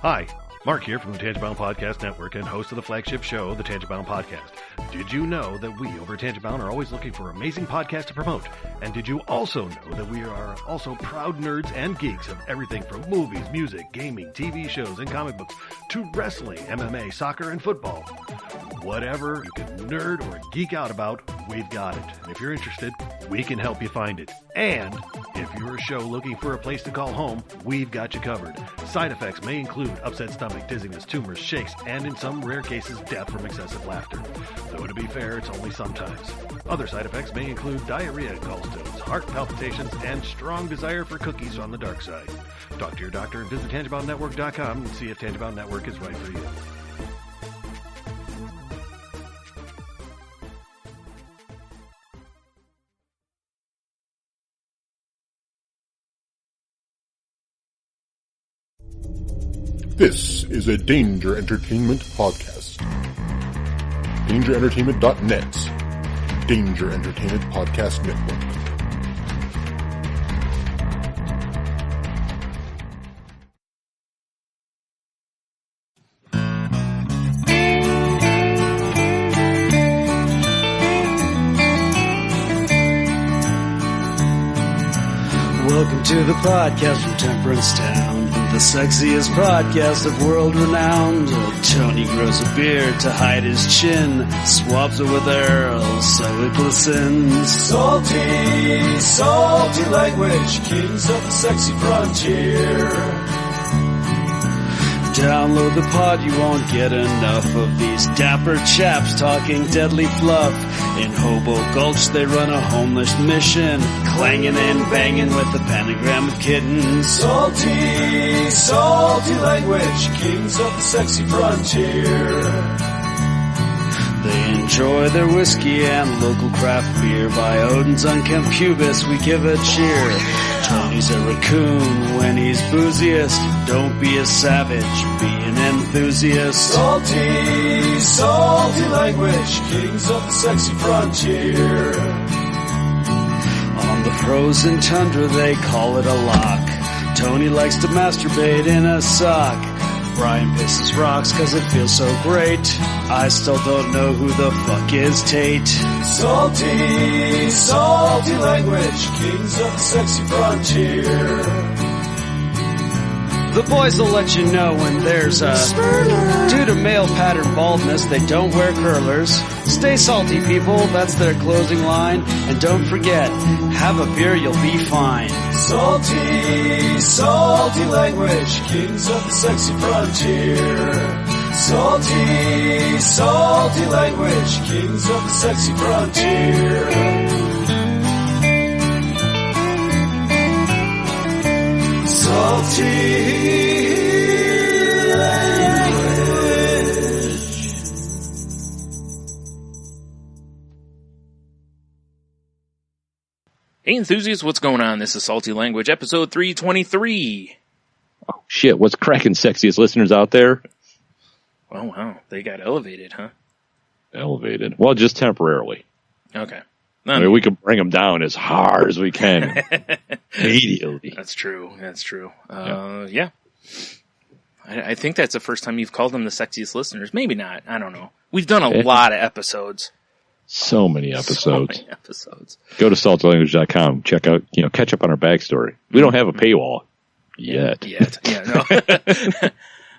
Hi, Mark here from the Tangent Bound Podcast Network and host of the flagship show, the Tangent Bound Podcast. Did you know that we over at Tangent Bound are always looking for amazing podcasts to promote? And did you also know that we are also proud nerds and geeks of everything from movies, music, gaming, TV shows, and comic books to wrestling, MMA, soccer, and football? Whatever you can nerd or geek out about, we've got it. And if you're interested, we can help you find it. And if you're a show looking for a place to call home, we've got you covered. Side effects may include upset stomach, dizziness, tumors, shakes, and in some rare cases, death from excessive laughter. Though to be fair, it's only sometimes. Other side effects may include diarrhea, gallstones, heart palpitations, and strong desire for cookies on the dark side. Talk to your doctor and visit TangentBoundNetwork.com and see if Tangent Bound Network is right for you. This is a Danger Entertainment podcast. DangerEntertainment.net. Danger Entertainment Podcast Network. Welcome to the podcast from Temperance Town, the sexiest podcast of world renowned. Tony grows a beard to hide his chin, swabs it with Earl so it glistens. Salty, salty language, kings of the sexy frontier. Download the pod, you won't get enough of these dapper chaps talking deadly fluff. In Hobo Gulch they run a homeless mission, clanging and banging with the pentagram of kittens. Salty, salty language, kings of the sexy frontier. They enjoy their whiskey and local craft beer. By Odin's unkempt pubis we give a cheer. Tony's a raccoon when he's booziest. Don't be a savage, be an enthusiast. Salty, salty language, kings of the sexy frontier. On the frozen tundra they call it a lock. Tony likes to masturbate in a sock. Brian pisses rocks cause it feels so great. I still don't know who the fuck is Tate. Salty, salty language, kings of the sexy frontier. The boys will let you know when there's a Spurler. Due to male pattern baldness, they don't wear curlers. Stay salty, people, that's their closing line. And don't forget, have a beer, you'll be fine. Salty, salty language, kings of the sexy frontier. Salty, salty language, kings of the sexy frontier. Salty language. Hey enthusiasts, what's going on? This is Salty Language, episode 323. Oh shit, what's cracking, sexiest listeners out there? Oh wow, they got elevated, huh? Elevated. Well, just temporarily. Okay. I mean, we can bring them down as hard as we can. Immediately. That's true. Yeah. I think that's the first time you've called them the sexiest listeners. Maybe not. I don't know. We've done a lot of episodes. So many episodes. Go to saltylanguage.com. Check out, catch up on our backstory. We don't have a paywall yet. Yeah, no.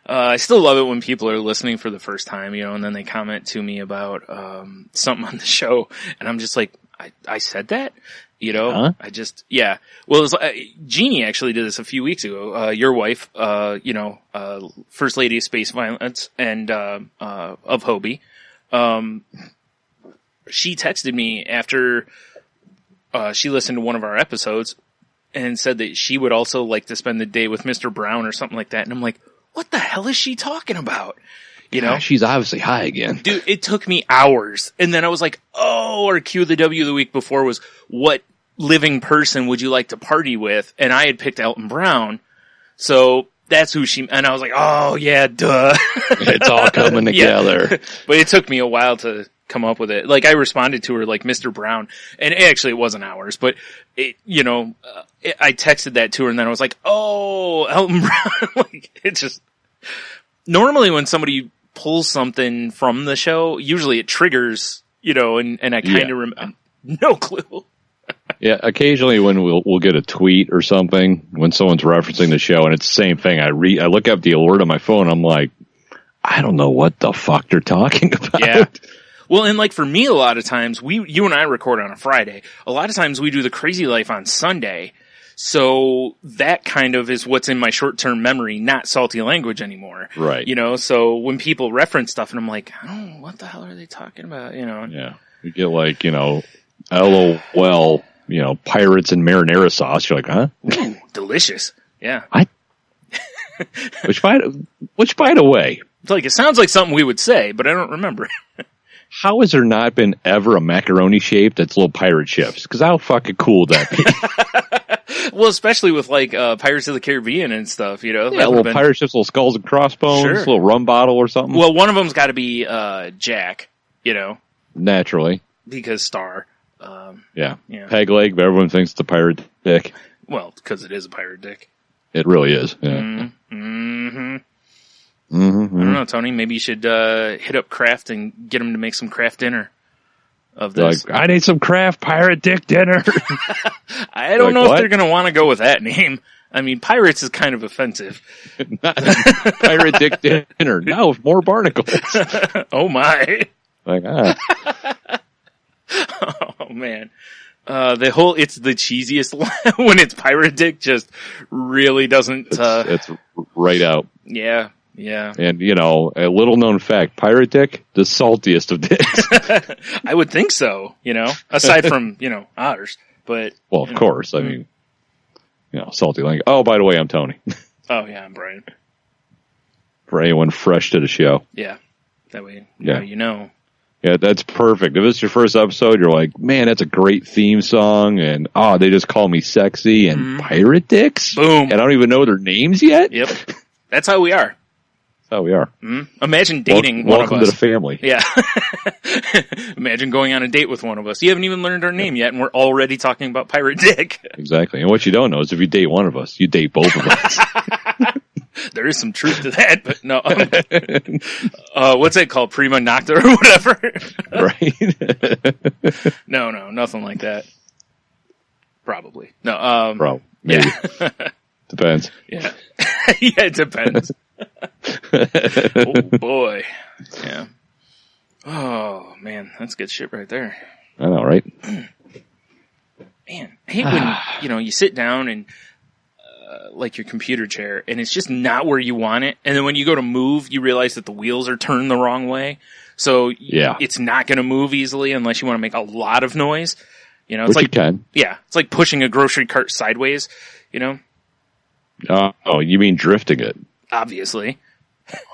I still love it when people are listening for the first time, and then they comment to me about something on the show, and I'm just like, I said that? Huh? Well, it was, Jeannie actually did this a few weeks ago. Your wife, First Lady of Space Violence and of Hobie. She texted me after she listened to one of our episodes and said that she would also like to spend the day with Mr. Brown or something like that. And I'm like, what the hell is she talking about? She's obviously high again. Dude, it took me hours. And then I was like, our Q the W the week before was, what living person would you like to party with? And I had picked Elton Brown. So that's who and I was like, oh yeah, duh. It's all coming together. But it took me a while to come up with it. Like, I responded to her like Mr. Brown, and actually it wasn't hours, but I texted that to her, and then I was like, oh, Elton Brown. Like, it just, Normally when somebody pulls something from the show, usually it triggers, and I kind of no clue. Yeah, occasionally when we'll get a tweet or something when someone's referencing the show, and it's the same thing. I look up the alert on my phone. I'm like, I don't know what the fuck they're talking about. Yeah. Well, and like for me, a lot of times you and I record on a Friday. A lot of times we do the Crazy Life on Sunday. So that kind of is what's in my short-term memory, not salty language anymore. Right. So when people reference stuff and I'm like, oh, what the hell are they talking about? Yeah. You get like, LOL, pirates and marinara sauce. You're like, huh? Ooh, delicious. Yeah. Which by the way, it's like, it sounds like something we would say, but I don't remember. How has there not been ever a macaroni shape that's little pirate ships? Because how fucking cool would that be? Well, especially with like Pirates of the Caribbean and stuff, Yeah, little pirate ships, little skulls and crossbones, little rum bottle or something. Well, one of them's got to be Jack, Naturally. Because Star. Yeah. Peg leg, but everyone thinks it's a pirate dick. Well, because it is a pirate dick. It really is. Yeah. Mm-hmm. I don't know, Tony. Maybe you should hit up Kraft and get them to make some Kraft dinner of this. Like, I need some Kraft pirate dick dinner. I don't know if they're going to want to go with that name. I mean, pirates is kind of offensive. Pirate dick dinner. No, more barnacles. Oh my! Like Oh man. It's the cheesiest when it's pirate dick just really doesn't, it's right out. Yeah. Yeah. And, a little known fact, pirate dick, the saltiest of dicks. I would think so, aside from, ours, but. Well, of course. I mean, salty language. Oh, by the way, I'm Tony. Oh yeah, I'm Brian. For anyone fresh to the show. Yeah. That way, yeah. Yeah, that's perfect. If it's your first episode, you're like, man, that's a great theme song, and they just call me sexy and pirate dicks. Boom. And I don't even know their names yet. Yep. That's how we are. That's how we are. Mm-hmm. Imagine dating one of us. Welcome to the family. Yeah. Imagine going on a date with one of us. You haven't even learned our name yet, and we're already talking about pirate dick. Exactly. And what you don't know is if you date one of us, you date both of us. There is some truth to that, but no. What's that called? Prima nocta or whatever? Right? No, nothing like that. Probably. No. Probably. Maybe. Yeah. Depends. Yeah. Yeah, it depends. Oh boy. Yeah. Oh man, that's good shit right there. I know, right? Man, I hate when, you sit down and like your computer chair and it's just not where you want it. And then when you go to move, you realize that the wheels are turned the wrong way. So it's not going to move easily unless you want to make a lot of noise. It's Which like, you can. Yeah, it's like pushing a grocery cart sideways, Oh, you mean drifting it? Obviously.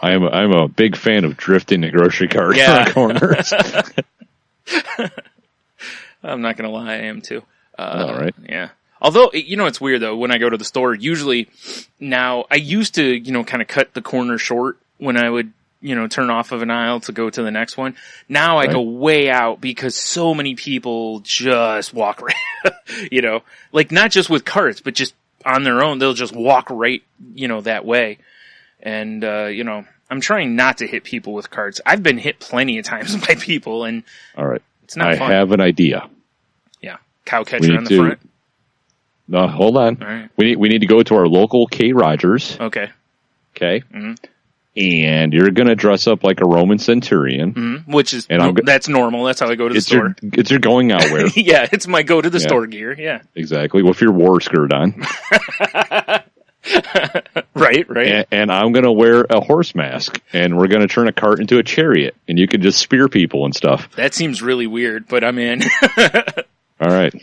I'm a big fan of drifting the grocery cart on corners. I'm not going to lie, I am too. All right. Yeah. Although, it's weird though, when I go to the store, usually now, I used to, kind of cut the corner short when I would, turn off of an aisle to go to the next one. Now I go way out because so many people just walk right, like not just with carts, but just on their own, they'll just walk right, that way. And, I'm trying not to hit people with carts. I've been hit plenty of times by people and all right. It's not fun. I have an idea. Yeah. Cow catcher on the front. No, hold on. All right. We need to go to our local K. Rogers. Okay. Okay. Mm-hmm. And you're going to dress up like a Roman centurion. Mm-hmm. Which is, that's normal. That's how I go to the store. It's your going out wear. Yeah, it's my go to the store gear. Yeah. Exactly. With your war skirt on. Right. And I'm going to wear a horse mask. And we're going to turn a cart into a chariot. And you can just spear people and stuff. That seems really weird, but I'm in. All right.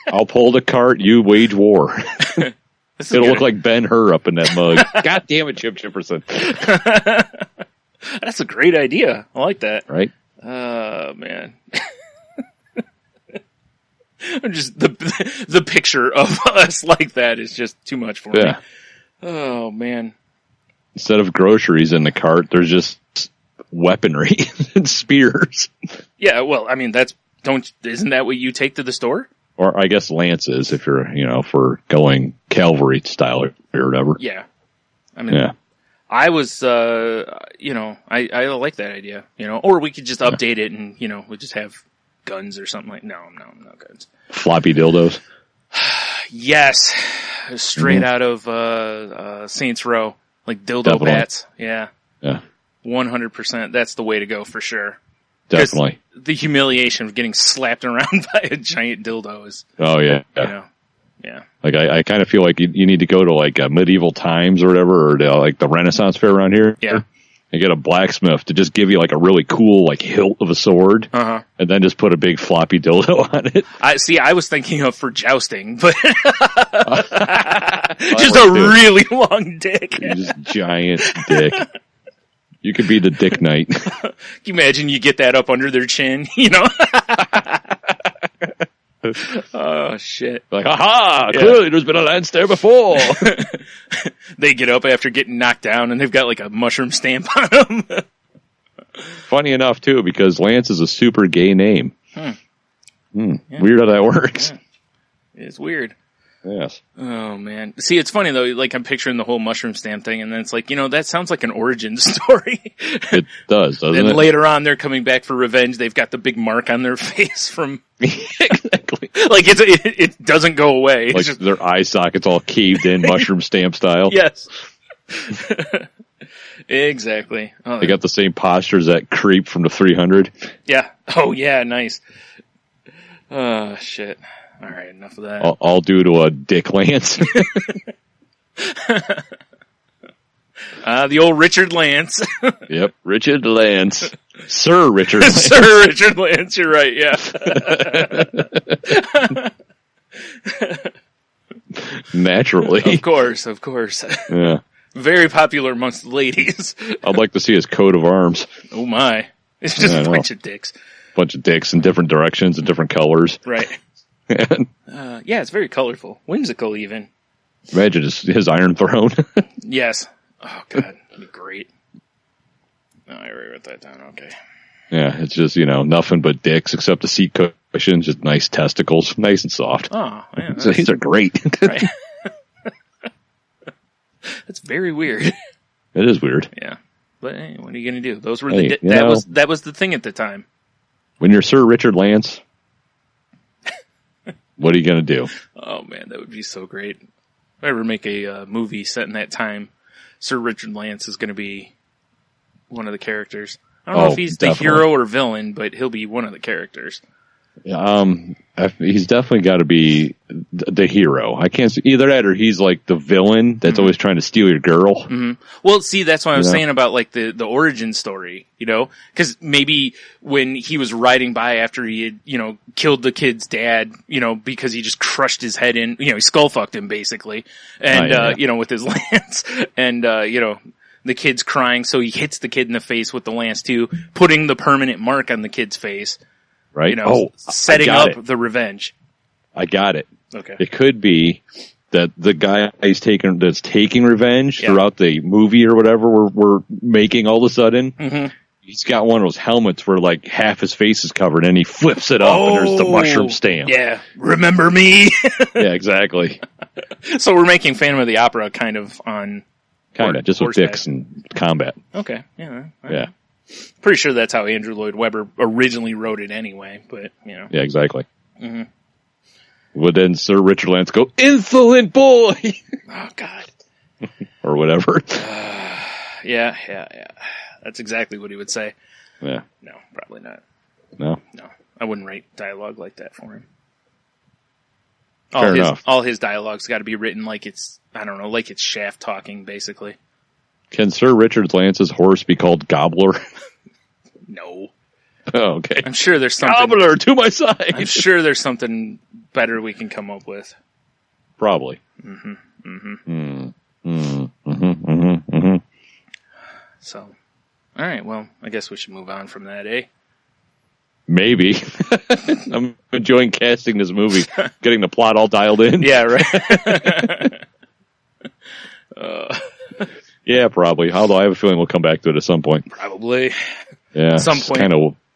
I'll pull the cart, you wage war. It'll look like Ben-Hur up in that mug. God damn it, Chip Chipperson. That's a great idea. I like that. Right? Oh, man. Just the picture of us like that is just too much for me. Oh, man. Instead of groceries in the cart, there's just weaponry and spears. Yeah, well, I mean, isn't that what you take to the store? Or I guess lances if you're, for going cavalry style or whatever. Yeah. I mean, I was, I like that idea, or we could just update it and, we just have guns or something like, no, guns. Floppy dildos. Yes. Straight out of, Saints Row. Like dildo Definitely. bats. Yeah. Yeah. 100%. That's the way to go for sure. Definitely. The humiliation of getting slapped around by a giant dildo is, Oh yeah. yeah. Like I kind of feel like you need to go to like medieval times or whatever, or to, like the Renaissance fair around here. Yeah. And get a blacksmith to just give you like a really cool like hilt of a sword, and then just put a big floppy dildo on it. I was thinking of for jousting, but just a really long dick. Just giant dick. You could be the Dick Knight. Can you imagine you get that up under their chin, Oh, shit. Like, aha! Yeah. Clearly there's been a lance there before. They get up after getting knocked down and they've got like a mushroom stamp on them. Funny enough, too, because Lance is a super gay name. Yeah. Weird how that works. Yeah. It's weird. Yes. Oh, man. See, it's funny, though. Like, I'm picturing the whole mushroom stamp thing, and then it's like, that sounds like an origin story. It does, doesn't it? And later on, they're coming back for revenge. They've got the big mark on their face from... Exactly. Like, it doesn't go away. It's like just... their eye sockets all caved in, mushroom stamp style. Yes. Exactly. Oh, they got the same posture as that creep from the 300. Yeah. Oh, yeah, nice. Oh, shit. All right, enough of that. All due to a Dick Lance. The old Richard Lance. Yep, Richard Lance. Sir Richard Lance. Sir Richard Lance, you're right, yeah. Naturally. Of course. Yeah. Very popular amongst the ladies. I'd like to see his coat of arms. Oh my. It's just a bunch of dicks. Bunch of dicks in different directions and different colors. Right. Yeah, it's very colorful. Whimsical, even. Imagine his Iron Throne. Yes. Oh, God. That'd be great. Oh, I already wrote that down. Okay. Yeah, it's just, nothing but dicks except the seat cushions, just nice testicles, nice and soft. Oh, yeah. So these are great. Right. That's very weird. It is weird. Yeah. But hey, what are you going to do? Those were that was the thing at the time. When you're Sir Richard Lance, what are you going to do? Oh, man, that would be so great. If I ever make a movie set in that time, Sir Richard Lance is going to be one of the characters. I don't know if he's the hero or villain, but he'll be one of the characters. He's definitely got to be the hero. I can't see either that or he's like the villain that's always trying to steal your girl. Mm-hmm. Well, see, that's what I was saying about like the origin story, because maybe when he was riding by after he had, killed the kid's dad, because he just crushed his head in, he skull fucked him basically. And, with his lance and, the kid's crying. So he hits the kid in the face with the lance too, putting the permanent mark on the kid's face. Right? Setting up the revenge. I got it. Okay. It could be that the guy that's taking revenge throughout the movie or whatever we're making all of a sudden, he's got one of those helmets where like half his face is covered and he flips it up and there's the mushroom stamp. Yeah. Remember me? Yeah, exactly. So we're making Phantom of the Opera kind of on... Kind of, just with dicks and combat. Okay. Yeah. Yeah. Pretty sure that's how Andrew Lloyd Webber originally wrote it anyway, but, Yeah, exactly. Mm-hmm. Would then Sir Richard Lance go, "Insolent boy!" Oh, God. Or whatever. Yeah. That's exactly what he would say. Yeah. No, probably not. No? No. I wouldn't write dialogue like that for him. Fair enough. All his dialogue's got to be written like it's, I don't know, like it's Shaft talking, basically. Can Sir Richard Lance's horse be called Gobbler? No. Oh, okay. I'm sure there's something... Gobbler, to my side! I'm sure there's something better we can come up with. Probably. So, alright, well, I guess we should move on from that, eh? Maybe. I'm enjoying casting this movie, getting the plot all dialed in. Yeah, right. Yeah, probably. Although I have a feeling we'll come back to it at some point. Probably. Yeah, some point.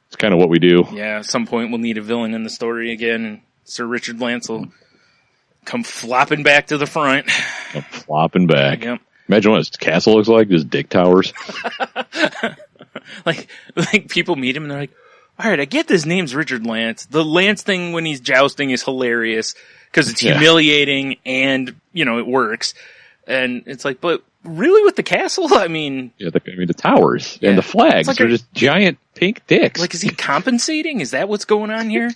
It's kind of what we do. Yeah, at some point we'll need a villain in the story again, and Sir Richard Lance will come flopping back to the front. Flopping back. Yep. Imagine what his castle looks like, just dick towers. like people meet him and they're like, all right, I get this name's Richard Lance. The Lance thing when he's jousting is hilarious because it's humiliating and, it works. And it's like, but really with the castle? I mean... Yeah, the towers and the flags are just giant pink dicks. Like, is he compensating? Is that what's going on here?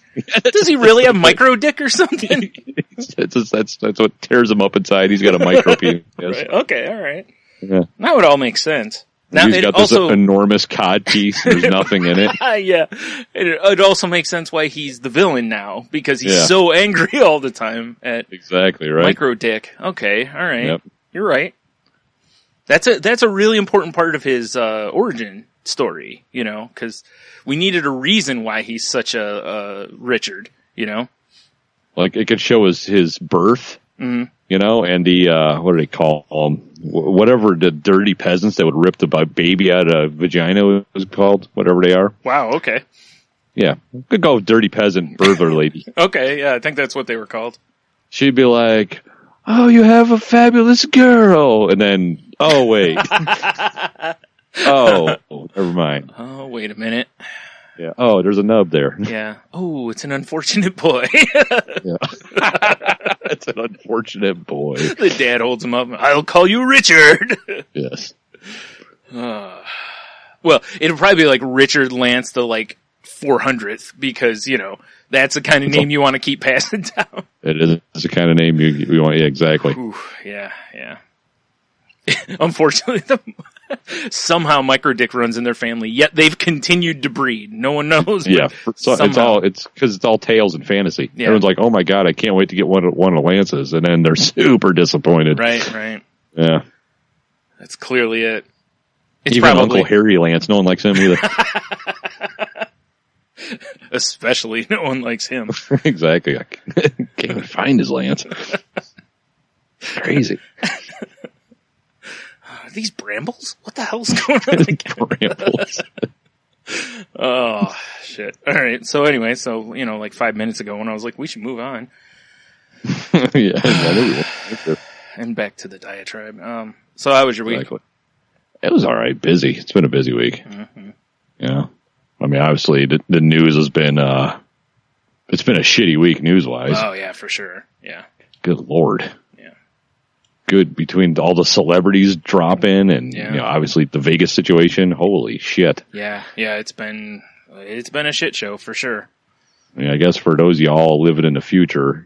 Does he really have micro dick or something? That's what tears him up inside. He's got a micro penis. Right. Okay, all right. Yeah. That would all make sense. Now, he's got this enormous cod piece. There's nothing in it. Yeah. It also makes sense why he's the villain now, because he's so angry all the time at exactly right. Micro Dick. Okay, all right. Yep. You're right. That's a really important part of his origin story, because we needed a reason why he's such a Richard, Like, it could show his birth, and the, what do they call them? Whatever the dirty peasants that would rip the baby out of vagina was called, whatever they are. Wow, okay. Yeah, could go with dirty peasant birther lady. Okay, yeah, I think that's what they were called. She'd be like, oh, you have a fabulous girl. And then, oh, wait. Oh, never mind. Oh, wait a minute. Yeah. Oh, there's a nub there. Yeah. Oh, it's an unfortunate boy. Yeah. It's an unfortunate boy. The dad holds him up. I'll call you Richard. Yes. Well, it'll probably be like Richard Lance the 400th because, that's the kind of name you want to keep passing down. It is. It's the kind of name you want. Yeah, exactly. Ooh, yeah. Unfortunately, somehow Micro Dick runs in their family, yet they've continued to breed. No one knows. Yeah, it's because it's all tales and fantasy. Yeah. Everyone's like, "Oh my god, I can't wait to get one of Lance's," and then they're super disappointed. Right. Yeah, that's clearly it. It's even probably Uncle Harry Lance. No one likes him either. Especially, no one likes him. Exactly. I can't even find his Lance. Crazy. Are these brambles? What the hell's going on again? Brambles. Oh, shit. All right. So anyway, 5 minutes ago when I was like, we should move on. Yeah. And back to the diatribe. So how was your week? Exactly. It was all right. Busy. It's been a busy week. Mm-hmm. Yeah. I mean, obviously the news has been, it's been a shitty week news-wise. Oh, yeah, for sure. Yeah. Good Lord. Good between all the celebrities dropping and obviously the Vegas situation. Holy shit! Yeah, it's been a shit show for sure. I mean, I guess for those of y'all living in the future,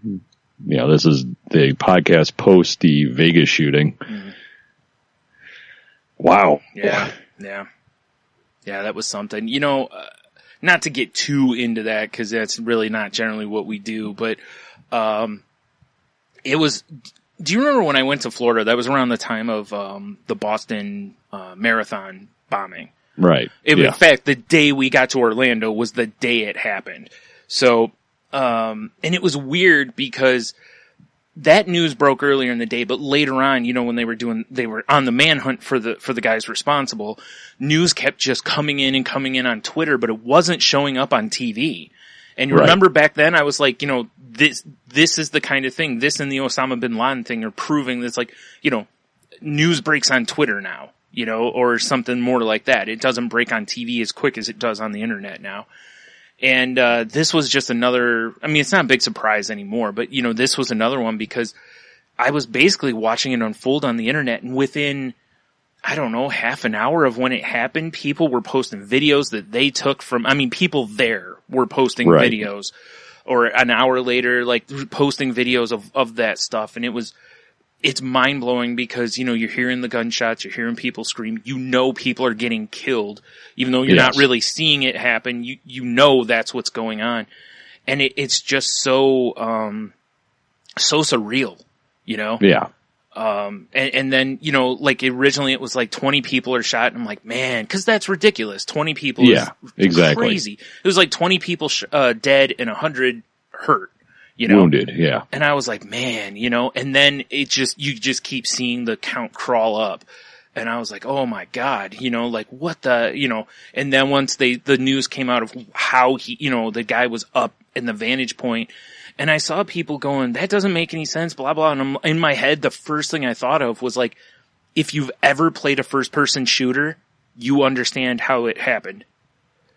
this is the podcast post the Vegas shooting. Mm-hmm. Wow. Yeah, that was something. Not to get too into that because that's really not generally what we do, but it was. Do you remember when I went to Florida? That was around the time of the Boston Marathon bombing. Right. In fact, the day we got to Orlando was the day it happened. So, and it was weird because that news broke earlier in the day, but later on, when they were on the manhunt for the guys responsible, news kept just coming in on Twitter, but it wasn't showing up on TV. And you remember back then, I was like, this is the kind of thing, this and the Osama bin Laden thing are proving this, news breaks on Twitter now, or something more like that. It doesn't break on TV as quick as it does on the internet now. And, this was just another, I mean, it's not a big surprise anymore, but, this was another one because I was basically watching it unfold on the internet, and within, I don't know, half an hour of when it happened, people were posting videos that they took from, people there were posting videos, or an hour later, posting videos of that stuff. And it's mind blowing because, you're hearing the gunshots, you're hearing people scream, people are getting killed, even though you're not really seeing it happen. That's what's going on. And it's just so surreal, Yeah. And then, originally it was 20 people are shot, and I'm like, man, cause that's ridiculous. 20 people is exactly crazy. It was 20 people, dead and 100 hurt, wounded. Yeah. And I was like, man, and then you just keep seeing the count crawl up. And I was like, oh my God, what the, and then once the news came out of how the guy was up in the vantage point, and I saw people going, that doesn't make any sense, blah, blah. And in my head, the first thing I thought of was if you've ever played a first-person shooter, you understand how it happened.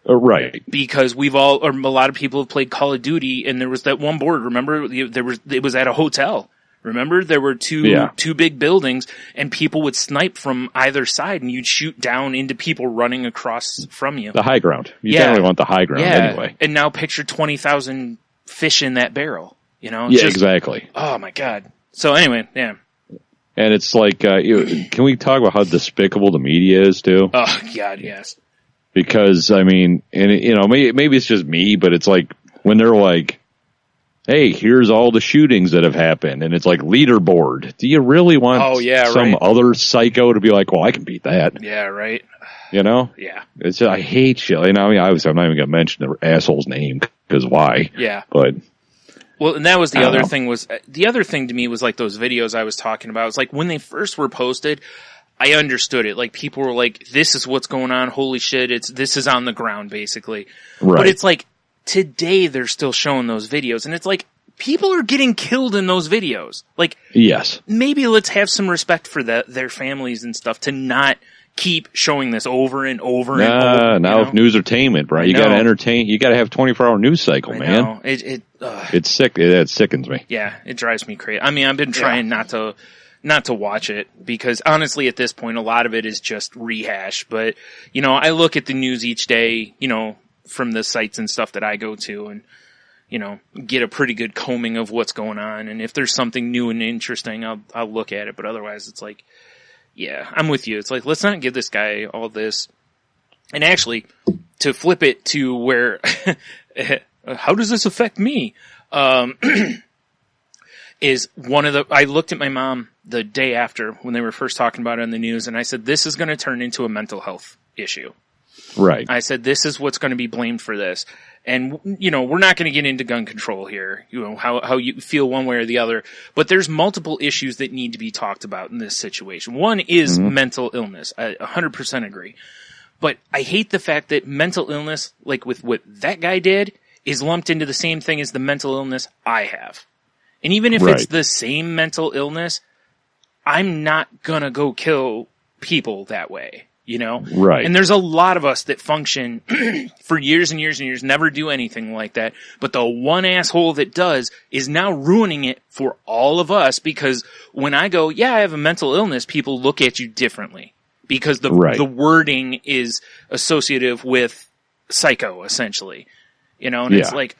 Right. Because a lot of people have played Call of Duty, and there was that one board, remember? It was at a hotel. Remember? There were two big buildings, and people would snipe from either side, and you'd shoot down into people running across from you. The high ground. You generally want the high ground anyway. And now picture 20,000 fish in that barrel, you know? Yeah, exactly. Oh my God. So anyway, yeah. And it's like, can we talk about how despicable the media is too? Oh God, yes. Because, I mean, and maybe it's just me, but it's like when they're like, hey, here's all the shootings that have happened, and it's like leaderboard. Do you really want other psycho to be like, well, I can beat that? Yeah, right. You know? Yeah. It's I hate shit. You know, I mean, obviously, I'm not even going to mention the asshole's name, because why? Yeah. But... Well, and that was the other thing the other thing to me was like those videos I was talking about. It's like when they first were posted, I understood it. Like people were like, this is what's going on. Holy shit. This is on the ground basically. Right. But it's like today they're still showing those videos and it's like people are getting killed in those videos. Like, yes, maybe let's have some respect for their families and stuff to not keep showing this over and over and over. Now newsertainment, right? You got to entertain. You got to have 24-hour news cycle, man. It's sick. It sickens me. Yeah, it drives me crazy. I mean, I've been trying not to watch it because honestly, at this point, a lot of it is just rehash. But I look at the news each day, from the sites and stuff that I go to, and get a pretty good combing of what's going on. And if there's something new and interesting, I'll look at it. But otherwise, it's like. Yeah, I'm with you. It's like, let's not give this guy all this. And actually, to flip it to where, how does this affect me? Is I looked at my mom the day after when they were first talking about it on the news, and I said, this is going to turn into a mental health issue. Right. I said, this is what's going to be blamed for this. And, we're not going to get into gun control here, how you feel one way or the other. But there's multiple issues that need to be talked about in this situation. One is mental illness. I 100% agree. But I hate the fact that mental illness, like with what that guy did, is lumped into the same thing as the mental illness I have. And even if it's the same mental illness, I'm not going to go kill people that way. Right. And there's a lot of us that function for years and years and years, never do anything like that. But the one asshole that does is now ruining it for all of us because when I go, I have a mental illness, people look at you differently because the wording is associative with psycho, essentially. And it's like,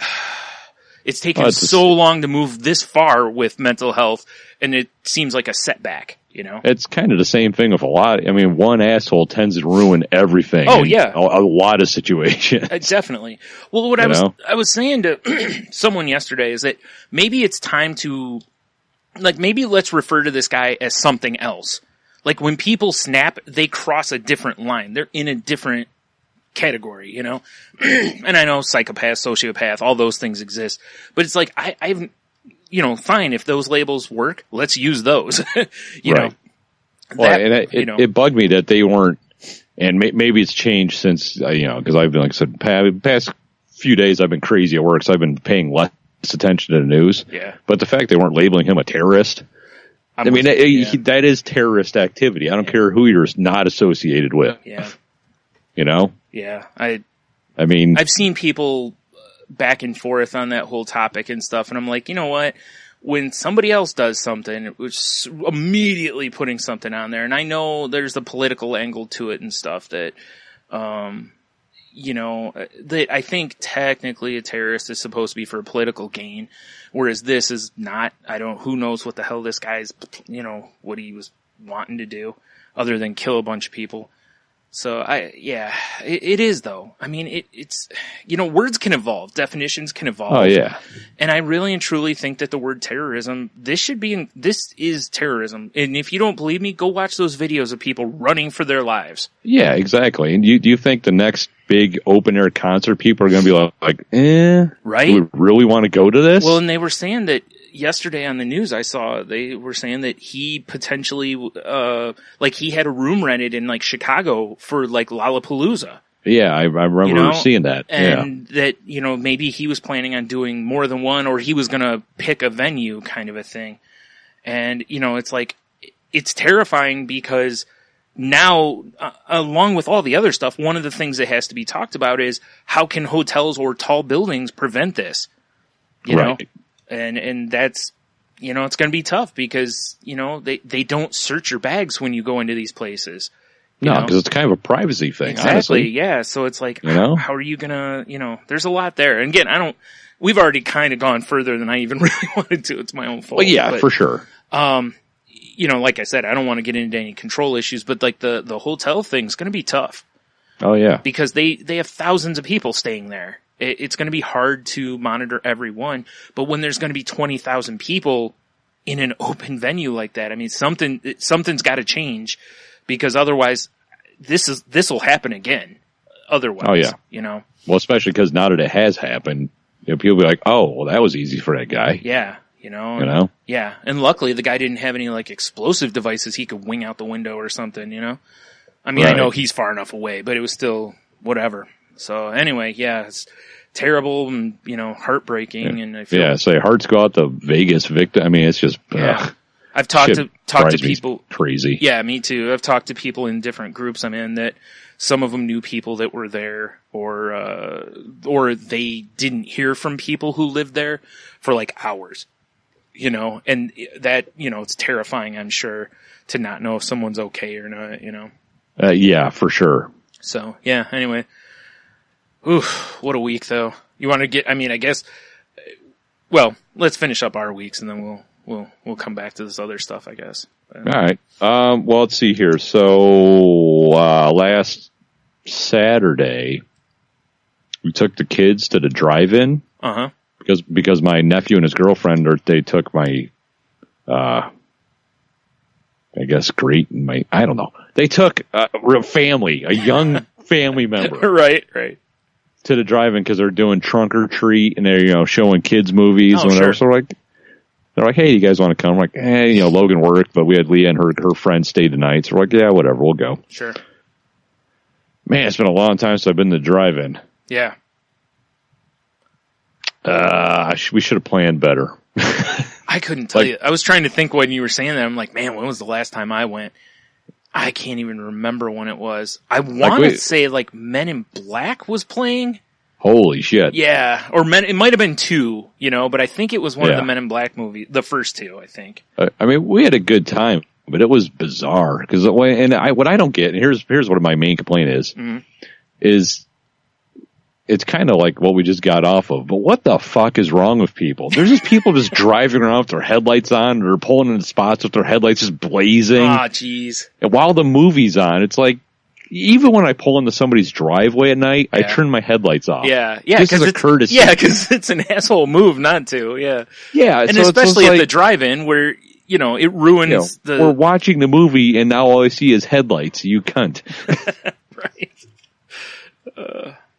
it's taken so long to move this far with mental health and it seems like a setback. It's kind of the same thing with a lot. I mean, one asshole tends to ruin everything. Oh, yeah. A lot of situations. Definitely. Well, what I was saying to someone yesterday is that maybe it's time to, maybe let's refer to this guy as something else. Like when people snap, they cross a different line. They're in a different category, And I know psychopath, sociopath, all those things exist. But it's like, I've fine, if those labels work, let's use those, know. Well, it bugged me that they weren't, and maybe it's changed since, because I've been, like I said, past few days I've been crazy at work, so I've been paying less attention to the news. Yeah. But the fact they weren't labeling him a terrorist, that is terrorist activity. I don't care who you're not associated with. Yeah. Yeah. I mean, I've seen people back and forth on that whole topic and stuff. And I'm like, you know what? When somebody else does something, which immediately putting something on there. And I know there's a political angle to it and stuff that, that I think technically a terrorist is supposed to be for political gain. Whereas this is not, who knows what the hell this guy's, what he was wanting to do other than kill a bunch of people. So it is though. I mean, it's, words can evolve, definitions can evolve. Oh yeah. And I really and truly think that the word terrorism, this is terrorism. And if you don't believe me, go watch those videos of people running for their lives. Yeah, exactly. And do you think the next big open air concert people are going to be like, right? Do we really want to go to this? Well, and they were saying that yesterday on the news I saw, they were saying that he potentially, he had a room rented in Chicago for Lollapalooza. Yeah, I remember seeing that. And that, maybe he was planning on doing more than one or he was going to pick a venue kind of a thing. And, it's like, it's terrifying because now, along with all the other stuff, one of the things that has to be talked about is how can hotels or tall buildings prevent this? You know? And that's, you know, it's going to be tough because, you know, they don't search your bags when you go into these places. No, because it's kind of a privacy thing. Exactly. Honestly. Yeah. So it's like, you know? How are you going to, you know, there's a lot there. And again, we've already kind of gone further than I even really wanted to. It's my own fault. Well, yeah, for sure. You know, like I said, I don't want to get into any control issues, but like the hotel thing's going to be tough. Oh yeah. Because they have thousands of people staying there. It's going to be hard to monitor everyone, but when there's going to be 20,000 people in an open venue like that, I mean, something's got to change because otherwise this will happen again. Otherwise, oh yeah. You know, well, especially because now that it has happened, you know, people will be like, oh, well, that was easy for that guy. Yeah. You know? Yeah. And luckily the guy didn't have any like explosive devices he could wing out the window or something, you know? I mean, right. I know he's far enough away, but it was still whatever. So anyway, yeah, it's terrible and, you know, heartbreaking. Yeah. And I feel so hearts go out to Vegas victim. I mean, it's just, I've talked to people crazy. Yeah, me too. I've talked to people in different groups I'm in that some of them knew people that were there or they didn't hear from people who lived there for like hours. You know, and that, you know, it's terrifying, I'm sure, to not know if someone's okay or not, you know. Yeah, for sure. So, yeah, anyway. Oof, what a week, though. You want to get, I mean, I guess, well, let's finish up our weeks and then we'll come back to this other stuff, I guess. All right. Well, let's see here. So, last Saturday, we took the kids to the drive-in. Uh-huh. Because my nephew and his girlfriend, they took my, I guess I don't know. They took a young family member. Right. To the drive-in because they're doing trunk or treat and they're, you know, showing kids movies and whatever. Sure. So they're like, hey, you guys want to come? I'm like, you know, Logan worked, but we had Leah and her friend stay the night. So we're like, yeah, whatever, we'll go. Sure. Man, it's been a long time since I've been to the drive-in. Yeah. We should have planned better. I couldn't tell you. I was trying to think when you were saying that. I'm like, man, when was the last time I went? I can't even remember when it was. I want to say like Men in Black was playing. Holy shit. Yeah. Or it might have been 2, you know, but I think it was one of the Men in Black movies. The first 2, I think. I mean, we had a good time, but it was bizarre. Because what I don't get, and here's what my main complaint is, is it's kind of like what we just got off of, but what the fuck is wrong with people? There's just people just driving around with their headlights on, or pulling in spots with their headlights just blazing. Ah, jeez. And while the movie's on, it's like, even when I pull into somebody's driveway at night, I turn my headlights off. Yeah. This is a courtesy. Yeah, because it's an asshole move not to, yeah. Yeah. And so especially at the drive-in where, you know, it ruins we're watching the movie and now all I see is headlights, you cunt. Right.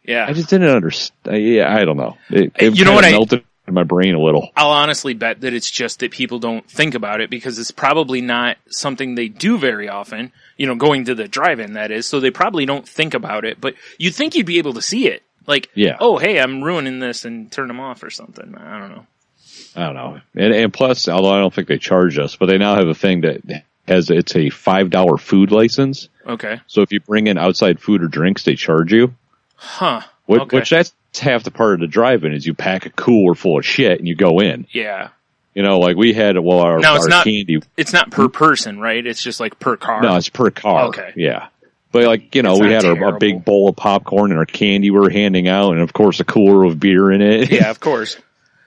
Yeah. I just didn't understand. Yeah, I don't know. It you know what? Melted in my brain a little. I'll honestly bet that it's just that people don't think about it because it's probably not something they do very often. You know, going to the drive-in, that is. So they probably don't think about it. But you'd think you'd be able to see it. Like, oh, hey, I'm ruining this and turn them off or something. I don't know. And plus, although I don't think they charge us, but they now have a thing that it's a $5 food license. Okay. So if you bring in outside food or drinks, they charge you. Huh. Which that's half the part of the drive-in is you pack a cooler full of shit and you go in. Yeah. You know, like we had, our candy. It's not per person, right? It's just like per car. No, it's per car. Okay. Yeah. But like, you know, we had a big bowl of popcorn and our candy we were handing out and of course a cooler of beer in it. Yeah, of course.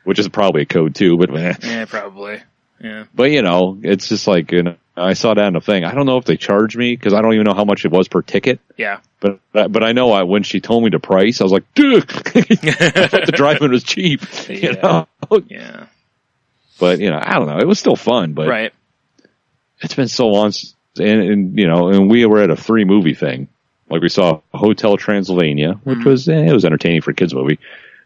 Which is probably a code too, but yeah, probably. Yeah. But you know, it's just like, you know, I saw that in the thing. I don't know if they charged me because I don't even know how much it was per ticket. Yeah. But I know when she told me the price, I was like, dude, I thought the drive-in was cheap. Yeah. You know? Yeah. But, you know, I don't know. It was still fun, but right. It's been so long. And you know, and we were at a 3-movie thing. Like we saw Hotel Transylvania, which was, it was entertaining for a kids movie.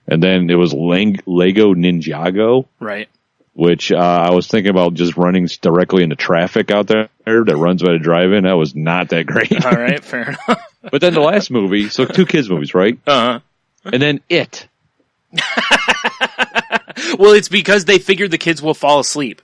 And then it was Lego Ninjago. Right. Which I was thinking about just running directly into traffic out there that runs by the drive-in. That was not that great. All right, fair enough. But then the last movie, so 2 kids movies, right? Uh-huh. And then It. Well, it's because they figured the kids will fall asleep.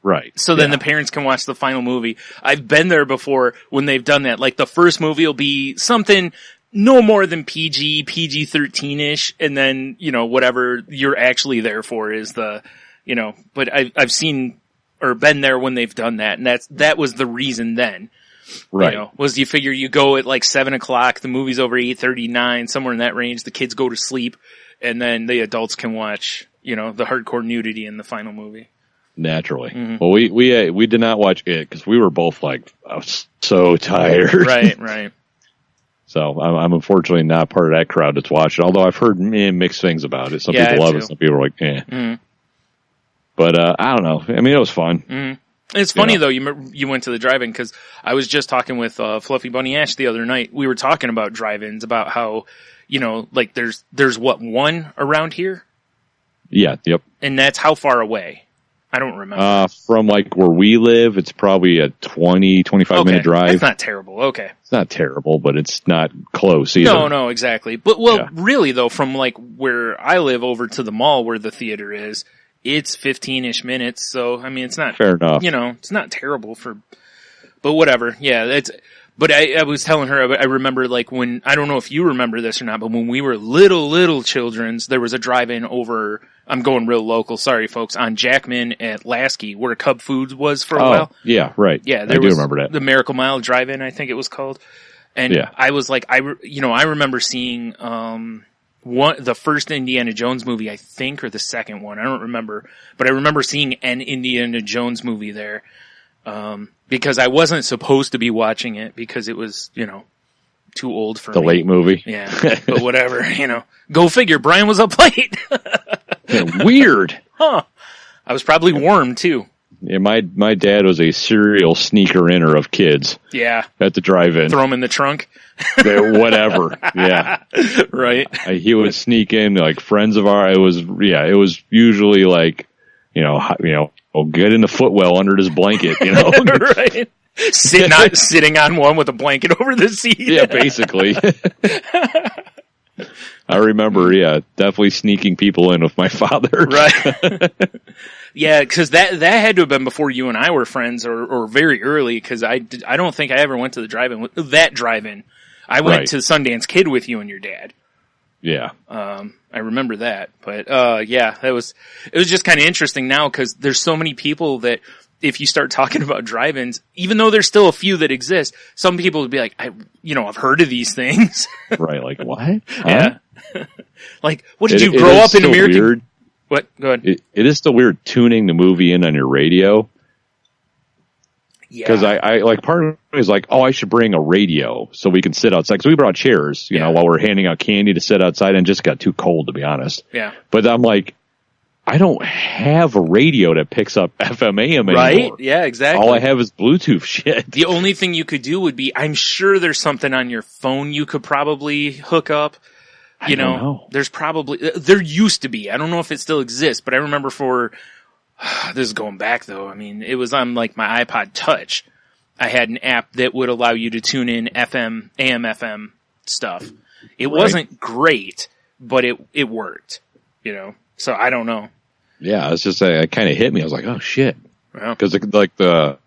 Right. So then the parents can watch the final movie. I've been there before when they've done that. Like the first movie will be something no more than PG-13-ish, and then, whatever you're actually there for is the, but I've seen or been there when they've done that, and that was the reason then. Right. Was you figure you go at like 7 o'clock, the movie's over 8:39, somewhere in that range, the kids go to sleep, and then the adults can watch, the hardcore nudity in the final movie. Naturally. Mm-hmm. Well, we did not watch it because we were both like, I was so tired. Right. So I'm unfortunately not part of that crowd that's watching. Although I've heard mixed things about it. Some people love it. Some people are like, eh. Mm-hmm. But I don't know. I mean, it was fun. Mm-hmm. It's funny though. You went to the drive-in because I was just talking with Fluffy Bunny Ash the other night. We were talking about drive-ins, about how like there's one around here. Yeah. Yep. And that's how far away? I don't remember. From like where we live, it's probably a 20-25 minute drive. That's not terrible. Okay. It's not terrible, but it's not close either. No, exactly. But really though, from like where I live over to the mall where the theater is, it's 15-ish minutes. So, I mean, it's not fair enough. It's not terrible but whatever. Yeah, but I was telling her, I remember like when, I don't know if you remember this or not, but when we were little childrens, there was a drive-in over, I'm going real local, sorry folks, on Jackman at Lasky, where Cub Foods was for a while. Yeah, right. Yeah, I do remember that. The Miracle Mile Drive-In, I think it was called. And I was like, I remember seeing, the first Indiana Jones movie, I think, or the second one, I don't remember, but I remember seeing an Indiana Jones movie there. Because I wasn't supposed to be watching it because it was, too old for me. The late movie. Yeah, but whatever, Go figure, Brian was up late. Weird. Huh. I was probably warm, too. Yeah, my dad was a serial sneaker-inner of kids. Yeah. At the drive-in. Throw them in the trunk? Whatever. Yeah. Right. He would sneak in, like, friends of ours. It was usually like, get in the footwell under this blanket, Right. Sitting on one with a blanket over the seat. Yeah, basically. I remember, definitely sneaking people in with my father. Right. Yeah, because that had to have been before you and I were friends, or very early, because I don't think I ever went to the drive-in. That drive-in. I went to Sundance Kid with you and your dad. Yeah. I remember that. But, it was just kind of interesting now, because there's so many people that, if you start talking about drive-ins, even though there's still a few that exist, some people would be like, I've heard of these things. Right, like, what? Yeah. Like, what did you grow up in American? Weird. What? Go ahead. It is still weird tuning the movie in on your radio. Yeah. Because I like, part of me is like, I should bring a radio so we can sit outside. Because we brought chairs, while we're handing out candy to sit outside, and just got too cold, to be honest. Yeah. But I'm like, I don't have a radio that picks up FM AM anymore. Right? Yeah, exactly. All I have is Bluetooth shit. The only thing you could do would be, I'm sure there's something on your phone you could probably hook up. I don't know. There used to be. I don't know if it still exists, but I remember this is going back though. I mean, it was on like my iPod Touch. I had an app that would allow you to tune in FM, AM, FM stuff. It wasn't great, but it worked, So I don't know. Yeah, it's just it kind of hit me. I was like, oh shit, because well,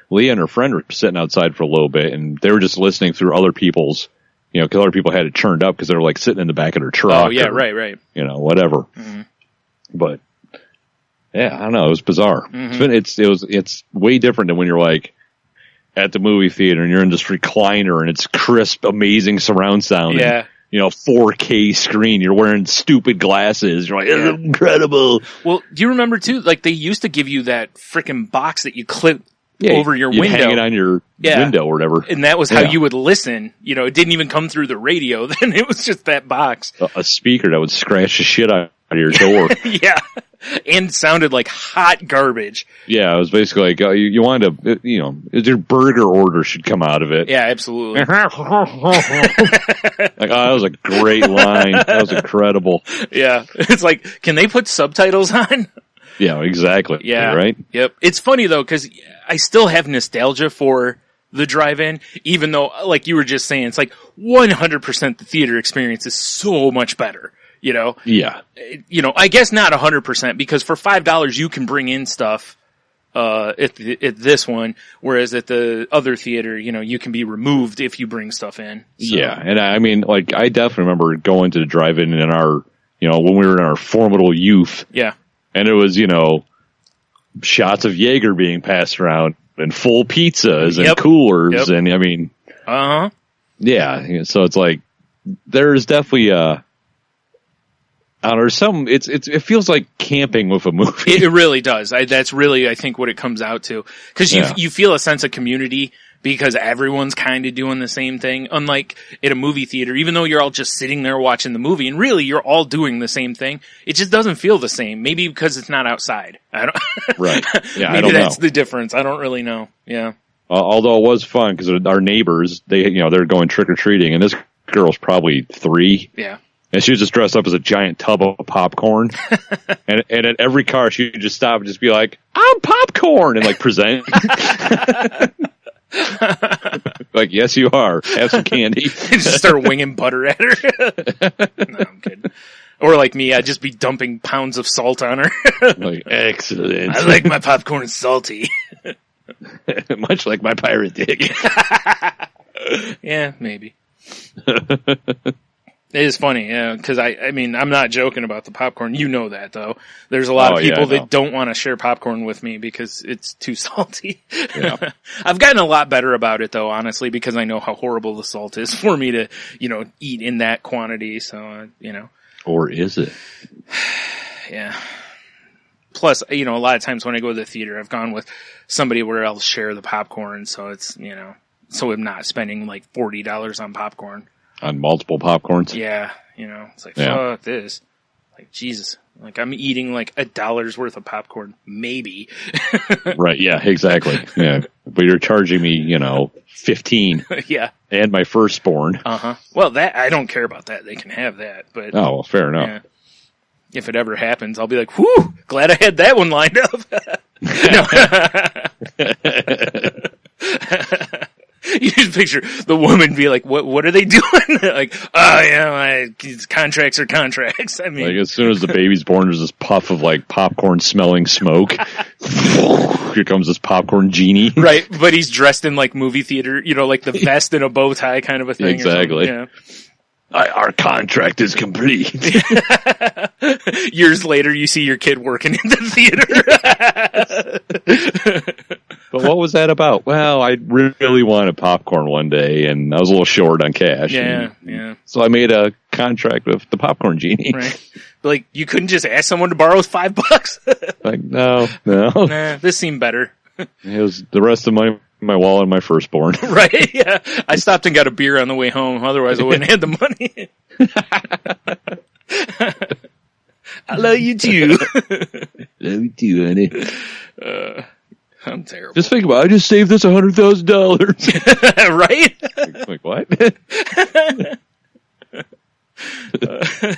Leah and her friend were sitting outside for a little bit, and they were just listening through other people's, because other people had it turned up because they were like sitting in the back of their truck. Oh yeah, right. Whatever. Mm-hmm. But yeah, I don't know. It was bizarre. Mm-hmm. It's way different than when you're like at the movie theater and you're in this recliner and it's crisp, amazing surround sound. Yeah. And, 4K screen. You're wearing stupid glasses. You're like, it's incredible. Well, do you remember too? Like they used to give you that freaking box that you clip over your window. Hang it on your window or whatever. And that was how you would listen. It didn't even come through the radio. Then it was just that box. A speaker that would scratch the shit out of your door. Yeah. And sounded like hot garbage. Yeah, it was basically like, you wanted to, your burger order should come out of it. Yeah, absolutely. Like, that was a great line. That was incredible. Yeah. It's like, can they put subtitles on? Yeah, exactly. Yeah. Right? Yep. It's funny though, because I still have nostalgia for the drive-in, even though, like you were just saying, it's like 100% the theater experience is so much better. Yeah. I guess not 100% because for $5 you can bring in stuff, at this one, whereas at the other theater, you can be removed if you bring stuff in. So. Yeah, and I mean, like, I definitely remember going to the drive-in in our, when we were in our formidable youth. Yeah. And it was, shots of Jaeger being passed around and full pizzas and coolers. Yep. And I mean, yeah. So it's like, there's definitely, it feels like camping with a movie. It really does. That's really, I think, what it comes out to. Cause you feel a sense of community because everyone's kind of doing the same thing. Unlike at a movie theater, even though you're all just sitting there watching the movie and really you're all doing the same thing, it just doesn't feel the same. Maybe because it's not outside. I don't, right. Yeah. Maybe that's the difference. I don't really know. Yeah. Although it was fun because our neighbors, they're going trick or treating and this girl's probably 3. Yeah. And she was just dressed up as a giant tub of popcorn. and at every car, she would just stop and just be like, I'm popcorn! And like present. Like, yes, you are. Have some candy. Just start winging butter at her. No, I'm kidding. Or like me, I'd just be dumping pounds of salt on her. Like, excellent. I like my popcorn salty. Much like my pirate dick. Yeah, maybe. It is funny, yeah, because I mean, I'm not joking about the popcorn. You know that, though. There's a lot of people that don't want to share popcorn with me because it's too salty. Yeah. I've gotten a lot better about it, though, honestly, because I know how horrible the salt is for me to, eat in that quantity, so, Or is it? Yeah. Plus, a lot of times when I go to the theater, I've gone with somebody where I'll share the popcorn, so it's, so I'm not spending like $40 on popcorn. On multiple popcorns? Yeah, it's like, fuck this. Like, Jesus. Like, I'm eating like $1 worth of popcorn, maybe. Right, yeah, exactly. Yeah. But you're charging me, 15. Yeah. And my firstborn. Uh-huh. Well, that, I don't care about that. They can have that, but. Oh, well, fair enough. Yeah. If it ever happens, I'll be like, whew, glad I had that one lined up. You just picture the woman be like, what are they doing? Like, contracts are contracts. I mean, like as soon as the baby's born, there's this puff of like popcorn smelling smoke. Here comes this popcorn genie. Right. But he's dressed in like movie theater, like the vest and a bow tie kind of a thing. Exactly. Yeah. Our contract is complete. Years later, you see your kid working in the theater. But what was that about? Well, I really wanted popcorn one day, and I was a little short on cash. Yeah, yeah. So I made a contract with the popcorn genie. Right. Like, you couldn't just ask someone to borrow $5? Like, no. Nah, this seemed better. It was the rest of my wallet and my firstborn. Right, yeah. I stopped and got a beer on the way home. Otherwise, I wouldn't have the money. I love you too. Love you too, honey. I'm terrible. Just think about it. I just saved this $100,000. Right? Like, what?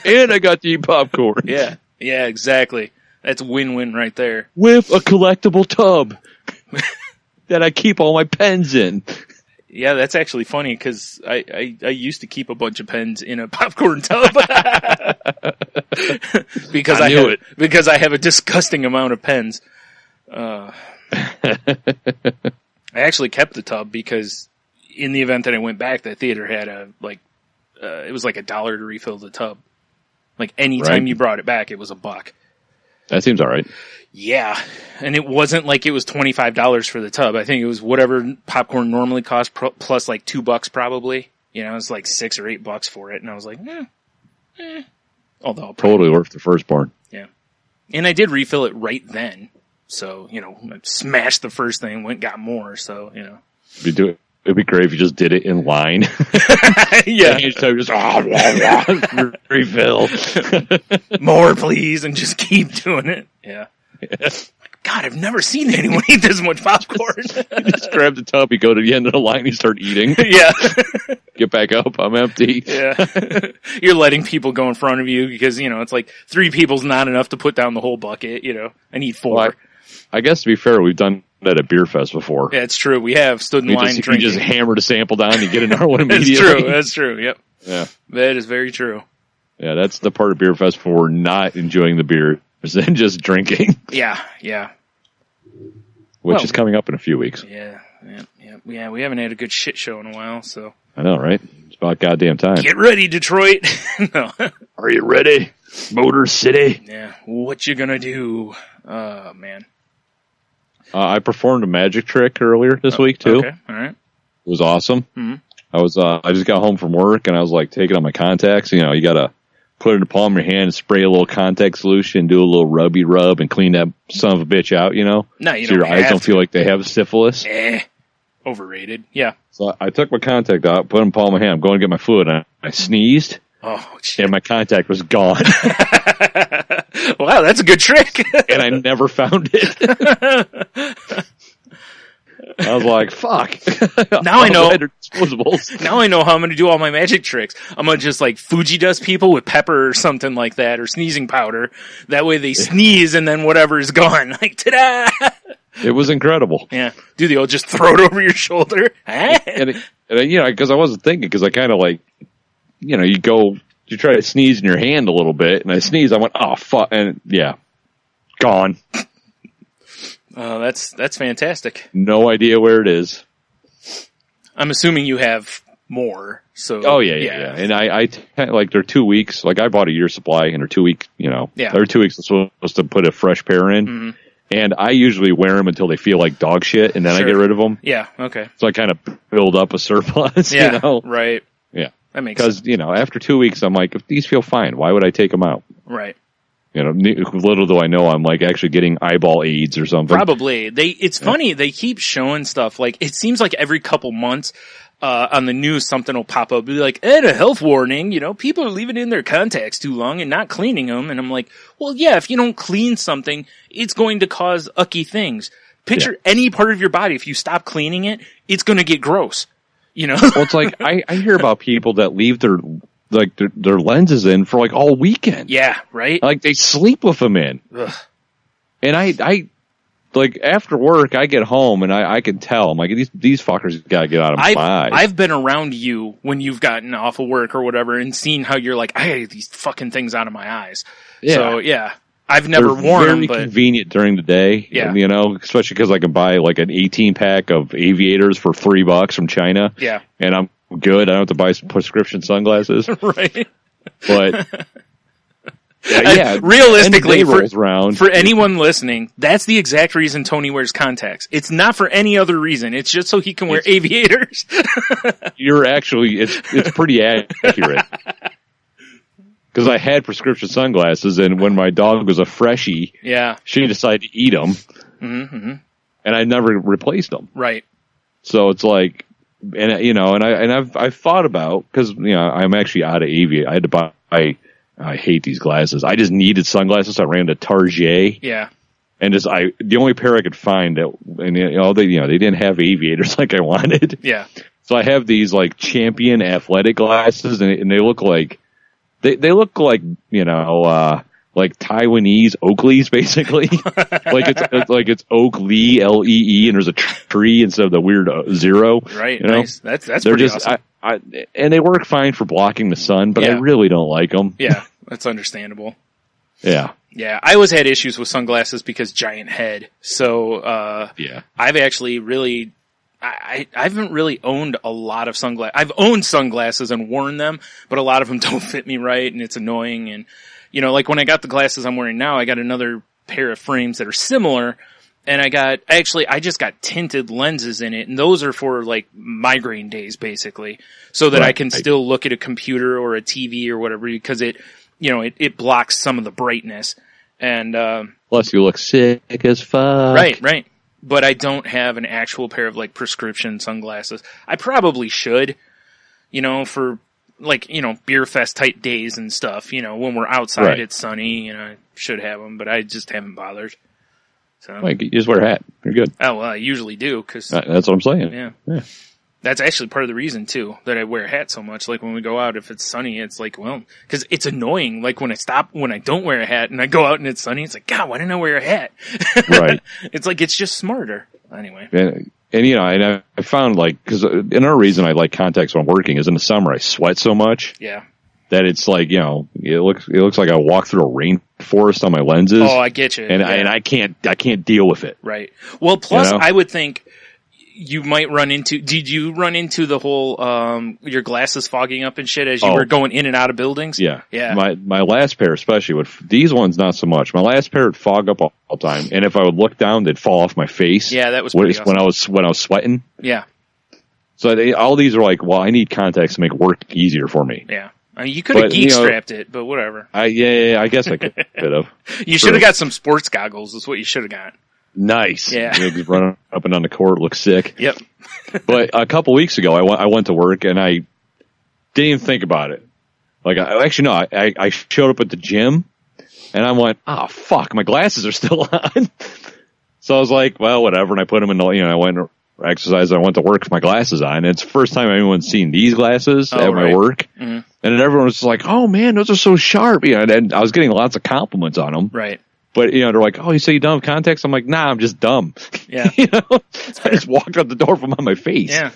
And I got to eat popcorn. Yeah, exactly. That's win-win right there. With a collectible tub that I keep all my pens in. Yeah, that's actually funny because I used to keep a bunch of pens in a popcorn tub. Because I have a disgusting amount of pens. I actually kept the tub because in the event that I went back, that theater had it was like $1 to refill the tub. Like anytime you brought it back, it was $1. That seems all right. Yeah. And it wasn't like it was $25 for the tub. I think it was whatever popcorn normally cost plus like $2 probably. It was like $6 or $8 for it. And I was like, Although totally worth the firstborn. Yeah. And I did refill it right then. So, I smashed the first thing, got more. So, It'd be great if you just did it in line. Yeah. Each time just refill. More, please, and just keep doing it. Yeah. God, I've never seen anyone eat this much popcorn. You just grab the tub, you go to the end of the line, you start eating. Yeah. Get back up, I'm empty. Yeah. You're letting people go in front of you because, it's like 3 people's not enough to put down the whole bucket, I need 4. Well, I guess to be fair, we've done that at Beer Fest before. Yeah, it's true. We have stood in line drinking. You just hammered a sample down and you get another one immediately. That's true. Yep. Yeah. That is very true. Yeah, that's the part of Beer Fest where we're not enjoying the beer and just drinking. Yeah. which is coming up in a few weeks. Yeah. We haven't had a good shit show in a while, so. I know, right? It's about goddamn time. Get ready, Detroit. No. Are you ready? Motor City. Yeah. What you gonna do? Oh, man. I performed a magic trick earlier this week, too. Okay, all right. It was awesome. Mm-hmm. I just got home from work, and I was like taking on my contacts. You know, you got to put it in the palm of your hand and spray a little contact solution, do a little rubby rub, and clean that son of a bitch out, you know? No, you so your eyes don't feel like they have syphilis. Overrated. Yeah. So I took my contact out, put it in the palm of my hand. I'm going to get my food, and I sneezed. Oh, shit. And my contact was gone. Wow, that's a good trick. And I never found it. I was like, fuck. Now I know. Disposables. Now I know how I'm going to do all my magic tricks. I'm going to just like Fuji dust people with pepper or something like that, or sneezing powder. That way they sneeze and then whatever is gone. Like, ta-da! It was incredible. Yeah. Do the old just throw it over your shoulder. and you know, because I wasn't thinking, because I kind of like, you know, you try to sneeze in your hand a little bit, and I sneezed. I went, oh, fuck. And yeah, gone. Oh, that's fantastic. No idea where it is. I'm assuming you have more. So. Oh yeah. And I like they're 2 weeks. Like I bought a year's supply, and they're 2 week. You know, they're 2 weeks. I'm supposed to put a fresh pair in, and I usually wear them until they feel like dog shit, and then I get rid of them. Yeah. Okay. So I kind of build up a surplus. Yeah. You know? Right. Yeah. That makes sense. Because you know, after 2 weeks, I'm like, if these feel fine, why would I take them out? Right. You know, little do I know, I'm like actually getting eyeball aids or something. Probably. It's funny. They keep showing stuff. Like, it seems like every couple months, on the news, something will pop up. Be like, and a health warning, you know, people are leaving in their contacts too long and not cleaning them. And I'm like, well, yeah, if you don't clean something, it's going to cause ucky things. Picture any part of your body. If you stop cleaning it, it's going to get gross. You know? Well, it's like, I hear about people that leave their lenses in for like all weekend. Yeah, right? Like they sleep with them in. Ugh. And I like after work, I get home and I can tell. I'm like, these fuckers gotta get out of my eyes. I've been around you when you've gotten off of work or whatever and seen how you're like, I hate these fucking things out of my eyes. Yeah. So yeah, I've never worn them, but convenient during the day. Yeah. You know, especially because I can buy like an 18 pack of aviators for $3 from China. Yeah. And I'm good. I don't have to buy some prescription sunglasses. Right. But yeah, realistically, for anyone listening, that's the exact reason Tony wears contacts. It's not for any other reason. It's just so he can wear aviators. You're actually, it's pretty accurate. Because I had prescription sunglasses, and when my dog was a freshie, she decided to eat them, and I never replaced them. Right. So it's like, and you know, and I've thought about, because you know I'm actually out of aviator. I had to buy. I hate these glasses. I just needed sunglasses. So I ran to Target. Yeah. And the only pair I could find that, and they didn't have aviators like I wanted. Yeah. So I have these like Champion athletic glasses, and they look like they look like, you know, like Taiwanese Oakleys, basically. it's Oakley, Lee, and there's a tree instead of the weird zero. Right. You know? Nice. That's pretty awesome. And they work fine for blocking the sun, but I really don't like them. Yeah, that's understandable. Yeah. Yeah, I always had issues with sunglasses because giant head. So, I've actually really, I haven't really owned a lot of sunglasses. I've owned sunglasses and worn them, but a lot of them don't fit me right, and it's annoying. And, you know, like when I got the glasses I'm wearing now, I got another pair of frames that are similar. And I just got tinted lenses in it, and those are for like migraine days, basically, so that I can still look at a computer or a TV or whatever, because it blocks some of the brightness. And, plus you look sick as fuck. Right. But I don't have an actual pair of like prescription sunglasses. I probably should, you know, for like, you know, beer fest type days and stuff, you know, when we're outside, it's sunny, you know, I should have them, but I just haven't bothered. So, like, you just wear a hat. You're good. Oh, well, I usually do. Cause, that's what I'm saying. Yeah. That's actually part of the reason, too, that I wear a hat so much. Like, when we go out, if it's sunny, it's like, well, because it's annoying. Like, when I don't wear a hat and I go out and it's sunny, it's like, God, why didn't I wear a hat? Right. It's like, it's just smarter. Anyway. And you know, and I found, like, because another reason I like contacts when I'm working is in the summer I sweat so much. Yeah. that it's like, you know, it looks like I walk through a rainforest on my lenses. Oh, I get you. And I can't deal with it. Right. Well, plus You know? I would think you might did you run into the whole, your glasses fogging up and shit as you were going in and out of buildings? Yeah. Yeah. My last pair especially these ones not so much. My last pair would fog up all the time. And if I would look down, they'd fall off my face. Yeah, that was pretty awesome. when I was sweating. Yeah. So all these are like, well, I need contacts to make work easier for me. Yeah. I mean, you could have geek strapped it, but whatever. I guess I could have. You should have got some sports goggles. Is what you should have got. Nice. Yeah. Running up and down the court looks sick. Yep. But a couple weeks ago, I went to work and I didn't even think about it. Like, I showed up at the gym and I went, oh, fuck, my glasses are still on. So I was like, well, whatever. And I put them in, I went and exercised. I went to work with my glasses on. And it's the first time anyone's seen these glasses at my work. Mm-hmm. And then everyone was like, oh, man, those are so sharp. And I was getting lots of compliments on them. Right. But, they're like, oh, you say you don't have contacts? I'm like, nah, I'm just dumb. Yeah. I just walked out the door from on my face. Yeah.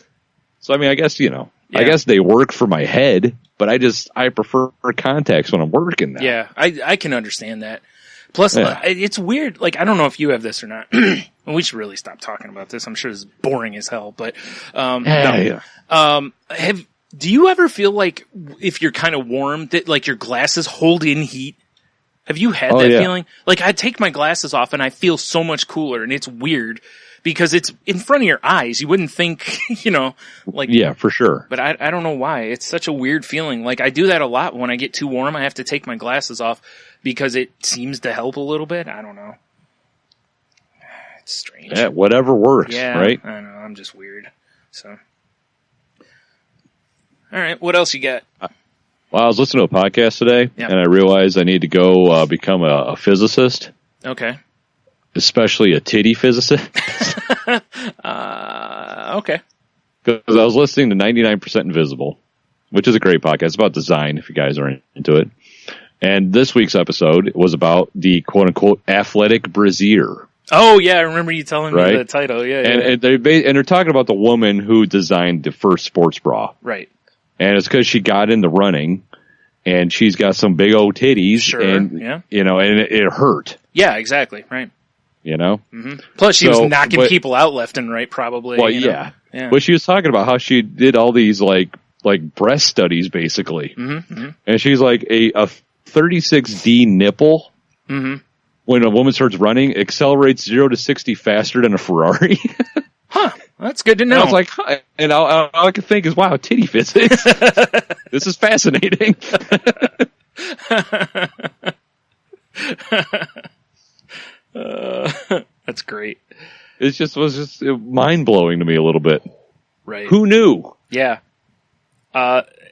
So, I mean, I guess, I guess they work for my head, but I prefer contacts when I'm working now. Yeah, I can understand that. Plus, it's weird. Like, I don't know if you have this or not. We should really stop talking about this. I'm sure it's boring as hell, but, do you ever feel like if you're kind of warm that like your glasses hold in heat? Have you had that feeling? Like, I take my glasses off and I feel so much cooler, and it's weird because it's in front of your eyes. You wouldn't think, like... Yeah, for sure. But I don't know why. It's such a weird feeling. Like, I do that a lot. When I get too warm, I have to take my glasses off because it seems to help a little bit. I don't know. It's strange. Yeah, whatever works, right? I know. I'm just weird. So... All right, what else you got? Well, I was listening to a podcast today, and I realized I need to go become a physicist. Okay. Especially a Tiddy physicist. Okay. Because I was listening to 99% Invisible, which is a great podcast. It's about design, if you guys are into it. And this week's episode was about the quote-unquote athletic brassiere. Oh, yeah, I remember you telling me the title. Yeah, and they're talking about the woman who designed the first sports bra. Right. And it's because she got into running, and she's got some big old titties, and and it hurt. Yeah, exactly, right. Mm-hmm. Plus, she was knocking people out left and right, probably. Well, yeah. But she was talking about how she did all these like breast studies, basically, and she's like a 36D nipple. Mm-hmm. When a woman starts running, accelerates 0 to 60 faster than a Ferrari. Huh. That's good to know. And I was like, huh. And all I could think is, wow, titty physics. This is fascinating. That's great. It was just mind blowing to me a little bit. Right. Who knew? Yeah.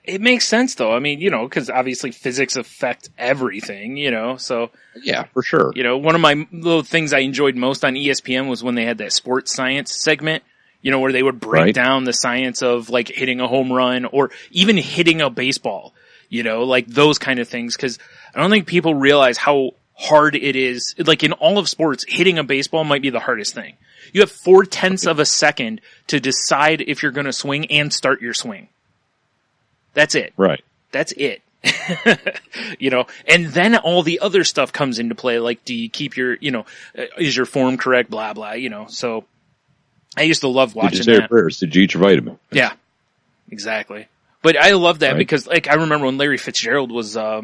It makes sense though. I mean, because obviously physics affect everything, so. Yeah, for sure. One of my little things I enjoyed most on ESPN was when they had that sports science segment, where they would break down the science of like hitting a home run or even hitting a baseball, like those kind of things. Cause I don't think people realize how hard it is. Like in all of sports, hitting a baseball might be the hardest thing. You have 0.4 of a second to decide if you're going to swing and start your swing. That's it. Right. That's it. And then all the other stuff comes into play. Like, do you keep your, is your form correct? Blah, blah, so I used to love watching that. Did you say your prayers? Did you eat your vitamin? Yeah, exactly. But I love that because like, I remember when Larry Fitzgerald was, I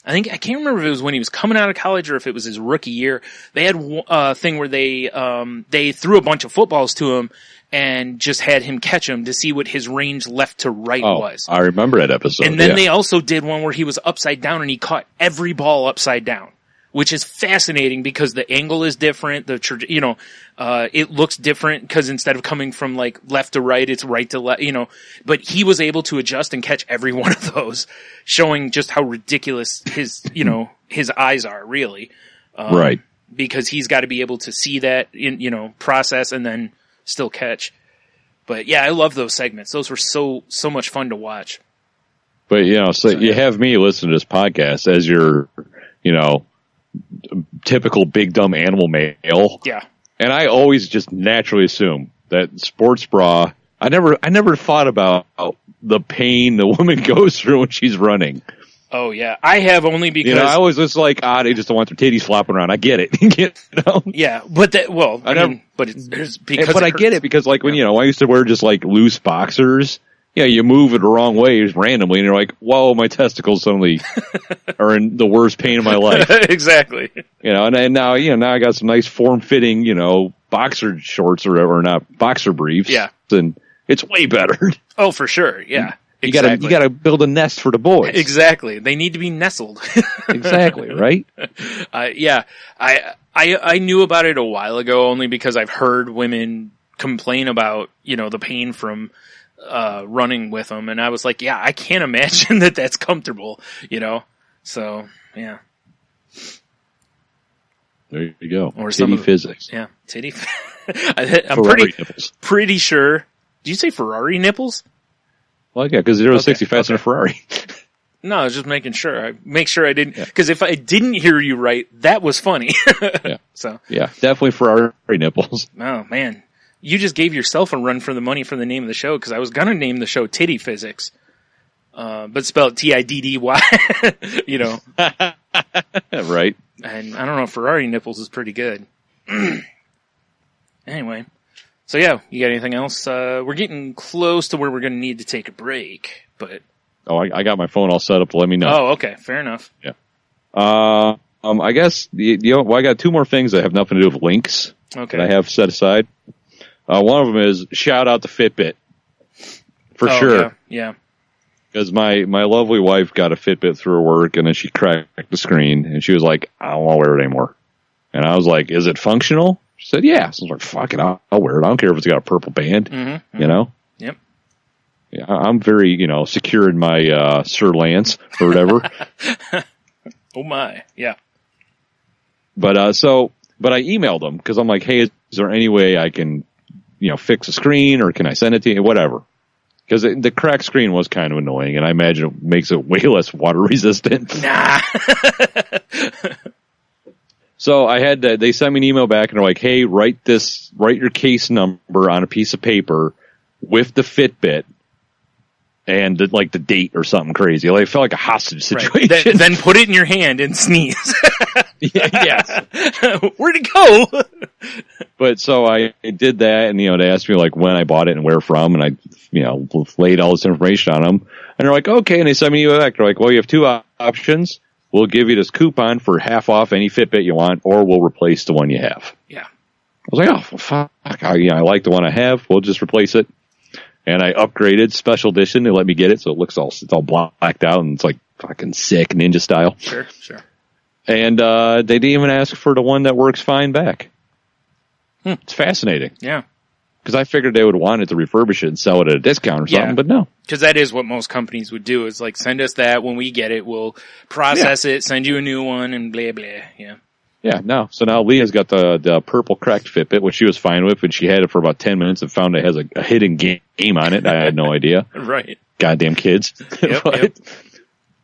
can't remember if it was when he was coming out of college or if it was his rookie year. They had a thing where they threw a bunch of footballs to him and just had him catch them to see what his range left to right was. I remember that episode. And then they also did one where he was upside down and he caught every ball upside down, which is fascinating because the angle is different. It looks different because instead of coming from like left to right, it's right to left, but he was able to adjust and catch every one of those, showing just how ridiculous his eyes are really. Right. Because he's got to be able to see that process and then still catch. But yeah, I love those segments. Those were so much fun to watch. But you have me listen to this podcast as your, typical big dumb animal male. Yeah. And I always just naturally assume that sports bra, I never thought about the pain the woman goes through when she's running. Oh yeah, I have only because I always was like, they just don't want their titties flopping around. I get it. Yeah, but it's because. But I get it because like when I used to wear just like loose boxers. Yeah, you move it the wrong way randomly, and you're like, "Whoa, my testicles suddenly are in the worst pain of my life." Exactly. And now now I got some nice form-fitting boxer shorts or whatever, not boxer briefs. Yeah, and it's way better. Oh, for sure. Yeah. You gotta build a nest for the boys. Exactly. They need to be nestled. Exactly, right? Yeah. I knew about it a while ago only because I've heard women complain about, the pain from, running with them. And I was like, yeah, I can't imagine that that's comfortable, So, yeah. There you go. Or titty physics. Yeah. Titty. I'm pretty sure. Did you say Ferrari nipples? Well, yeah, because 0-60 faster than a Ferrari. No, I was just making sure. Make sure I didn't, because if I didn't hear you right, that was funny. Yeah. So. Yeah, definitely Ferrari nipples. Oh, man. You just gave yourself a run for the money for the name of the show, because I was going to name the show Tiddy Physics. But spelled Tiddy, Right. And I don't know, Ferrari nipples is pretty good. Anyway. So yeah, you got anything else? We're getting close to where we're going to need to take a break, but... Oh, I got my phone all set up to let me know. Oh, okay. Fair enough. Yeah. I guess, I got two more things that have nothing to do with links that I have set aside. One of them is shout out to Fitbit. For sure. Yeah. Because my lovely wife got a Fitbit through her work, and then she cracked the screen, and she was like, I don't want to wear it anymore. And I was like, is it functional? She said, yeah. So I was like, fuck it, I'll wear it. I don't care if it's got a purple band, Yep. Yeah, I'm very, secure in my Sir Lance or whatever. Oh my, yeah. But I emailed them because I'm like, hey, is there any way I can, fix the screen, or can I send it to you, whatever? Because the cracked screen was kind of annoying, and I imagine it makes it way less water resistant. Nah. So they sent me an email back, and they're like, hey, write your case number on a piece of paper with the Fitbit and the date or something crazy. Like, it felt like a hostage situation. Right. Then put it in your hand and sneeze. Yes. Where'd it go? But so I did that, and, they asked me when I bought it and where from, and I, laid all this information on them. And they're like, okay, and they sent me back. They're like, well, you have two options. We'll give you this coupon for half off any Fitbit you want, or we'll replace the one you have. Yeah. I was like, oh, fuck. I like the one I have. We'll just replace it. And I upgraded special edition. They let me get it, so it's all blacked out, and it's like fucking sick ninja style. Sure. And they didn't even ask for the one that works fine back. It's fascinating. Yeah. Because I figured they would want it to refurbish it and sell it at a discount or something, but no. Because that is what most companies would do, is send us that. When we get it, we'll process it, send you a new one, and blah, blah. Yeah. Yeah, no. So now Leah's got the purple cracked Fitbit, which she was fine with, and she had it for about 10 minutes and found it has a hidden game on it. I had no idea. Right. Goddamn kids. Yep.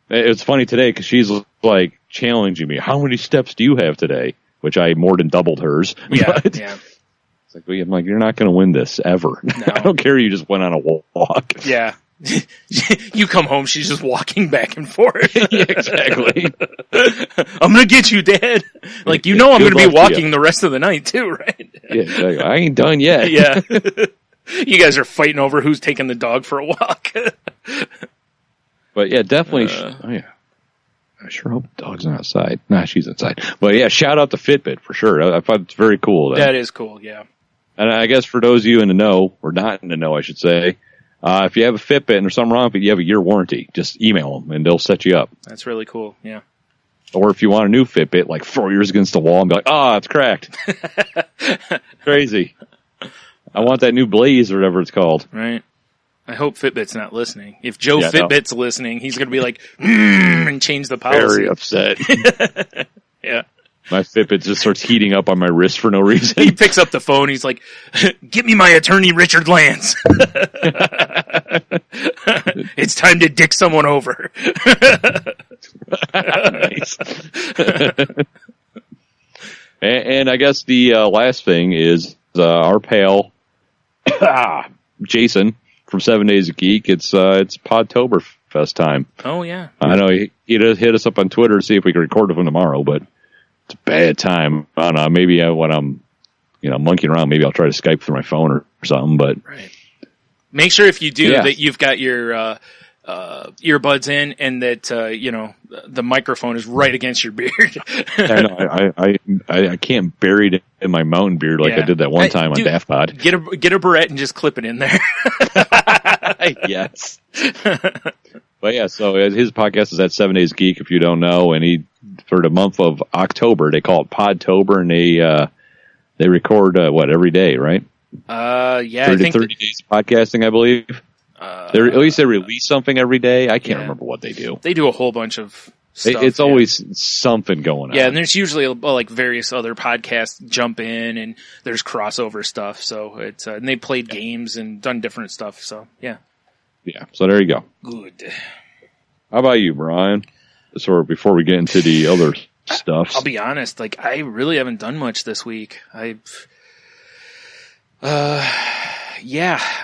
It's funny today because she's challenging me. How many steps do you have today? Which I more than doubled hers. Yeah. It's I'm like, you're not going to win this ever. No. I don't care. You just went on a walk. Yeah. You come home, she's just walking back and forth. Yeah, exactly. I'm going to get you, Dad. I'm going to be walking the rest of the night too, right? Yeah, exactly. I ain't done yet. Yeah. You guys are fighting over who's taking the dog for a walk. But yeah, definitely. I sure hope the dog's not outside. Nah, she's inside. But yeah, shout out to Fitbit for sure. I thought it's very cool. That is cool, yeah. And I guess for those of you in the know, or not in the know, I should say, if you have a Fitbit and there's something wrong with it, you have a year warranty. Just email them and they'll set you up. That's really cool, yeah. Or if you want a new Fitbit, throw yours against the wall and be like, it's cracked. Crazy. I want that new Blaze or whatever it's called. Right. I hope Fitbit's not listening. If Joe Fitbit's listening, he's going to be like, and change the policy. Very upset. Yeah. My Fitbit just starts heating up on my wrist for no reason. He picks up the phone. He's like, "Get me my attorney, Richard Lance. It's time to dick someone over." Nice. And I guess the last thing is our pal Jason from 7 Days a Geek. It's Podtoberfest Fest time. Oh, yeah. I know he does hit us up on Twitter to see if we can record with him tomorrow, but it's a bad time. I don't know. Maybe when I'm, monkeying around, maybe I'll try to Skype through my phone or something. But right. Make sure if you do that you've got your earbuds in and that the microphone is right against your beard. I know. I can't bury it in my mountain beard like I did that one time on Daft Pod. Get a barrette and just clip it in there. Yes. But yeah, so his podcast is at 7 Days Geek, if you don't know, and for the month of October, they call it Podtober, and they record every day, right? Yeah, 30 days of podcasting, I believe. At least they release something every day. I can't remember what they do. They do a whole bunch of stuff. It's always something going on. Yeah, and there's usually like various other podcasts jump in, and there's crossover stuff. So it's and they played games and done different stuff. So yeah. Yeah, so there you go. Good. How about you, Brian? So before we get into the other stuff, I'll be honest. Like I really haven't done much this week. I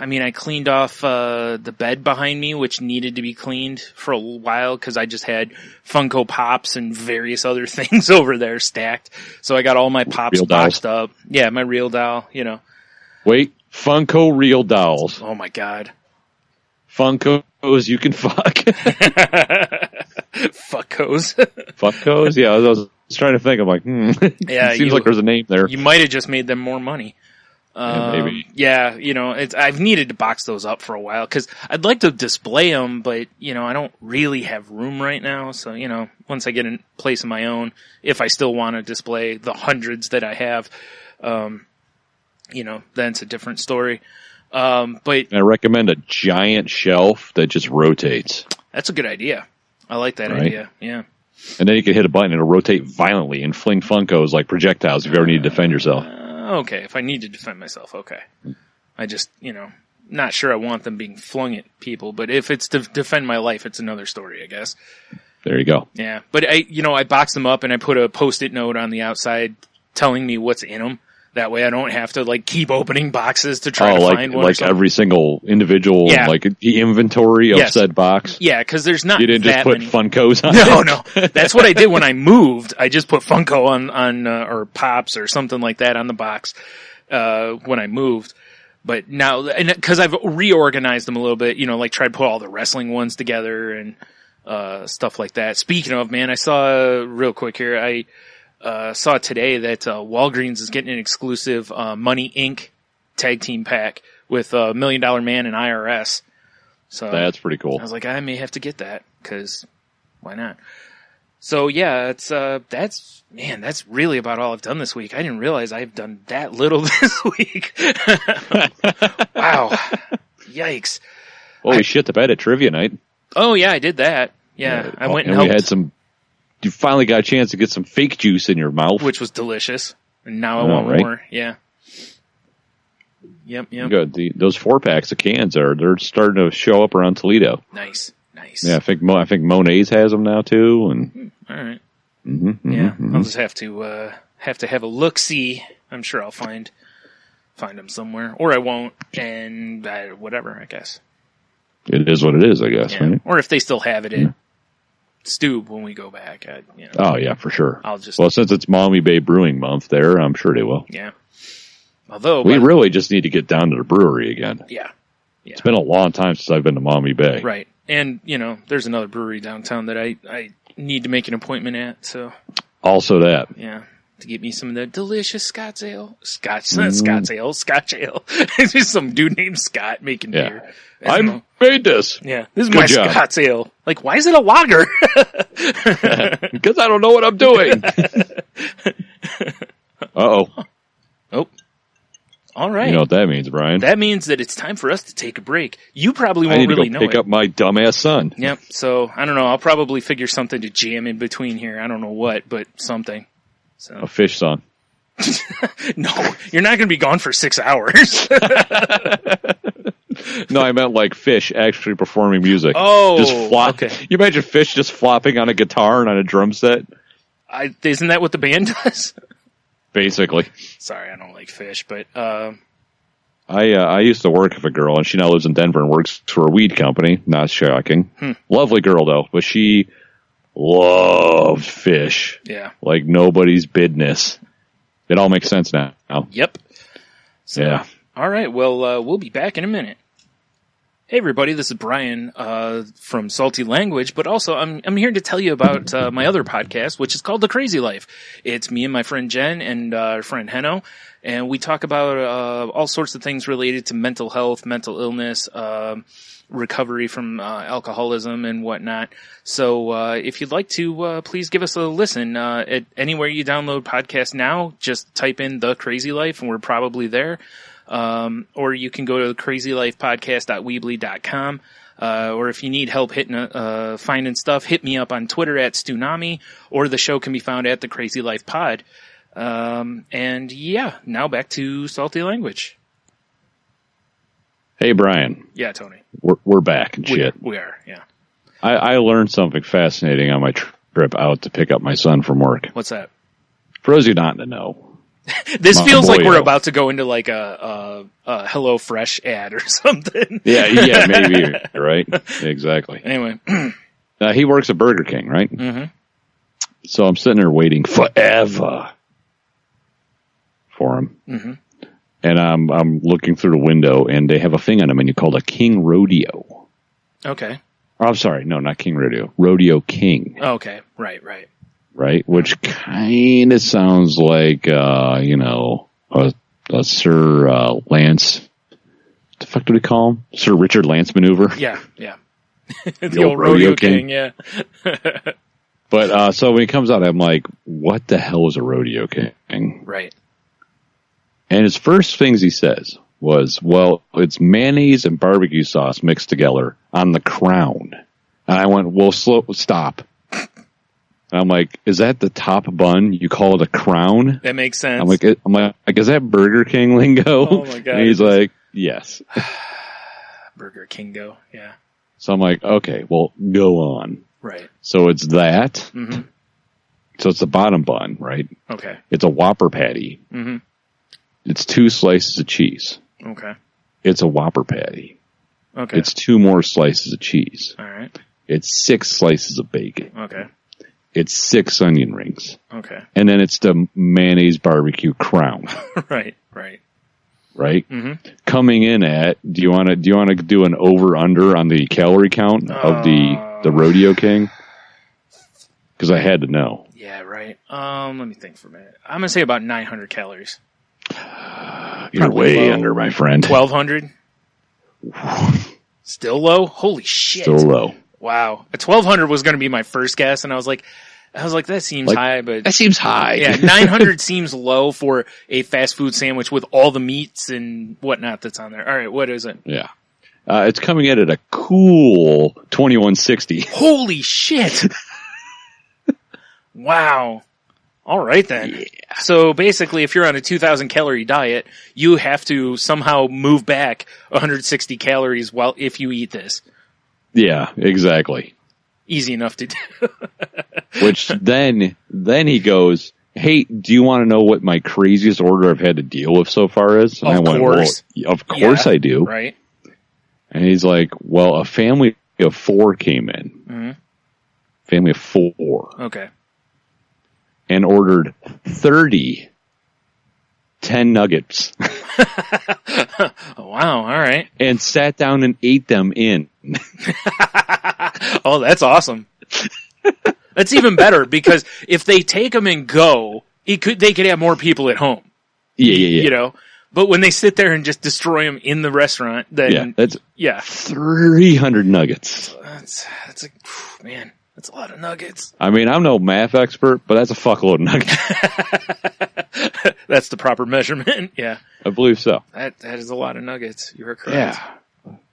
mean, I cleaned off the bed behind me, which needed to be cleaned for a while because I just had Funko Pops and various other things over there stacked. So I got all my Pops boxed up. Yeah, my real doll. Wait, Funko real dolls. Oh my god. Funkos you can fuck. Fuckos. Fuckos? Yeah, I was trying to think. I'm like, Yeah, seems like there's a name there. You might have just made them more money. Maybe. Yeah, I've needed to box those up for a while because I'd like to display them, but I don't really have room right now. So once I get a place of my own, if I still want to display the hundreds that I have, then it's a different story. But I recommend a giant shelf that just rotates. That's a good idea. I like that idea. Yeah. And then you can hit a button and it'll rotate violently and fling Funkos like projectiles if you ever need to defend yourself. Okay, if I need to defend myself, okay. I just, not sure I want them being flung at people, but if it's to defend my life, it's another story, I guess. There you go. Yeah, but I boxed them up and I put a Post-it note on the outside telling me what's in them. That way I don't have to keep opening boxes to try to find one. Like every single individual, the inventory of said box. Yeah, because there's not. You didn't just put Funkos on it? No. That's what I did when I moved. I just put Funko on or Pops or something like that on the box when I moved. But now, because I've reorganized them a little bit, tried to put all the wrestling ones together and stuff like that. Speaking of, man, I saw real quick here. I saw today that Walgreens is getting an exclusive Money Inc. tag team pack with $1 Million Man and IRS. So that's pretty cool. I was like, I may have to get that because why not? So yeah, it's that's really about all I've done this week. I didn't realize I've done that little this week. Wow, yikes! Holy shit! The bed at trivia night. Oh yeah, I did that. Yeah, I went and helped. We had some. You finally got a chance to get some fake juice in your mouth, which was delicious. And now I want more. Yeah. Yep. Good. Those 4-packs of cans they're starting to show up around Toledo. Nice. Yeah, I think Monet's has them now too. And all right. I'll just have to have a look. See, I'm sure I'll find them somewhere, or I won't, and whatever. I guess it is what it is. I guess. Yeah. Right? Or if they still have it at Stube when we go back. Oh yeah, for sure. Since it's Maumee Bay Brewing Month there, I'm sure they will. Yeah. Although we really just need to get down to the brewery again. Yeah. It's been a long time since I've been to Maumee Bay. Right. And, there's another brewery downtown that I need to make an appointment at, so. Also that. Yeah. To get me some of the delicious Scotch ale. Scotch ale. It's just some dude named Scott making beer. I made this. Yeah. This is my Scotch ale. Like, why is it a lager? Because I don't know what I'm doing. Uh-oh. Oh. All right. You know what that means, Brian? That means that it's time for us to take a break. You probably won't really know it. I need to go pick up my dumbass son. Yep. So, I don't know. I'll probably figure something to jam in between here. I don't know what, but something. So. A fish song. No, you're not going to be gone for 6 hours. No, I meant like Fish actually performing music. Oh, just flop. Okay. You imagine Fish just flopping on a guitar and on a drum set? Isn't that what the band does? Basically. Sorry, I don't like Fish, but I used to work with a girl, and she now lives in Denver and works for a weed company. Not shocking. Lovely girl, though. But she loved fish. Yeah. Like nobody's business. It all makes sense now. Yep. So, yeah. All right. Well, we'll be back in a minute. Hey, everybody. This is Brian from Salty Language, but also I'm here to tell you about my other podcast, which is called The Crazy Life. It's me and my friend Jen and our friend Henno, and we talk about all sorts of things related to mental health, mental illness, recovery from alcoholism and whatnot. So if you'd like to, please give us a listen. At anywhere you download podcasts now, just type in The Crazy Life, and we're probably there. Or you can go to crazylifepodcast.weebly.com. Or if you need help finding stuff, hit me up on Twitter at Stunami, or the show can be found at The Crazy Life Pod. And yeah, now back to Salty Language. Hey, Brian. Yeah, Tony. We're back and shit. We are, yeah. I learned something fascinating on my trip out to pick up my son from work. What's that? For those of you not to know. This feels like we're about to go into like a Hello Fresh ad or something. Yeah, maybe, right? Exactly. Anyway. He works at Burger King, right? Mm-hmm. So I'm sitting there waiting forever for him. Mm-hmm. And I'm looking through the window, and they have a thing on the menu called a King Rodeo. Okay. Oh, I'm sorry. No, not King Rodeo. Rodeo King. Okay. Right. Right? Which kind of sounds like, a Sir Lance. What the fuck do we call him? Sir Richard Lance maneuver? Yeah. The old Rodeo King, yeah. But, so when he comes out, I'm like, what the hell is a Rodeo King? Right. And his first things he says was, well, it's mayonnaise and barbecue sauce mixed together on the crown. And I went, well, stop. And I'm like, is that the top bun? You call it a crown? That makes sense. I'm like, is that Burger King lingo? Oh my God. And he's like, yes. Burger Kingo, yeah. So I'm like, okay, well, go on. Right. So it's that. Mm-hmm. So it's the bottom bun, right? Okay. It's a Whopper patty. Mm-hmm. It's 2 slices of cheese. Okay. It's a Whopper patty. Okay. It's 2 more slices of cheese. All right. It's 6 slices of bacon. Okay. It's 6 onion rings. Okay. And then it's the mayonnaise barbecue crown. Right. Right? Mm-hmm. Coming in at, do you want to do an over under on the calorie count of the Rodeo King? Because I had to know. Yeah, right. Let me think for a minute. I'm gonna say about 900 calories. You're way under, my friend. 1,200. Still low? Holy shit! Still low. Wow. A 1,200 was gonna be my first guess, and I was like, that seems high, but that seems high. Yeah, 900 seems low for a fast food sandwich with all the meats and whatnot that's on there. All right, what is it? Yeah. It's coming in at a cool 2160. Holy shit! Wow. All right then. Yeah. So basically, if you're on a 2,000 calorie diet, you have to somehow move back 160 calories if you eat this. Yeah, exactly. Easy enough to do. Which then he goes, hey, do you want to know what my craziest order I've had to deal with so far is? And of course. Well, of course I do. Right. And he's like, well, a family of 4 came in. Mm-hmm. Family of 4. Okay. And ordered 10 nuggets. Wow, all right. And sat down and ate them in. Oh, that's awesome. That's even better, because if they take them and go, they could have more people at home. Yeah. You know? But when they sit there and just destroy them in the restaurant, then... that's 300 nuggets. That's man, that's a lot of nuggets. I mean, I'm no math expert, but that's a fuckload of nuggets. That's the proper measurement, yeah. I believe so. That is a lot of nuggets. You are correct. Yeah.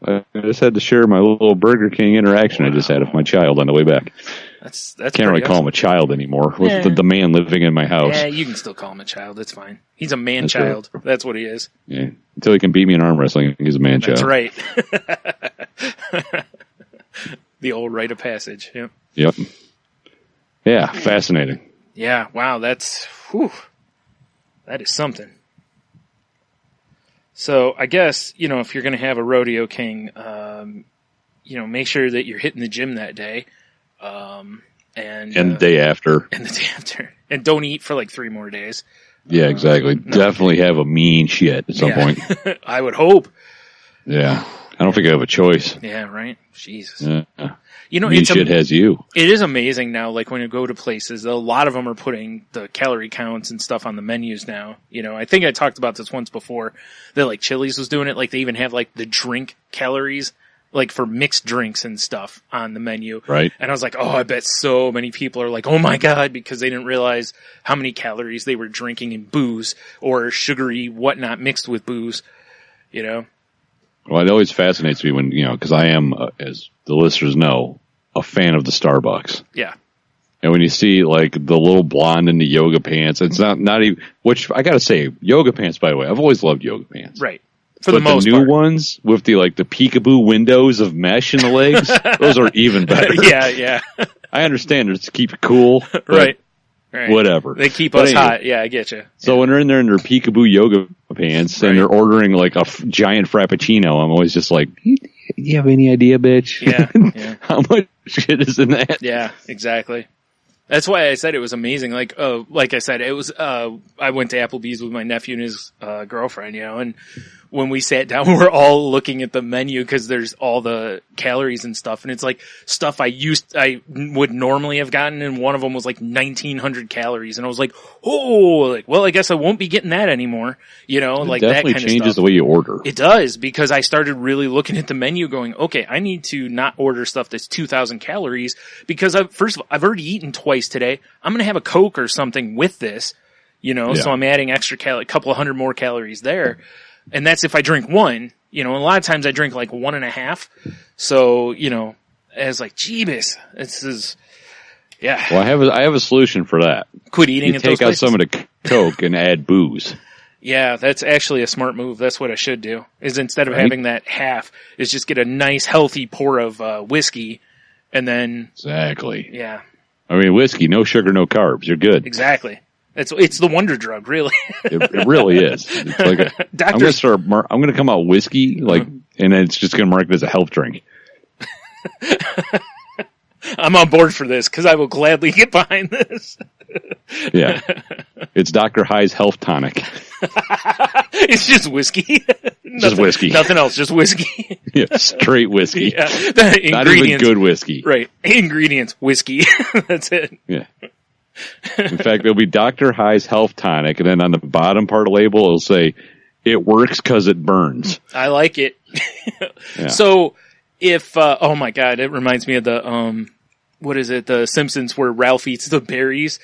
I just had to share my little Burger King interaction I just had with my child on the way back. That's can't really call him a child anymore with the man living in my house. Yeah, you can still call him a child. That's fine. He's a man-child. That's what he is. Yeah, until he can beat me in arm wrestling, he's a man-child. That's right. The old rite of passage. Yep. Yeah, fascinating. Yeah, wow, that is something. So I guess, if you're going to have a Rodeo King, make sure that you're hitting the gym that day. And the day after. And the day after. And don't eat for like 3 more days. Yeah, exactly. No. Definitely have a mean shit at some point. I would hope. Yeah. I don't think I have a choice. Yeah, right? Jesus. Yeah. Mean shit has you. It is amazing now, like when you go to places, a lot of them are putting the calorie counts and stuff on the menus now. I think I talked about this once before, that like Chili's was doing it, like they even have like the drink calories, like for mixed drinks and stuff on the menu. Right. And I was like, oh, I bet so many people are like, oh my God, because they didn't realize how many calories they were drinking in booze or sugary whatnot mixed with booze, Well, it always fascinates me when, because I am, as the listeners know, a fan of the Starbucks. Yeah. And when you see like the little blonde in the yoga pants, it's not even, which I gotta say, yoga pants, by the way, I've always loved yoga pants. Right. For the most part. But the new ones with the peekaboo windows of mesh in the legs, those are even better. Yeah. I understand it's to keep it cool. Right. Whatever. They keep us hot. Yeah, I get you. So when they're in there in their peekaboo yoga pants and they're ordering like a giant frappuccino, I'm always just like, do you have any idea, bitch? Yeah. How much shit is in that? Yeah, exactly. That's why I said it was amazing. Like I said, it was, I went to Applebee's with my nephew and his girlfriend, and when we sat down, we were all looking at the menu because there's all the calories and stuff. And it's like stuff I would normally have gotten. And one of them was like 1,900 calories. And I was like, well, I guess I won't be getting that anymore. Like that kind of stuff. It definitely changes the way you order. It does, because I started really looking at the menu going, okay, I need to not order stuff that's 2,000 calories because first of all, I've already eaten twice today. I'm going to have a Coke or something with this, so I'm adding extra a couple of hundred more calories there. And that's if I drink one, and a lot of times I drink like 1.5. So, I was like, Jeebus, this is, yeah. Well, I have a solution for that. Quit eating at those places. Take out some of the Coke and add booze. Yeah, that's actually a smart move. That's what I should do, is instead of having that half, is just get a nice healthy pour of whiskey and then. Exactly. Yeah. I mean, whiskey, no sugar, no carbs. You're good. Exactly. It's the wonder drug, really. It really is. It's like I'm going to come out whiskey, and it's just going to mark it as a health drink. I'm on board for this because I will gladly get behind this. Yeah. It's Dr. High's health tonic. It's just whiskey. Just whiskey. Nothing else, just whiskey. Yeah, straight whiskey. Yeah. Not even good whiskey. Right. Ingredients, whiskey. That's it. Yeah. In fact, there'll be Dr. High's health tonic, and then on the bottom part of the label, it'll say, it works because it burns. I like it. Yeah. So, if, oh my God, it reminds me of the, what is it, the Simpsons where Ralph eats the berries,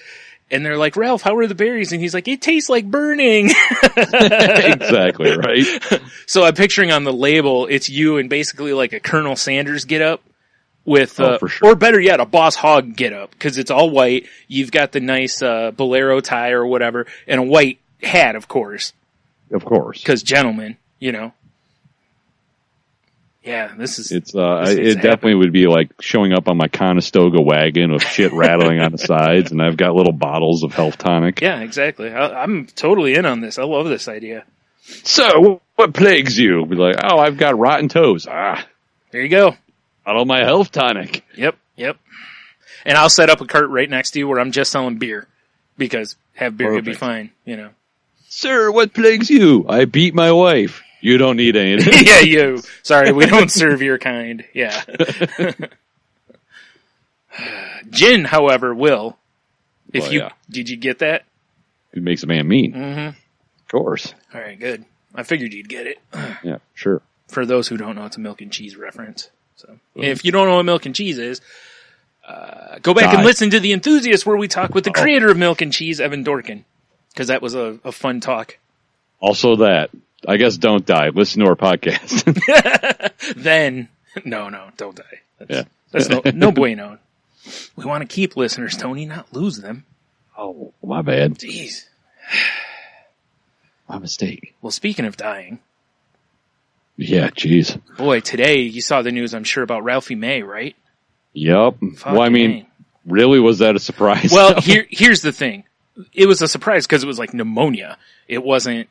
and they're like, Ralph, how are the berries? And he's like, it tastes like burning. Exactly, right? So I'm picturing on the label, it's you and basically like a Colonel Sanders get up. With, for sure. Or better yet, a Boss Hogg get up, because it's all white. You've got the nice, bolero tie or whatever, and a white hat, of course. Of course. Because gentlemen, Yeah, this is. It definitely would be like showing up on my Conestoga wagon with shit rattling on the sides, and I've got little bottles of health tonic. Yeah, exactly. I'm totally in on this. I love this idea. So, what plagues you? Be like, oh, I've got rotten toes. There you go. Bottle my health tonic. Yep. And I'll set up a cart right next to you where I'm just selling beer, because have beer would be fine, Sir, what plagues you? I beat my wife. You don't need any. Yeah, you. Sorry, we don't serve your kind. Yeah. Gin, however, will. Did you get that? It makes a man mean. Mm-hmm. Of course. All right, good. I figured you'd get it. Yeah, sure. For those who don't know, it's a milk and cheese reference. So, if you don't know what milk and cheese is, go back and listen to The Enthusiast, where we talk with the creator of milk and cheese, Evan Dorkin, because that was a fun talk. Also that. I guess don't die. Listen to our podcast. Then, no, don't die. That's no bueno. We want to keep listeners, Tony, not lose them. Oh, my bad. Jeez. My mistake. Well, speaking of dying. Yeah, jeez. Boy, today you saw the news, I'm sure, about Ralphie May, right? Yep. Well, I mean, really, was that a surprise? Well, here's the thing. It was a surprise because it was like pneumonia. It wasn't,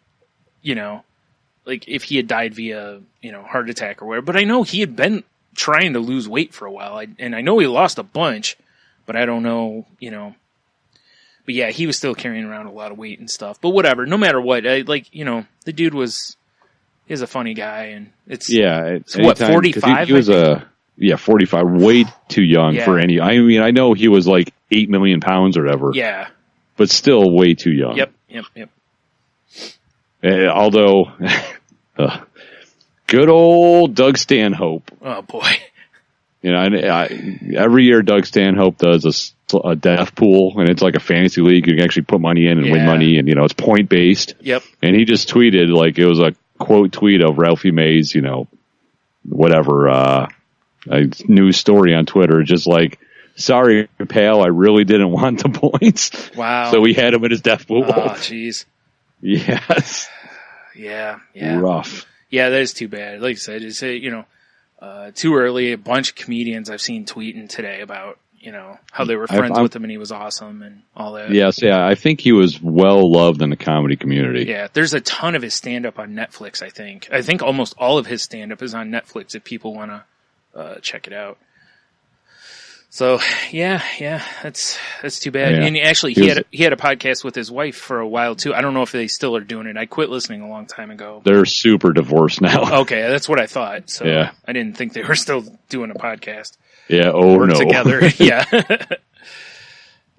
like if he had died via, heart attack or whatever. But I know he had been trying to lose weight for a while. And I know he lost a bunch, but I don't know, But yeah, he was still carrying around a lot of weight and stuff. But whatever, no matter what, the dude is a funny guy, and it's what, 45? He was 45, way too young for any. I mean, I know he was like 8 million pounds or whatever. Yeah, but still way too young. Yep. Although, good old Doug Stanhope. Oh boy. Every year Doug Stanhope does a death pool, and it's like a fantasy league. You can actually put money in and win money, and it's point based. Yep. And he just tweeted, like, it was a quote tweet of Ralphie May's, whatever news story on Twitter, just like, "Sorry, pal, I really didn't want the points." Wow. So he had him in his death pool. Oh, jeez. Yes. Yeah. Rough. Yeah, that is too bad. Like I said, it's too early. A bunch of comedians I've seen tweeting today about, how they were friends with him and he was awesome and all that. Yes, I think he was well loved in the comedy community. Yeah, there's a ton of his stand-up on Netflix, I think. I think almost all of his stand-up is on Netflix if people want to check it out. So, yeah, that's too bad. Yeah. And actually, he had a podcast with his wife for a while, too. I don't know if they still are doing it. I quit listening a long time ago. They're super divorced now. Okay, that's what I thought. So yeah. I didn't think they were still doing a podcast. Yeah, no. Together, yeah.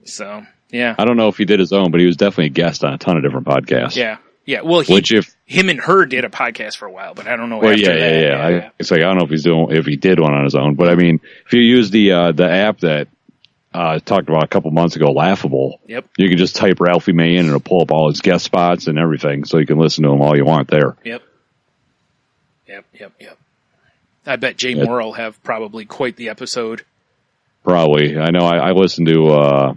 So, yeah. I don't know if he did his own, but he was definitely a guest on a ton of different podcasts. Yeah. Well, him and her did a podcast for a while, but I don't know. Well, yeah. It's like, I don't know if he did one on his own, but I mean, if you use the app that talked about a couple months ago, Laughable. Yep. You can just type Ralphie May in and it'll pull up all his guest spots and everything, so you can listen to him all you want there. Yep. I bet Jay Moore will have probably quite the episode. Probably. I know. I listened to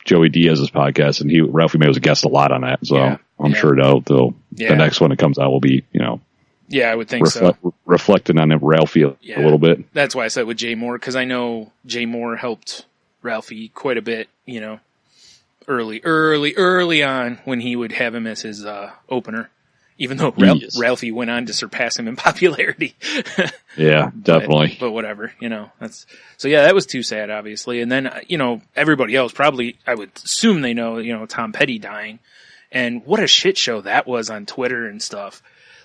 Joey Diaz's podcast, and Ralphie May was a guest a lot on that, so I'm sure the next one that comes out will be, I would think so. Reflecting on Ralphie a little bit. That's why I said with Jay Moore, because I know Jay Moore helped Ralphie quite a bit, early on when he would have him as his opener, even though Ralphie went on to surpass him in popularity. Yeah, definitely. But whatever, that was too sad, obviously. And then, everybody else probably, I would assume they know, Tom Petty dying. And what a shit show that was on Twitter and stuff.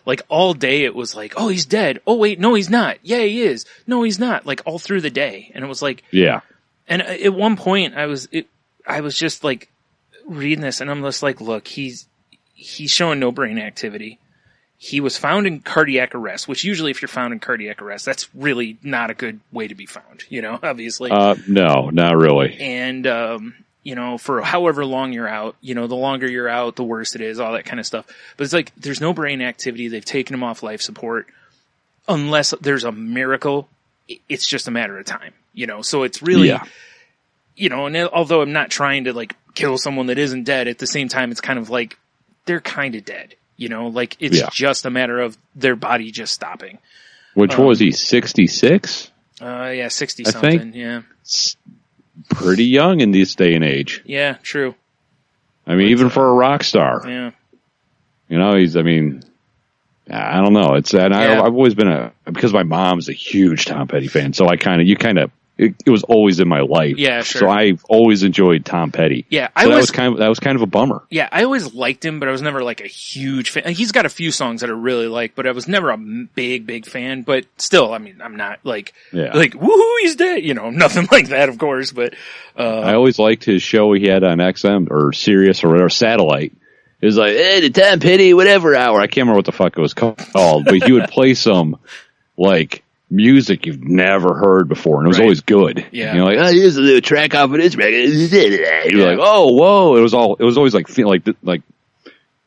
Like, all day it was like, oh, he's dead. Oh, wait, no, he's not. Yeah, he is. No, he's not. Like, all through the day. And it was like... Yeah. And at one point, I was just, like, reading this, and I'm just like, look, he's showing no brain activity. He was found in cardiac arrest, which usually if you're found in cardiac arrest, that's really not a good way to be found, obviously. No, not really. And, for however long you're out, the longer you're out, the worse it is, all that kind of stuff. But it's like, there's no brain activity. They've taken him off life support. Unless there's a miracle, it's just a matter of time, So it's really, and although I'm not trying to, like, kill someone that isn't dead, at the same time, it's kind of like, they're kind of dead, like, it's just a matter of their body just stopping. Which was he, 66? 60 something, yeah. Pretty young in this day and age. Yeah, true. I mean, even for a rock star. Yeah. I don't know. I've always been because my mom's a huge Tom Petty fan, so it was always in my life. Yeah, sure. So I've always enjoyed Tom Petty. Yeah, that was kind of a bummer. Yeah, I always liked him, but I was never like a huge fan. He's got a few songs that I really like, but I was never a big fan. But still, I mean, I'm not like woohoo, he's dead. Nothing like that, of course. But I always liked his show he had on XM or Sirius or whatever, satellite. It was like, hey, the Tom Petty whatever hour. I can't remember what the fuck it was called, but he would play some like music you've never heard before, and it was always good. Yeah. Like, oh, here's a little track off of this record. You're like, oh, whoa. It was always like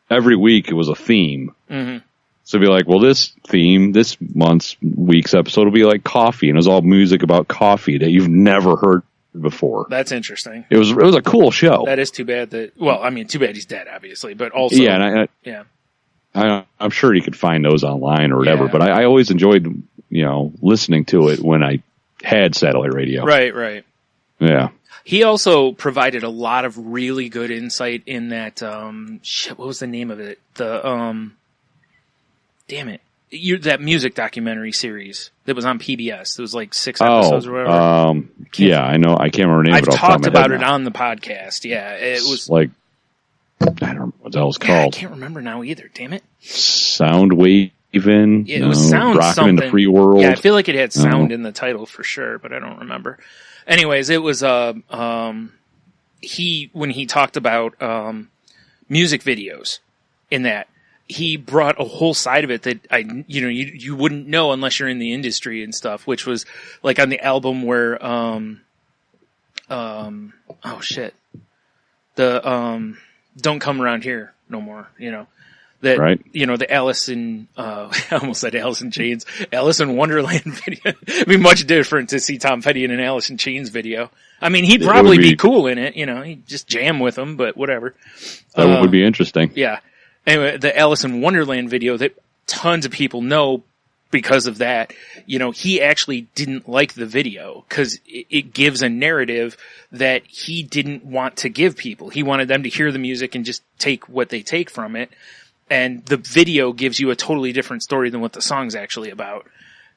every week it was a theme. Mm-hmm. So it'd be like, well, this week's episode will be like coffee, and it was all music about coffee that you've never heard before. That's interesting. It was a cool show. That is too bad too bad he's dead, obviously, but also, I'm sure you could find those online or whatever, but I always enjoyed, listening to it when I had satellite radio. Right. Yeah. He also provided a lot of really good insight in that, what was the name of it? Damn it. That music documentary series that was on PBS. It was like 6 episodes or whatever. Yeah, I know. I can't remember the name of it. I've talked about it on the podcast. Yeah, it was like, I don't know what that was called. I can't remember now either. Damn it. Sound Wave. Even it was sound Rockin' something. in the Free World. Yeah, I feel like it had sound in the title for sure, but I don't remember. Anyways, it was when he talked about music videos in that, he brought a whole side of it that you wouldn't know unless you're in the industry and stuff, which was like on the album where Don't Come Around Here No More, that, right. The Allison, I almost said Alice in Chains, Alice in Wonderland video. It'd be much different to see Tom Petty in an Alice in Chains video. I mean, he'd probably be cool in it, he'd just jam with them, but whatever. That would be interesting. Yeah. Anyway, the Alice in Wonderland video that tons of people know because of that, he actually didn't like the video because it gives a narrative that he didn't want to give people. He wanted them to hear the music and just take what they take from it. And the video gives you a totally different story than what the song's actually about.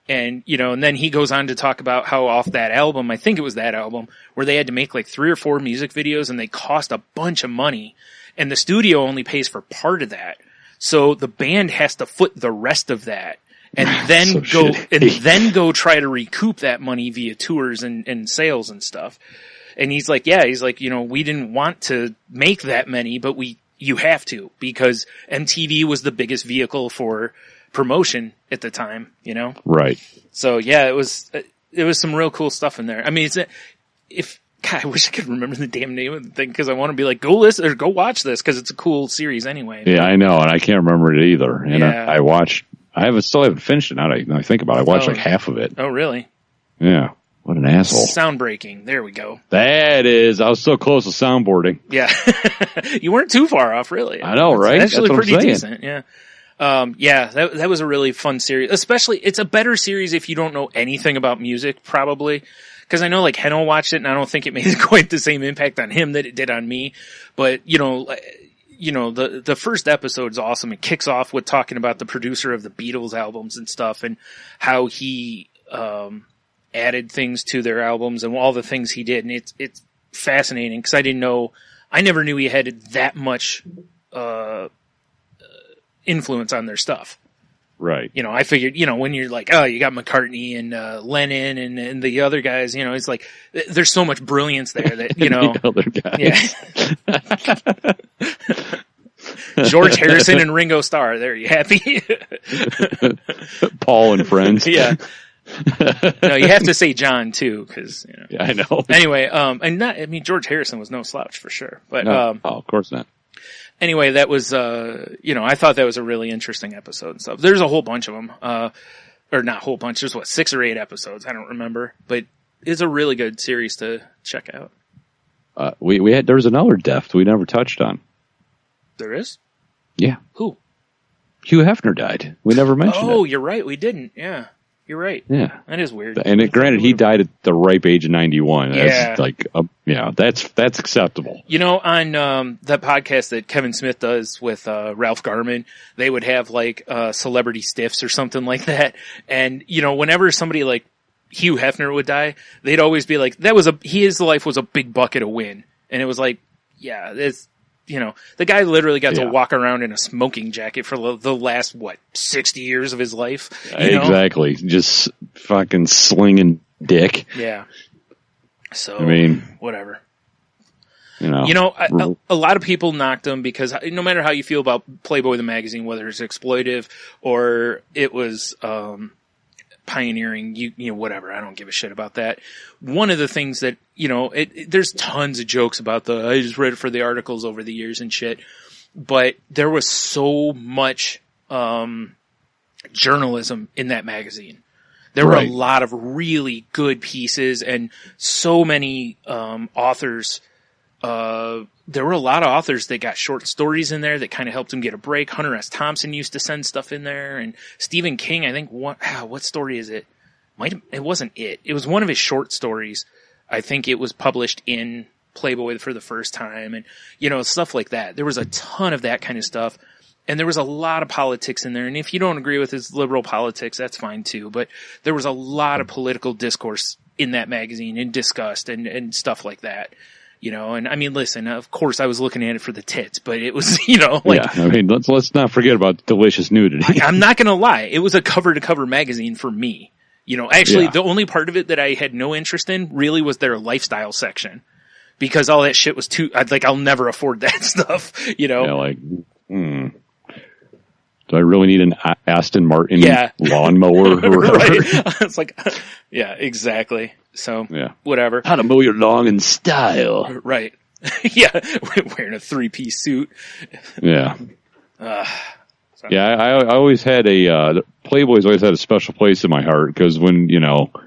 And, and then he goes on to talk about how off that album, I think it was that album, where they had to make like 3 or 4 music videos and they cost a bunch of money. And the studio only pays for part of that. So the band has to foot the rest of that. And then go try to recoup that money via tours and sales and stuff. And he's like, we didn't want to make that many, but you have to, because MTV was the biggest vehicle for promotion at the time, Right. So yeah, it was some real cool stuff in there. I mean, God, I wish I could remember the damn name of the thing because I want to be like, go listen or go watch this because it's a cool series anyway. Yeah, I know, and I can't remember it either. And I still haven't finished it now that I think about it. I watched like half of it. Oh, really? Yeah. What an asshole. Sound breaking. There we go. That is. I was so close to soundboarding. Yeah. You weren't too far off, really. I know, right? That's actually pretty decent. Yeah. That was a really fun series. Especially, it's a better series if you don't know anything about music, probably. Because I know, like, Heno watched it, and I don't think it made quite the same impact on him that it did on me. But, the first episode's awesome. It kicks off with talking about the producer of the Beatles albums and stuff, and how he added things to their albums and all the things he did. And it's fascinating because I never knew he had that much influence on their stuff. Right. I figured, when you're like, oh, you got McCartney and Lennon and the other guys, it's like, there's so much brilliance there that, the other guys. Yeah. George Harrison and Ringo Starr. There, you happy? Paul and friends. Yeah. No, you have to say John too, because Yeah, I know. Anyway, George Harrison was no slouch for sure, but of course not. Anyway, that was I thought that was a really interesting episode and stuff. There's a whole bunch of them, or not a whole bunch. There's 6 or 8 episodes. I don't remember, but it's a really good series to check out. There was another death we never touched on. There is? Yeah. Who? Hugh Hefner died. We never mentioned it. Oh, you're right. We didn't. Yeah. You're right. Yeah. That is weird. And granted, he died at the ripe age of 91. Yeah. That's like, that's acceptable. On that podcast that Kevin Smith does with Ralph Garman, they would have like celebrity stiffs or something like that. And, whenever somebody like Hugh Hefner would die, they'd always be like, his life was a big bucket of win. And it was like, yeah, it's, the guy literally got to walk around in a smoking jacket for the last, 60 years of his life? Exactly. Just fucking slinging dick. Yeah. So, whatever. A lot of people knocked him because no matter how you feel about Playboy the magazine, whether it's exploitive or it was, pioneering, whatever. I don't give a shit about that. One of the things that, there's tons of jokes about I just read it for the articles over the years and shit, but there was so much, journalism in that magazine. There were a lot of really good pieces and so many, authors, there were a lot of authors that got short stories in there that kind of helped him get a break. Hunter S. Thompson used to send stuff in there, and Stephen King, I think, what story is it? It wasn't it. It was one of his short stories. I think it was published in Playboy for the first time, and, stuff like that. There was a ton of that kind of stuff. And there was a lot of politics in there. And if you don't agree with his liberal politics, that's fine too. But there was a lot of political discourse in that magazine and discussed and stuff like that. And I mean, listen, of course I was looking at it for the tits, but it was, yeah, I mean, let's not forget about delicious nudity. I'm not going to lie. It was a cover to cover magazine for me. Actually, the only part of it that I had no interest in really was their lifestyle section, because all that shit was I'll never afford that stuff, Yeah, do I really need an Aston Martin lawnmower? Right. It's like, yeah, exactly. So, whatever. How to mow your lawn in style. Right. Yeah, wearing a 3-piece suit. Yeah. Yeah, I always had Playboy's always had a special place in my heart, because when,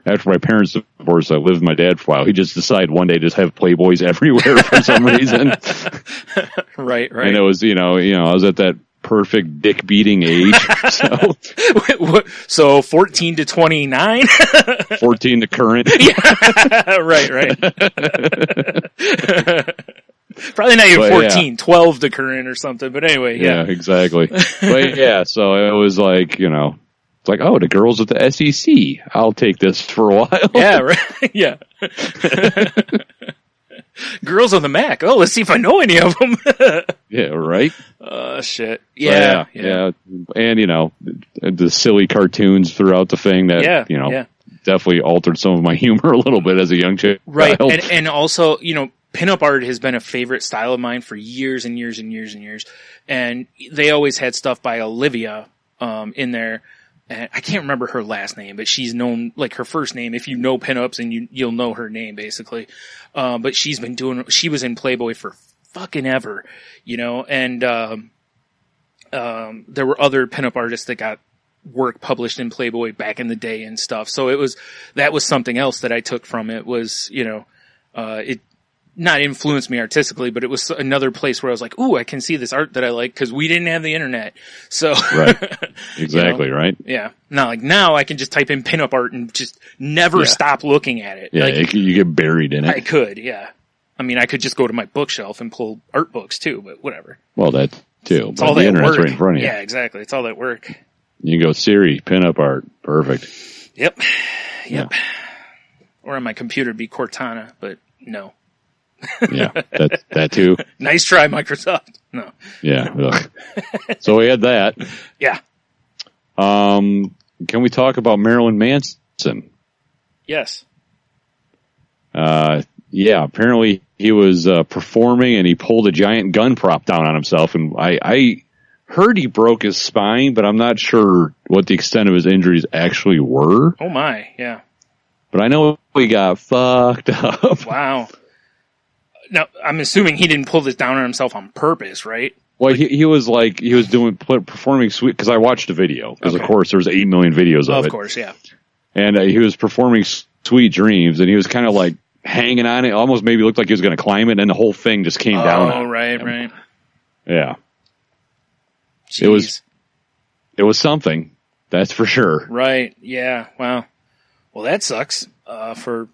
after my parents' divorce, I lived with my dad for a while. He just decided one day to just have Playboys everywhere for some reason. Right. And it was, I was at that perfect dick beating age. So 14 to 29? 14 to current. Yeah. Right. Probably not even 14, 12 to current or something, but anyway, yeah. Yeah, exactly. But yeah, so it was like, it's like, oh, the girls at the SEC. I'll take this for a while. Yeah, right. Yeah. Girls on the Mac. Oh, let's see if I know any of them. Yeah, right? Shit. Yeah. And, the silly cartoons throughout the thing that, definitely altered some of my humor a little bit as a young child. Right. And also, pinup art has been a favorite style of mine for years and years and years and years. And they always had stuff by Olivia in there. And I can't remember her last name, but she's known, like, her first name. If you know pinups, and you'll know her name, basically. But she was in Playboy for fucking ever, and there were other pinup artists that got work published in Playboy back in the day and stuff. So that was something else that I took from it, was, it not influenced me artistically, but it was another place where I was like, ooh, I can see this art that I like, because we didn't have the internet. So, right. Exactly, right? Yeah. Not like now I can just type in pinup art and just never stop looking at it. Yeah, you get buried in it. I could, yeah. I mean, I could just go to my bookshelf and pull art books too, but whatever. Well, that too. It's all the that internet's work. right in front of you. Yeah, exactly. It's all that work. You can go Siri, pinup art. Perfect. Yep. Or on my computer it'd be Cortana, but no. Yeah, that too. Nice try, Microsoft. No. Yeah. Ugh. So we had that. Yeah. Can we talk about Marilyn Manson? Yes. Yeah, apparently he was performing and he pulled a giant gun prop down on himself, and I heard he broke his spine, but I'm not sure what the extent of his injuries actually were. Oh my, yeah. But I know he got fucked up. Wow. Now, I'm assuming he didn't pull this down on himself on purpose, right? Well, he was performing sweet, because I watched the video, because of course there's 8 million videos of it. Of course, yeah. And he was performing Sweet Dreams, and he was kind of like hanging on it, almost maybe looked like he was going to climb it, and the whole thing just came down. Oh, right. Yeah. Jeez. It was something, that's for sure. Right, yeah, wow. Well, that sucks for,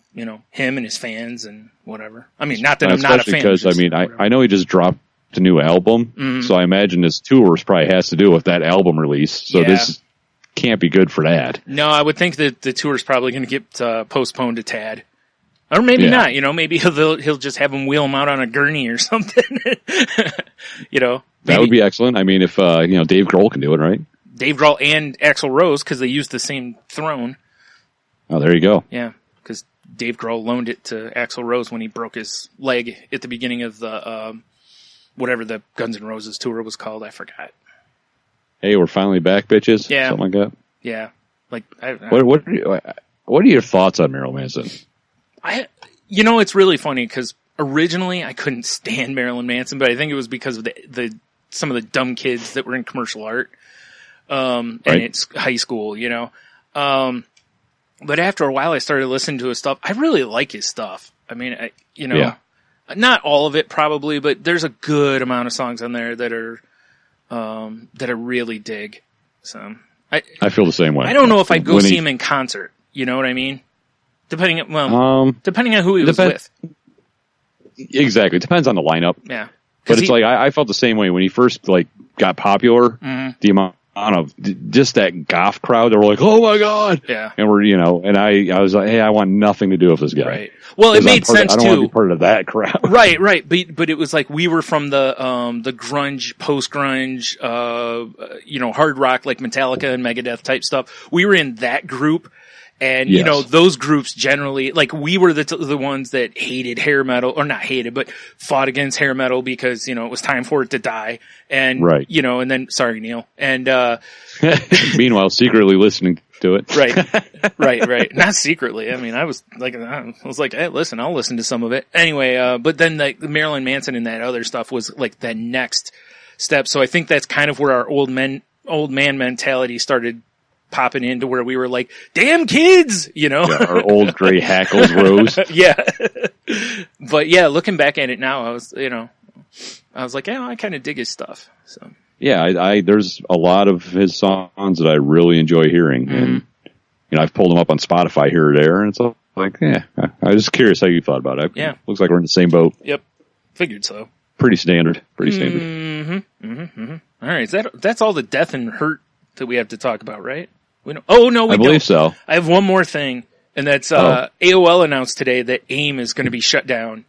him and his fans and whatever. I mean, not that I'm not a fan. Especially because, I know he just dropped a new album, so I imagine his tours probably has to do with that album release, so this can't be good for that. No, I would think that the tour's probably going to get postponed a tad. Or maybe not, maybe he'll just have him wheel him out on a gurney or something. That would be excellent. I mean, if, Dave Grohl can do it, right? Dave Grohl and Axl Rose, because they used the same throne. Oh, there you go. Yeah, because Dave Grohl loaned it to Axl Rose when he broke his leg at the beginning of the, whatever the Guns N' Roses tour was called. I forgot. Hey, we're finally back, bitches. Yeah. Something like that. Yeah. Like, what are your thoughts on Marilyn Manson? It's really funny because originally I couldn't stand Marilyn Manson, but I think it was because of some of the dumb kids that were in commercial art, and it's high school, but after a while I started listening to his stuff. I really like his stuff. I mean, not all of it probably, but there's a good amount of songs on there that I really dig. So I feel the same way. I don't know if I'd go see him in concert. You know what I mean? Depending on who he was with. Exactly. It depends on the lineup. Yeah. But it's like, I felt the same way when he first like got popular. Mm-hmm. The amount of just that goth crowd, they were like, "Oh my god!" Yeah, and and I was like, "Hey, I want nothing to do with this guy." Right. Well, it made sense too. I don't want to be part of that crowd. Right. But it was like we were from the grunge, post grunge, hard rock like Metallica and Megadeth type stuff. We were in that group. And, those groups generally, like, we were the ones that hated hair metal, or not hated, but fought against hair metal because, it was time for it to die. And, right. And then, sorry, Neil. And, meanwhile, secretly listening to it. Right. Not secretly. I mean, I was like, hey, listen, I'll listen to some of it. Anyway, but then like Marilyn Manson and that other stuff was like that next step. So I think that's kind of where our old man mentality started popping into, where we were like, damn kids, Yeah, our old gray hackles rose. Yeah. But yeah, looking back at it now, I was like, yeah, I kind of dig his stuff. So yeah, there's a lot of his songs that I really enjoy hearing. Mm-hmm. And, I've pulled them up on Spotify here or there, and it's like, yeah, I was just curious how you thought about it. Yeah. Looks like we're in the same boat. Yep. Figured so. Pretty standard. Mm-hmm. All right. That's all the death and hurt that we have to talk about, right? We don't. Oh no, we don't. I believe so. I have one more thing, and that's AOL announced today that AIM is going to be shut down.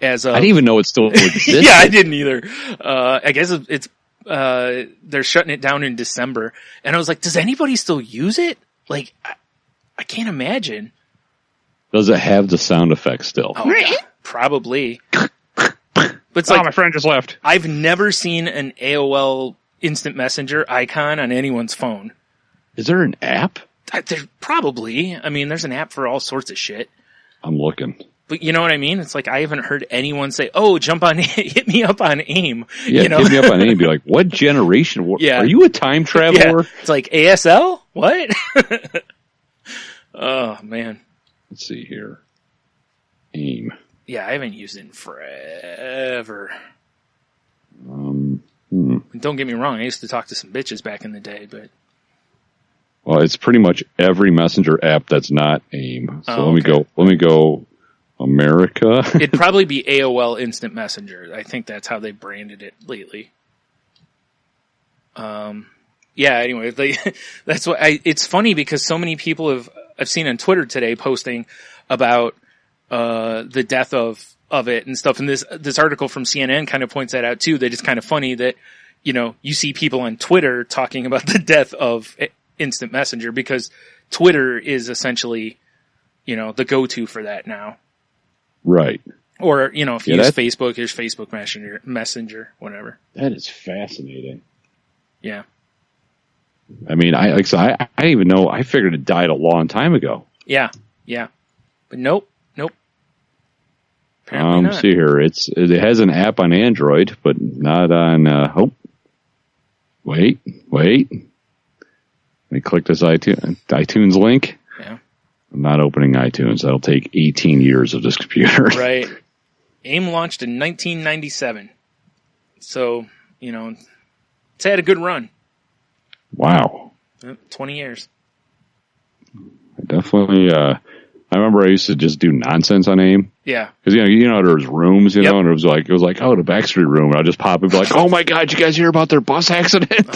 I didn't even know it still existed. Yeah, I didn't either. I guess it's they're shutting it down in December, and I was like, does anybody still use it? Like, I can't imagine. Does it have the sound effect still? Oh, God, probably. But it's like, my friend just left. I've never seen an AOL Instant Messenger icon on anyone's phone. Is there an app? There probably. I mean, there's an app for all sorts of shit. I'm looking. But you know what I mean? It's like I haven't heard anyone say, "Oh, hit me up on AIM." Yeah, hit me up on AIM. Be like, what generation? Yeah. Are you a time traveler? Yeah. It's like ASL? What? Oh man. Let's see here. AIM. Yeah, I haven't used it in forever. Don't get me wrong. I used to talk to some bitches back in the day, but. Well, it's pretty much every messenger app that's not AIM. So let me go America. It'd probably be AOL Instant Messenger. I think that's how they branded it lately. Yeah, anyway, that's what it's funny because so many people I've seen on Twitter today posting about, the death of it and stuff. And this article from CNN kind of points that out too, that it's kind of funny that, you see people on Twitter talking about the death of Instant Messenger because Twitter is essentially, the go-to for that now. Right. Or, if you use Facebook, there's Facebook Messenger, whatever. That is fascinating. Yeah. I mean, I didn't even know. I figured it died a long time ago. Yeah. But nope. Apparently not. See here. It has an app on Android, but not on, wait. Let me click this iTunes link. Yeah. I'm not opening iTunes. That'll take 18 years of this computer. Right. AIM launched in 1997. So, it's had a good run. Wow. 20 years. I definitely, I remember I used to just do nonsense on AIM. Yeah. Cause there was rooms, and it was like, oh, the Backstreet Room. And I'll just pop in and be like, oh my God, you guys hear about their bus accident?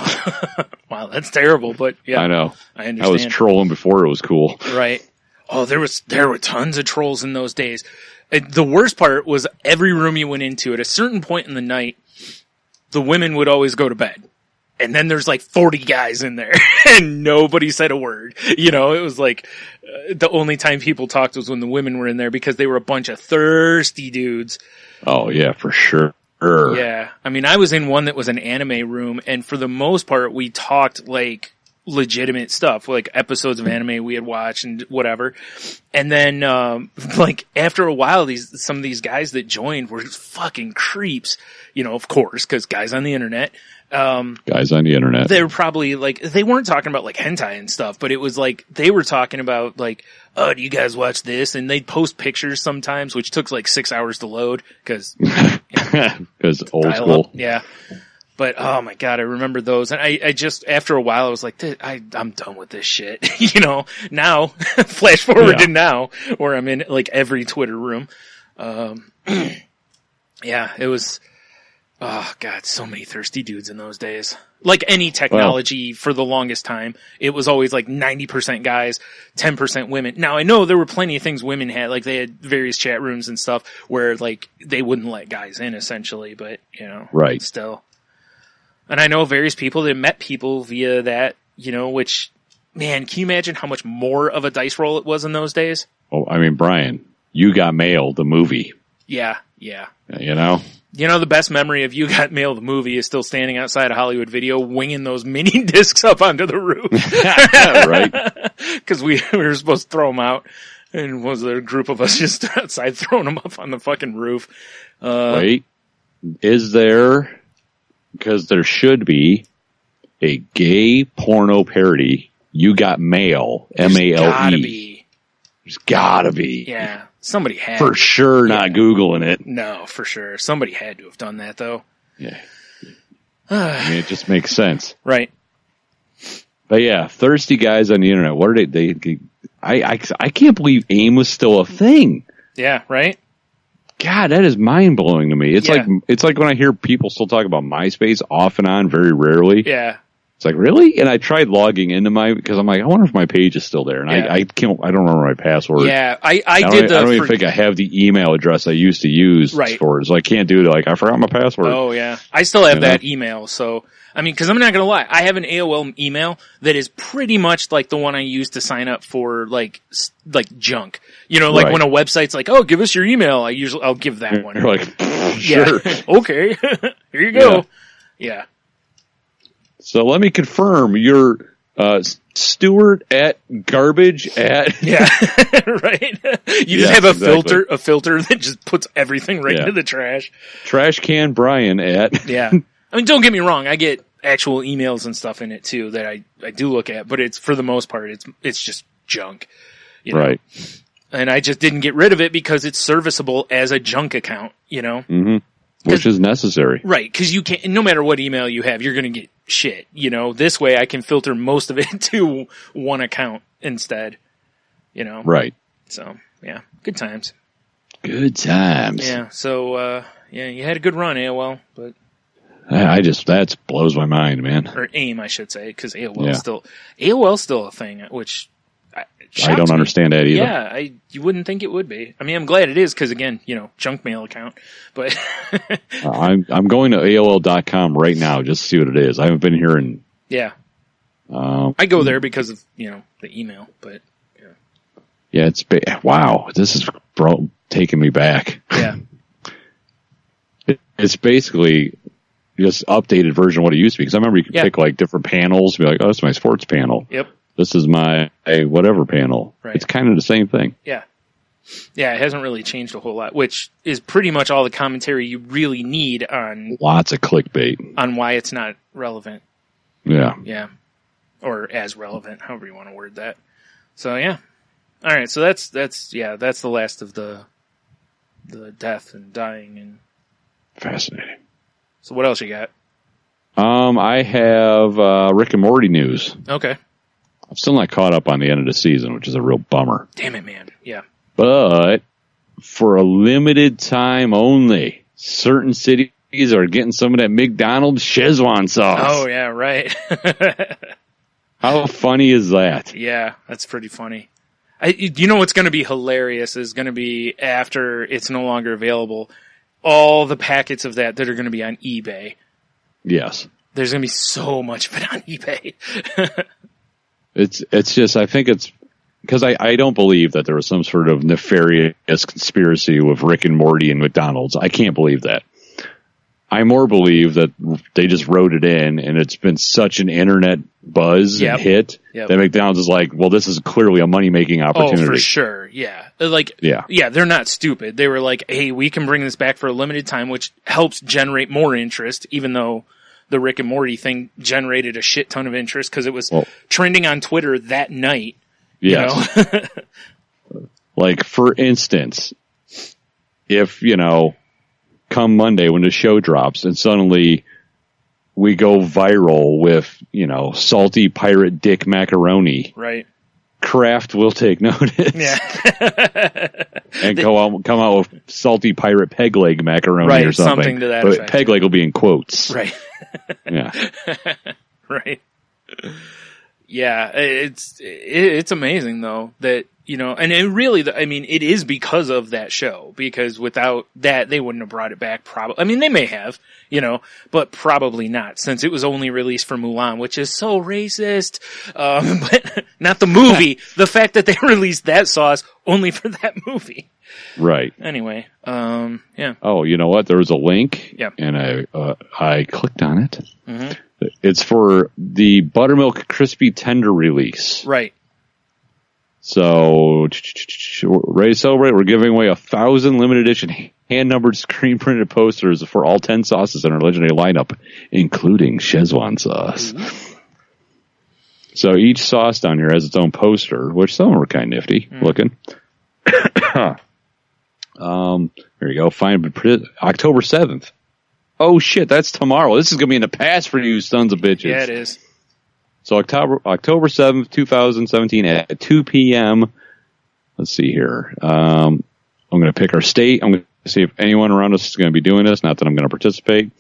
Wow, that's terrible, but yeah. I know. I understand. I was trolling before it was cool. Right. Oh, there were tons of trolls in those days. The worst part was every room you went into at a certain point in the night, the women would always go to bed. And then there's like 40 guys in there and nobody said a word. It was like the only time people talked was when the women were in there because they were a bunch of thirsty dudes. Oh yeah, for sure. Yeah. I mean, I was in one that was an anime room and for the most part we talked like legitimate stuff, like episodes of anime we had watched and whatever. And then, like after a while, some of these guys that joined were fucking creeps, of course, cause guys on the internet. Guys on the internet. They were probably like, they weren't talking about like hentai and stuff, but it was like, they were talking about like, oh, do you guys watch this? And they'd post pictures sometimes, which took like 6 hours to load cause, cause old school. Yeah. But, oh my God, I remember those. And I just, after a while, I was like, I'm done with this shit. You know, now, flash forward to now, where I'm in like every Twitter room. Yeah, it was, oh God, so many thirsty dudes in those days. Like any technology for the longest time, it was always like 90% guys, 10% women. Now I know there were plenty of things women had, like they had various chat rooms and stuff where like they wouldn't let guys in essentially, but you know, still. And I know various people that met people via that, you know, which, man, can you imagine how much more of a dice roll it was in those days? Oh, I mean, Brian, You Got Mail, the movie. Yeah. You know? You know, the best memory of You Got Mail, the movie, is still standing outside of Hollywood Video, winging those mini discs up onto the roof. Right. Because we were supposed to throw them out, and was there a group of us just outside throwing them up on the fucking roof. Wait, is there, because there should be, a gay porno parody, You Got Mail, M-A-L-E. There's gotta be. Yeah. Somebody had. For sure not Googling it. No, for sure. Somebody had to have done that, though. Yeah. I mean, it just makes sense. Right. But yeah, thirsty guys on the internet. What are they I can't believe AIM was still a thing. Yeah, right? God, that is mind-blowing to me. It's like when I hear people still talk about MySpace off and on, very rarely. Yeah. It's like, really? And I tried logging into because I'm like, I wonder if my page is still there. And I don't remember my password. Yeah, I don't even think I have the email address I used to use for it. So I can't do it. Like, I forgot my password. Oh, yeah. I still have that email. So, I mean, because I'm not going to lie. I have an AOL email that is pretty much like the one I used to sign up for, like junk. You know, like when a website's like, oh, give us your email. I'll give that one. You're like, sure. Okay. Here you go. Yeah. So let me confirm, you're Stewart at garbage at yeah, right. You just have a filter that just puts everything right into the trash. Trash can Brian at yeah. I mean, don't get me wrong, I get actual emails and stuff in it too that I do look at, but it's for the most part it's just junk, you know? Right. And I just didn't get rid of it because it's serviceable as a junk account, you know. Mm-hmm. Which is necessary. Right, because you can't, no matter what email you have, you're going to get shit, you know. This way I can filter most of it to one account instead, you know. Right. So, yeah, good times. Good times. Yeah, so, you had a good run, AOL, but... that blows my mind, man. Or AIM, I should say, because AOL's still a thing, which... I don't understand that either. Yeah, you wouldn't think it would be. I mean, I'm glad it is because, again, you know, junk mail account. But I'm going to AOL.com right now just to see what it is. I haven't been here in... Yeah. I go there because of, you know, the email, but... Yeah, wow, this is taking me back. Yeah. It's basically just updated version of what it used to be. Because I remember you could pick, like, different panels, be like, oh, that's my sports panel. Yep. This is my whatever panel. Right. It's kind of the same thing. Yeah. Yeah, it hasn't really changed a whole lot, which is pretty much all the commentary you really need on... Lots of clickbait. On why it's not relevant. Yeah. Yeah. Or as relevant, however you want to word that. So, yeah. All right, so that's the last of the death and dying and... Fascinating. So what else you got? I have Rick and Morty news. Okay. I'm still not caught up on the end of the season, which is a real bummer. Damn it, man. Yeah. But for a limited time only, certain cities are getting some of that McDonald's Szechuan sauce. Oh, yeah, right. How funny is that? Yeah, that's pretty funny. You know what's going to be hilarious is going to be after it's no longer available, all the packets of that are going to be on eBay. Yes. There's going to be so much of it on eBay. It's just, I think it's, because I don't believe that there was some sort of nefarious conspiracy with Rick and Morty and McDonald's. I can't believe that. I more believe that they just wrote it in, and it's been such an internet buzz and hit that McDonald's is like, well, this is clearly a money-making opportunity. Oh, for sure, yeah. They're not stupid. They were like, hey, we can bring this back for a limited time, which helps generate more interest, even though the Rick and Morty thing generated a shit ton of interest because it was trending on Twitter that night. Yes. You know? Like, for instance, if, come Monday when the show drops and suddenly we go viral with, salty pirate dick macaroni. Right. Kraft will take notice. Yeah. And come out with salty pirate peg leg macaroni or something. To that but effect. peg leg will be in quotes. Right. Yeah. Right. Yeah, it's amazing though that, and it really, it is because of that show, because without that, they wouldn't have brought it back probably. They may have, but probably not, since it was only released for Mulan, which is so racist. But not the movie, the fact that they released that sauce only for that movie. Right. Anyway, yeah. Oh, you know what? There was a link. Yep. And I clicked on it. Mm-hmm. It's for the Buttermilk Crispy Tender release. Right. So, ready to celebrate? We're giving away 1,000 limited edition hand-numbered screen-printed posters for all 10 sauces in our legendary lineup, including Szechuan sauce. Mm-hmm. So each sauce down here has its own poster, which some are kind of nifty looking. There you go. Find October 7th. Oh shit, that's tomorrow. This is going to be in the past for you sons of bitches. Yeah, it is. So October 7th, 2017 at 2 p.m. Let's see here. I'm going to pick our state. I'm going to see if anyone around us is going to be doing this. Not that I'm going to participate.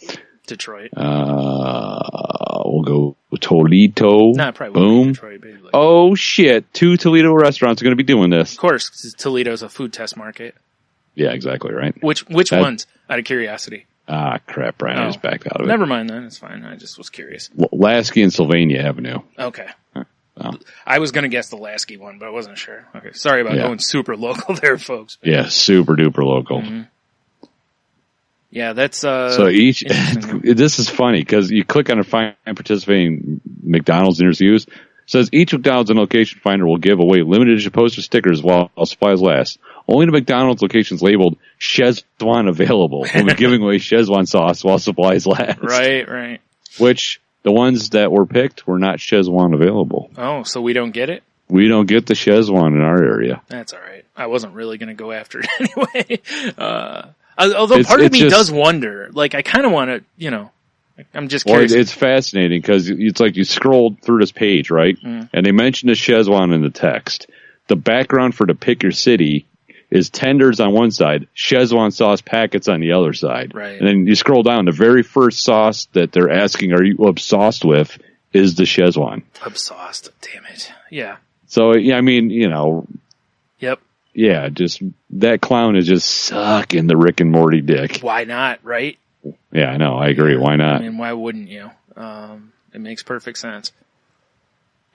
Detroit. We'll go with Toledo. Nah, probably boom. Detroit, baby. Oh shit, 2 Toledo restaurants are going to be doing this. Of course, 'cause Toledo's a food test market. Yeah, exactly right. Which ones, out of curiosity? Ah, crap, Brian. I just backed out of it. Never mind then. It's fine. I just was curious. Lasky and Sylvania Avenue. Okay. Oh. I was going to guess the Lasky one, but I wasn't sure. Okay. Sorry about going super local there, folks. Yeah, super duper local. Mm-hmm. Yeah, that's, so each, this is funny because you click on a find participating McDonald's nearest you. Says each McDonald's and location finder will give away limited edition poster stickers while supplies last. Only the McDonald's locations labeled Szechuan available will be giving away Szechuan sauce while supplies last. Right. Which the ones that were picked were not Szechuan available. Oh, so we don't get it? We don't get the Szechuan in our area. That's all right. I wasn't really going to go after it anyway. Although part of me does wonder. Like, I kind of want to, I'm just curious. Well, it's fascinating because it's like you scrolled through this page, right? Mm. And they mentioned the Szechuan in the text. The background for the pick your city is tenders on one side, Szechuan sauce packets on the other side. Right. And then you scroll down, the very first sauce that they're asking, are you obsessed with, is the Szechuan. Obsessed. Damn it. Yeah. So, yeah, Yep. Yeah, just that clown is just sucking the Rick and Morty dick. Why not, right? Yeah, I know. I agree. Why not? Why wouldn't you? It makes perfect sense.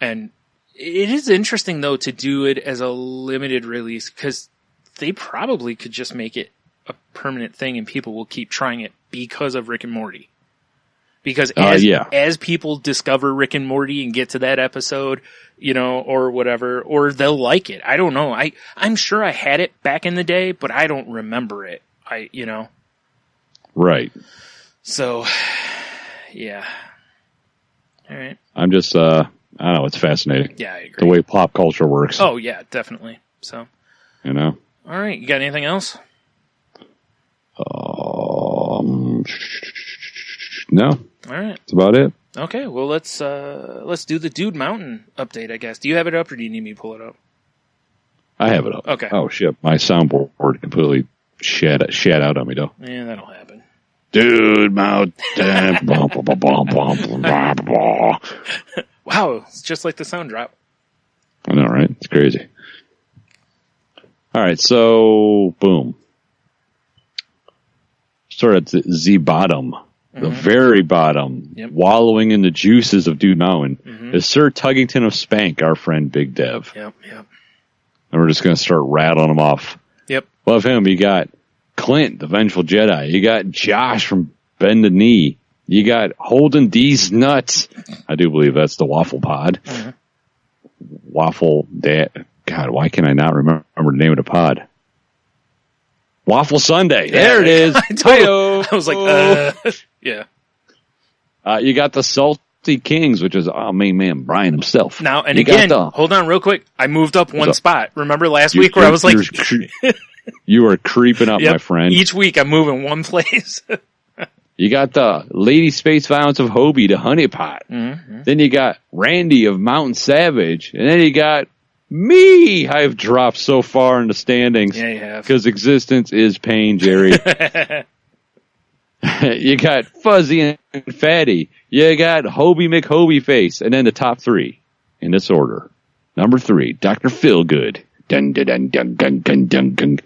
And it is interesting, though, to do it as a limited release, because they probably could just make it a permanent thing and people will keep trying it because of Rick and Morty. Because as people discover Rick and Morty and get to that episode, or whatever, or they'll like it. I don't know. I'm sure I had it back in the day, but I don't remember it. Right. So, yeah. All right. I'm just, I don't know, it's fascinating. Yeah, I agree. The way pop culture works. Oh, yeah, definitely. So. All right, you got anything else? No. All right. That's about it. Okay, well, let's do the Dude Mountain update, I guess. Do you have it up, or do you need me to pull it up? I have it up. Okay. Oh, shit. My soundboard completely shat out on me, though. Yeah, that'll happen. Dude Mountain. Wow, it's just like the sound drop. I know, right? It's crazy. All right, so, boom. Start at the bottom. The very bottom, wallowing in the juices of Dude Mountain, is Sir Tuggington of Spank, our friend Big Dev. Yep. And we're just going to start rattling them off. Yep. Love him. You got Clint, the Vengeful Jedi. You got Josh from Bend the Knee. You got Holden D's Nuts. I do believe that's the Waffle Pod. Waffle Dad. God, why can I not remember the name of the pod? Waffle Sunday. There it is. I was like, yeah. You got the Salty Kings, which is our main man, Brian himself. Now, and again, hold on real quick. I moved up one spot. Remember last week where I was like... You are creeping up, my friend. Each week I'm moving one place. You got the Lady Space Violence of Hobie to Honeypot. Mm-hmm. Then you got Randy of Mountain Savage. And then you got me. I've dropped so far in the standings. Yeah, you have. Because existence is pain, Jerry. You got Fuzzy and Fatty. You got Hobie McHobie Face. And then the top three in this order. Number 3, Dr. Feelgood. Dun, dun, dun, dun, dun, dun, dun, dun.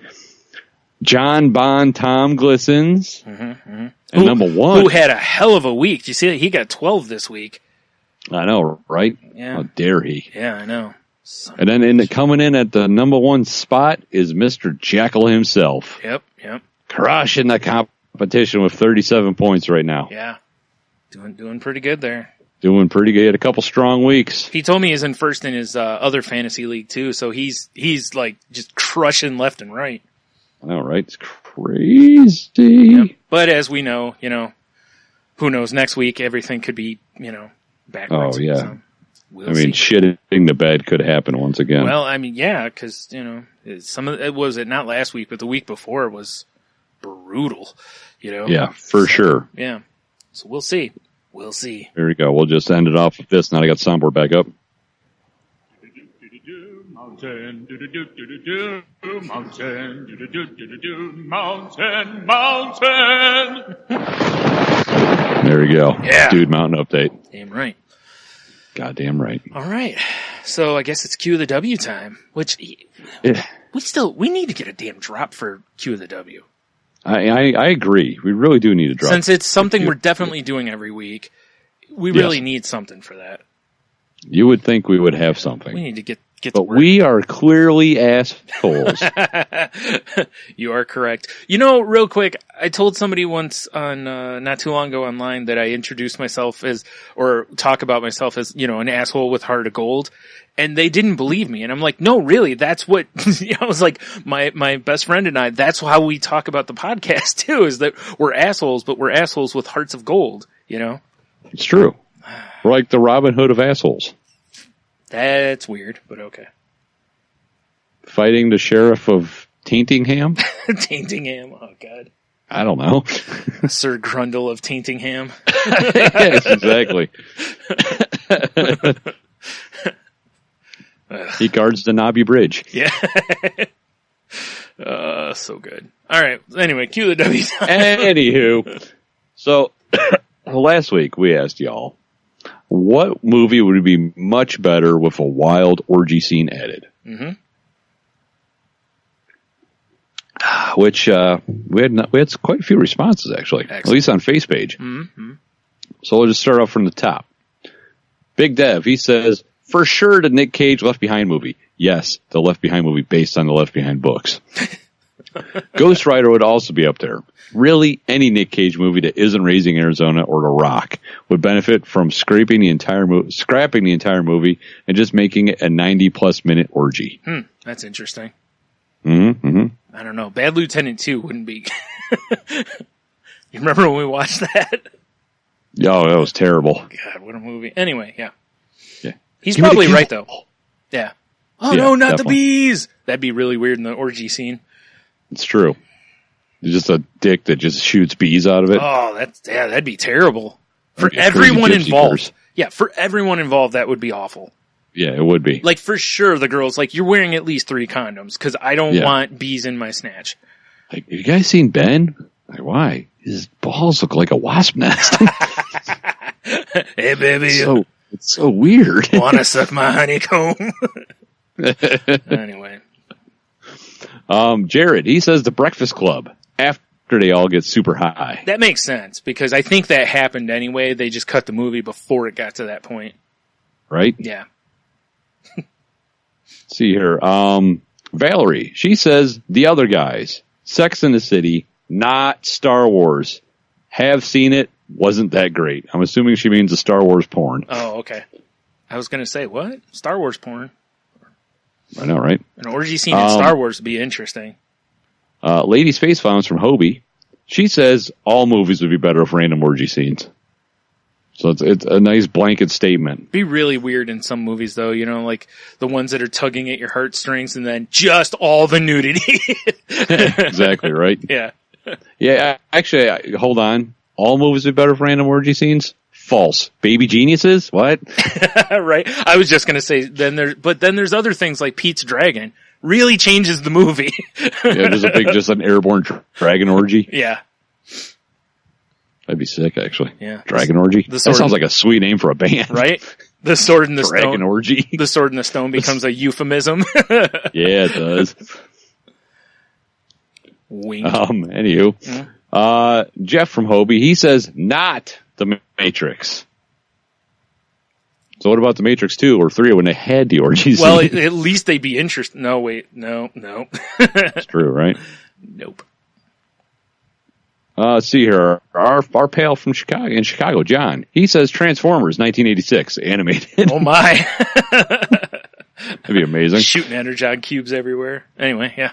John Bond, Tom Glissons. Mm-hmm. And number 1. Who had a hell of a week. You see, he got 12 this week. I know, right? Yeah. How dare he? Yeah, I know. And then coming in at the number 1 spot is Mr. Jekyll himself. Yep. Crushing the competition with 37 points right now. Yeah. Doing pretty good there. Doing pretty good. A couple strong weeks. He told me he's in first in his other fantasy league too, so he's like just crushing left and right. I know, right? It's crazy. Yep. But as we know, who knows? Next week everything could be, backwards. Oh yeah. So we'll see. Shitting the bed could happen once again. Well, I mean, yeah, because some of it was it not last week, but the week before was brutal. Yeah, for sure. Yeah. So we'll see. There we go. We'll just end it off with this. Now I got soundboard back up. Mountain, mountain. There we go. Yeah. Dude Mountain update. Damn right. Goddamn right. All right. So I guess it's Q of the W time, which Yeah. we need to get a damn drop for Q of the W. I agree. We really do need a drop. Since it's something we're definitely doing every week, we really need something for that. You would think we would have something. We need to get to But work. we are clearly assholes. You are correct. Real quick, I told somebody once on not too long ago online that I introduced myself as, or talk about myself as, an asshole with heart of gold, and they didn't believe me. And I'm like, no, really, that's what I was like. My best friend and I, that's how we talk about the podcast too, is that we're assholes, but we're assholes with hearts of gold. It's true. We're like the Robin Hood of assholes. That's weird, but okay. Fighting the sheriff of Taintingham? Taintingham, oh god. I don't know. Sir Grundle of Taintingham. Yes, exactly. He guards the Knobby Bridge. Yeah. So good. All right. Anyway, cue the W. Anywho, so last week we asked y'all, what movie would be much better with a wild orgy scene added? Mm-hmm. Which we had quite a few responses actually, Excellent. at least on FacePage. Mm-hmm. So we'll just start off from the top. Big Dev, he says, for sure the Nick Cage Left Behind movie. Yes, the Left Behind movie based on the Left Behind books. Ghost Rider would also be up there. Really, any Nick Cage movie that isn't Raising Arizona or The Rock would benefit from scrapping the entire movie and just making it a 90-plus minute orgy. That's interesting. Mm-hmm. I don't know. Bad Lieutenant 2 wouldn't be. You remember when we watched that? Oh, that was terrible. God, what a movie. Anyway, yeah. He's Give me the probably kill. right, though. Yeah. Oh, Yeah, no, not definitely. the bees! That'd be really weird in the orgy scene. It's true. It's just a dick that just shoots bees out of it. Oh, that'd be terrible. For Like a everyone crazy gypsy involved. curse. Yeah, for everyone involved, that would be awful. Yeah, it would be. Like, for sure, the girls, like, you're wearing at least 3 condoms, because I don't Yeah. want bees in my snatch. Like, have you guys seen Ben? Like, why? His balls look like a wasp nest. Hey, baby, It's so weird. wanna suck my honeycomb? Anyway. Jared, he says The Breakfast Club after they all get super high. That makes sense, because I think that happened anyway. They just cut the movie before it got to that point. Right? Yeah. Let's see here. Valerie, she says The Other Guys, Sex and the City, not Star Wars. Have seen it. Wasn't that great. I'm assuming she means the Star Wars porn. Oh, okay. I was going to say, what? Star Wars porn? I know, right? An orgy scene in Star Wars would be interesting. Lady Space Violence from Hobie. She says all movies would be better with random orgy scenes. So it's a nice blanket statement. Be really weird in some movies, though. Like the ones that are tugging at your heartstrings and then just all the nudity. Exactly, right? Yeah. Yeah, actually, hold on. all movies would be better for random orgy scenes? False. Baby Geniuses? What? Right. I was just going to say, then there's other things like Pete's Dragon. Really changes the movie. Yeah, there's just an airborne dragon orgy. Yeah. That'd be sick, actually. Yeah. Dragon orgy? That sounds like a sweet name for a band. Right? The Sword and the Dragon Stone. orgy. The Sword and the Stone becomes a euphemism. Yeah, it does. Wink. Anywho. Jeff from Hobie, he says, not the Matrix. So what about the Matrix 2 or 3 when they had the orgies? Well, at least they'd be interested. No, wait. No. That's true, right? Nope. Let's see here. Our pal from Chicago, John, he says Transformers 1986 animated. Oh my. That'd be amazing. Shooting energon cubes everywhere. Anyway, yeah.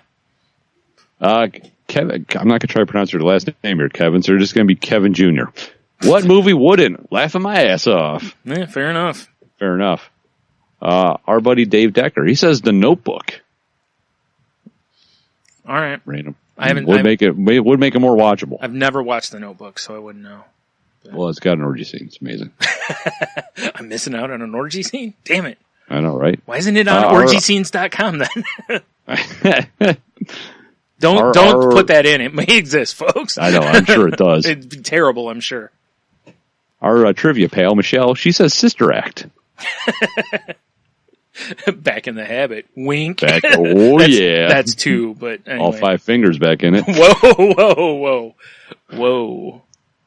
Kevin, I'm not going to try to pronounce your last name here, Kevin, so you're just going to be Kevin Jr. What movie wouldn't? Laughing my ass off. Yeah, fair enough. Fair enough. Our buddy Dave Decker, he says The Notebook. All right. Random. Would make it more watchable. I've never watched The Notebook, so I wouldn't know. Well, it's got an orgy scene. It's amazing. I'm missing out on an orgy scene? Damn it. I know, right? Why isn't it on orgyscenes.com then? Don't put that in. It may exist, folks. I know. I'm sure it does. It'd be terrible, I'm sure. Our trivia pal, Michelle, she says Sister Act. Back in the habit. Wink. Yeah. That's 2, but anyway. All 5 fingers back in it. Whoa.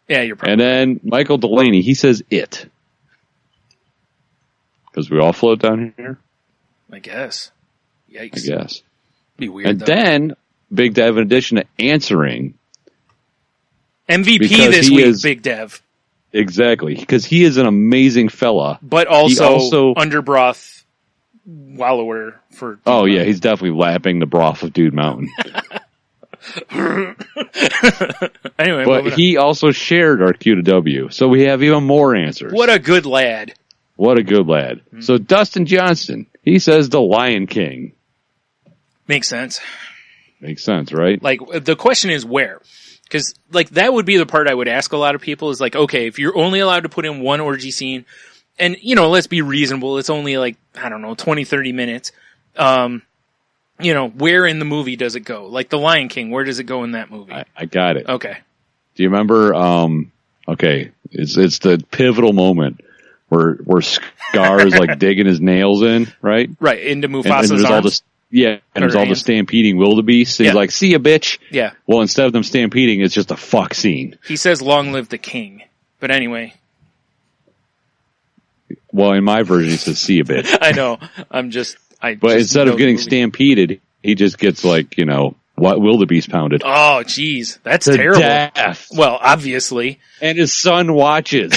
Yeah, you're probably. And then Michael Delaney, he says It. Because we all float down here? I guess. Yikes. I guess. Be weird, And though. then, Big Dev, in addition to answering... MVP this week, Big Dev. Exactly. Because he is an amazing fella. But also underbroth wallower for... Dude Mountain. Yeah, he's definitely lapping the broth of Dude Mountain. Anyway, but he also shared our Q to W, so we have even more answers. What a good lad. Mm-hmm. So Dustin Johnson, he says The Lion King. Makes sense. Makes sense, right? Like, the question is where? Because, like, that would be the part I would ask a lot of people is like, okay, if you're only allowed to put in one orgy scene, and, you know, let's be reasonable, it's only like, I don't know, 20, 30 minutes. You know, where in the movie does it go? Like The Lion King, where does it go in that movie? I got it. Okay. Do you remember, it's the pivotal moment where Scar is like digging his nails in, right? Right, into Mufasa's and arms. There's all the stampeding wildebeests. And he's like, see ya, bitch. Yeah. Well, instead of them stampeding, it's just a fuck scene. He says, long live the king. But anyway. Well, in my version, he says, see ya, bitch. I know. But instead of getting stampeded, he just gets like, you know, what wildebeest pounded. Oh, jeez. That's to terrible. Death. Well, obviously. And his son watches.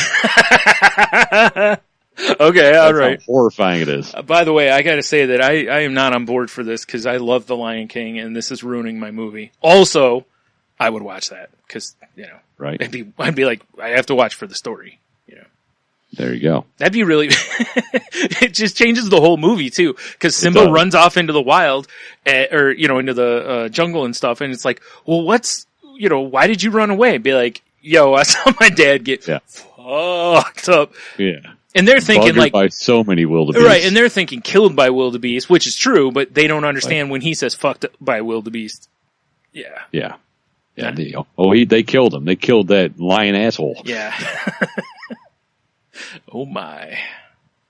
Okay, all right. How horrifying it is. By the way, I gotta say that I am not on board for this because I love The Lion King and this is ruining my movie. Also, I would watch that because, you know, right. I'd be like, I have to watch for the story, you know. There you go. That'd be really, it just changes the whole movie too because Simba runs off into the wild or, you know, into the jungle and stuff and it's like, well, why did you run away? Be like, yo, I saw my dad get fucked up. Yeah. And they're thinking like by so many wildebeest, right? And they're thinking killed by wildebeest, which is true, but they don't understand when he says fucked by wildebeest. Yeah. They killed him. They killed that lion asshole. Yeah. Oh my.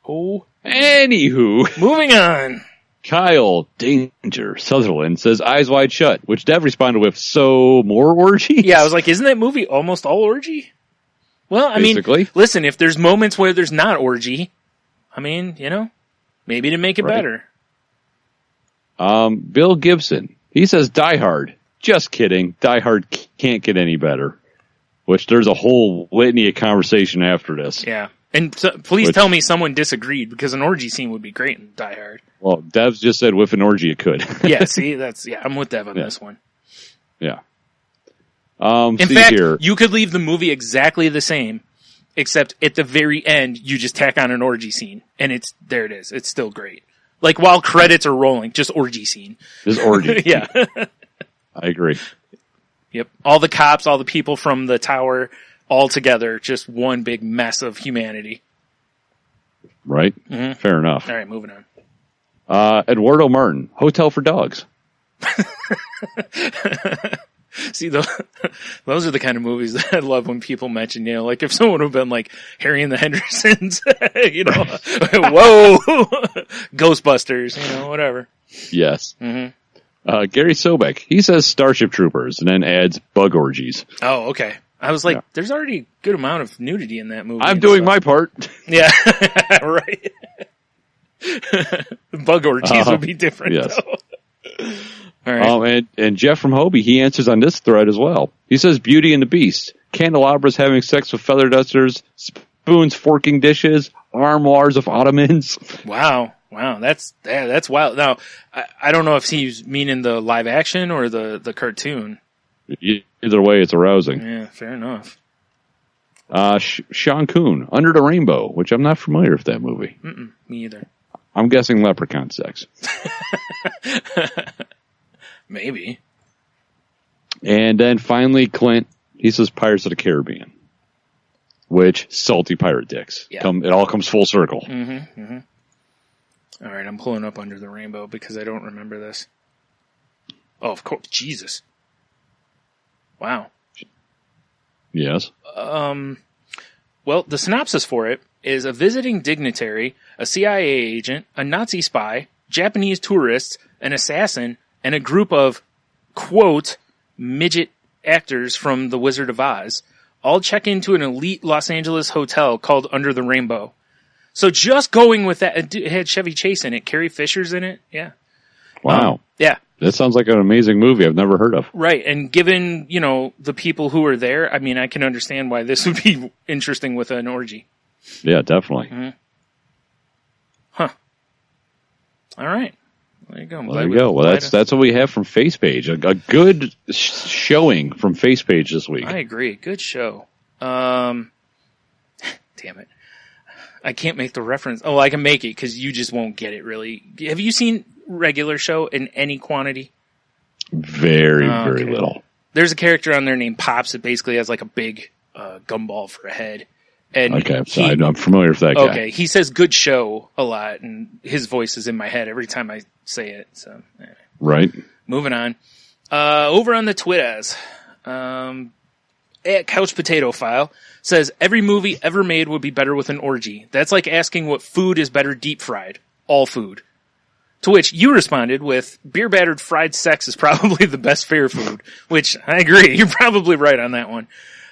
Oh. Anywho, moving on. Kyle Danger Sutherland says Eyes Wide Shut, which Dev responded with, so more orgy? Yeah, I was like, isn't that movie almost all orgy? Well, I mean, listen, if there's moments where there's not orgy, I mean, you know, maybe to make it better. Bill Gibson, he says Die Hard. Just kidding. Die Hard can't get any better. Which there's a whole litany of conversation after this. Yeah. And please tell me someone disagreed because an orgy scene would be great in Die Hard. Well, Dev's just said with an orgy it could. Yeah, see, I'm with Dev on this one. Yeah. In fact, you could leave the movie exactly the same, except at the very end, you just tack on an orgy scene, and there it is. It's still great. Like, while credits are rolling, just orgy scene. Just orgy. Yeah. I agree. Yep. All the cops, all the people from the tower, all together, just one big mess of humanity. Right? Mm-hmm. Fair enough. All right, moving on. Eduardo Martin, Hotel for Dogs. See, those are the kind of movies that I love when people mention, like if someone would have been like Harry and the Hendersons, whoa, Ghostbusters, whatever. Yes. Mm-hmm. Gary Sobek, he says Starship Troopers and then adds bug orgies. Oh, okay. I was like, there's already a good amount of nudity in that movie. I'm doing my part. Yeah, right. Bug orgies would be different, yes. though. All right. And Jeff from Hobie, he answers on this thread as well. He says Beauty and the Beast, candelabras having sex with feather dusters, spoons forking dishes, armoires of ottomans. Wow, that's wild. Now, I don't know if he's meaning the live action or the cartoon. Either way, it's arousing. Yeah, fair enough. Sean Coon, Under the Rainbow, which I'm not familiar with that movie. Me either. I'm guessing leprechaun sex. Maybe. And then finally, Clint, he says Pirates of the Caribbean, which salty pirate dicks. Yeah. It all comes full circle. Mm-hmm, mm-hmm. All right, I'm pulling up Under the Rainbow because I don't remember this. Oh, of course. Jesus. Wow. Yes. Well, the synopsis for it is a visiting dignitary, a CIA agent, a Nazi spy, Japanese tourists, an assassin, and a group of, quote, midget actors from The Wizard of Oz all check into an elite Los Angeles hotel called Under the Rainbow. So just going with that, it had Chevy Chase in it, Carrie Fisher's in it, yeah. Wow. Yeah. That sounds like an amazing movie I've never heard of. Right, and given, the people who are there, I mean, I can understand why this would be interesting with an orgy. Yeah, definitely. Mm-hmm. Huh. All right. There you go. There you go. Well, that's what we have from FacePage. A good showing from FacePage this week. I agree. Good show. Damn it. I can't make the reference. Oh, I can make it because you just won't get it, really. Have you seen Regular Show in any quantity? Very, very little. There's a character on there named Pops that basically has like a big gumball for a head. And okay, so I'm familiar with that guy. Okay, he says good show a lot, and his voice is in my head every time I say it. So, anyway. Right. Moving on. Over on the Twitters, at Couch Potato File says, every movie ever made would be better with an orgy. That's like asking what food is better deep fried. All food. To which you responded with, beer-battered fried sex is probably the best fair food. Which, I agree, you're probably right on that one.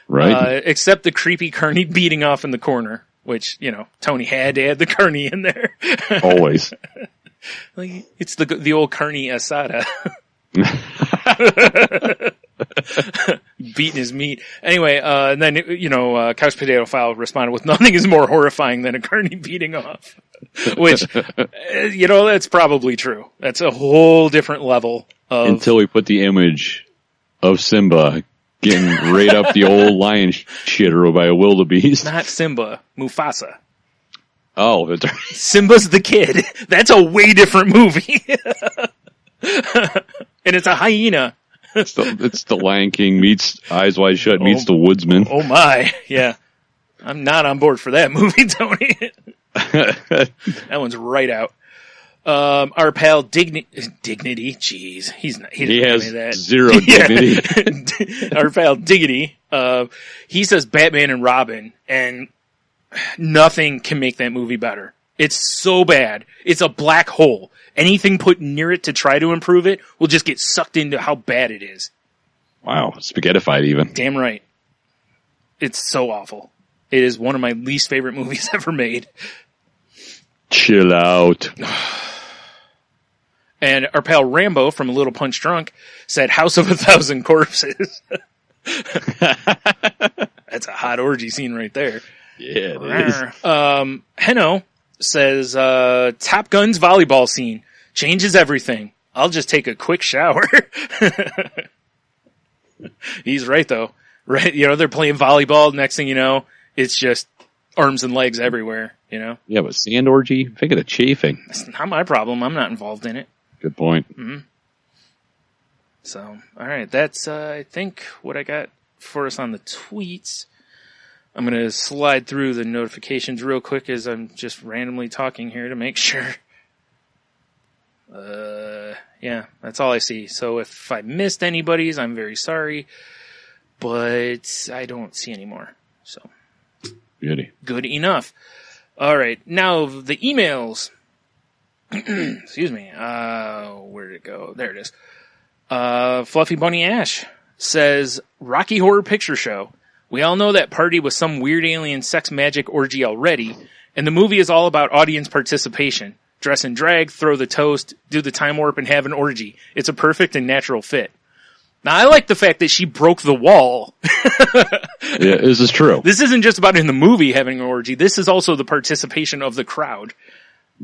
Right. Except the creepy carny beating off in the corner, which, Tony had to add the carny in there. Always. Like, it's the old carny asada. Beating his meat. Anyway, and then, Couch Potato File responded with, nothing is more horrifying than a carny beating off. Which, that's probably true. That's a whole different level of... Until we put the image of Simba getting right up the old lion shitter by a wildebeest. Not Simba, Mufasa. Oh, that's right. Simba's the kid. That's a way different movie. And it's a hyena. It's the Lion King meets Eyes Wide Shut meets the Woodsman. Oh my, yeah. I'm not on board for that movie, Tony. That one's right out. Our pal Dignity, jeez, he has that. Zero dignity. Our pal Diggity, he says Batman and Robin, and nothing can make that movie better. It's so bad. It's a black hole. Anything put near it to try to improve it will just get sucked into how bad it is. Wow, spaghettified even. Damn right. It's so awful. It is one of my least favorite movies ever made. Chill out. And our pal Rambo from A Little Punch Drunk said House of a Thousand Corpses. That's a hot orgy scene right there. Yeah, it is. Heno says, Top Gun's volleyball scene changes everything. I'll just take a quick shower. He's right, though. Right? They're playing volleyball. Next thing you know, it's just arms and legs everywhere, Yeah, but sand orgy? Think of the chafing. It's not my problem. I'm not involved in it. Good point. Mm-hmm. So, all right. That's, I think, what I got for us on the tweets. I'm going to slide through the notifications real quick as I'm just randomly talking here to make sure. Yeah, that's all I see. So if I missed anybody's, I'm very sorry, but I don't see any more. So good enough. All right, now the emails. Excuse me. Where did it go? There it is. Fluffy Bunny Ash says, Rocky Horror Picture Show. We all know that party was some weird alien sex magic orgy already, and the movie is all about audience participation. Dress and drag, throw the toast, do the time warp, and have an orgy. It's a perfect and natural fit. Now, I like the fact that she broke the wall. Yeah, this is true. This isn't just about in the movie having an orgy. This is also the participation of the crowd.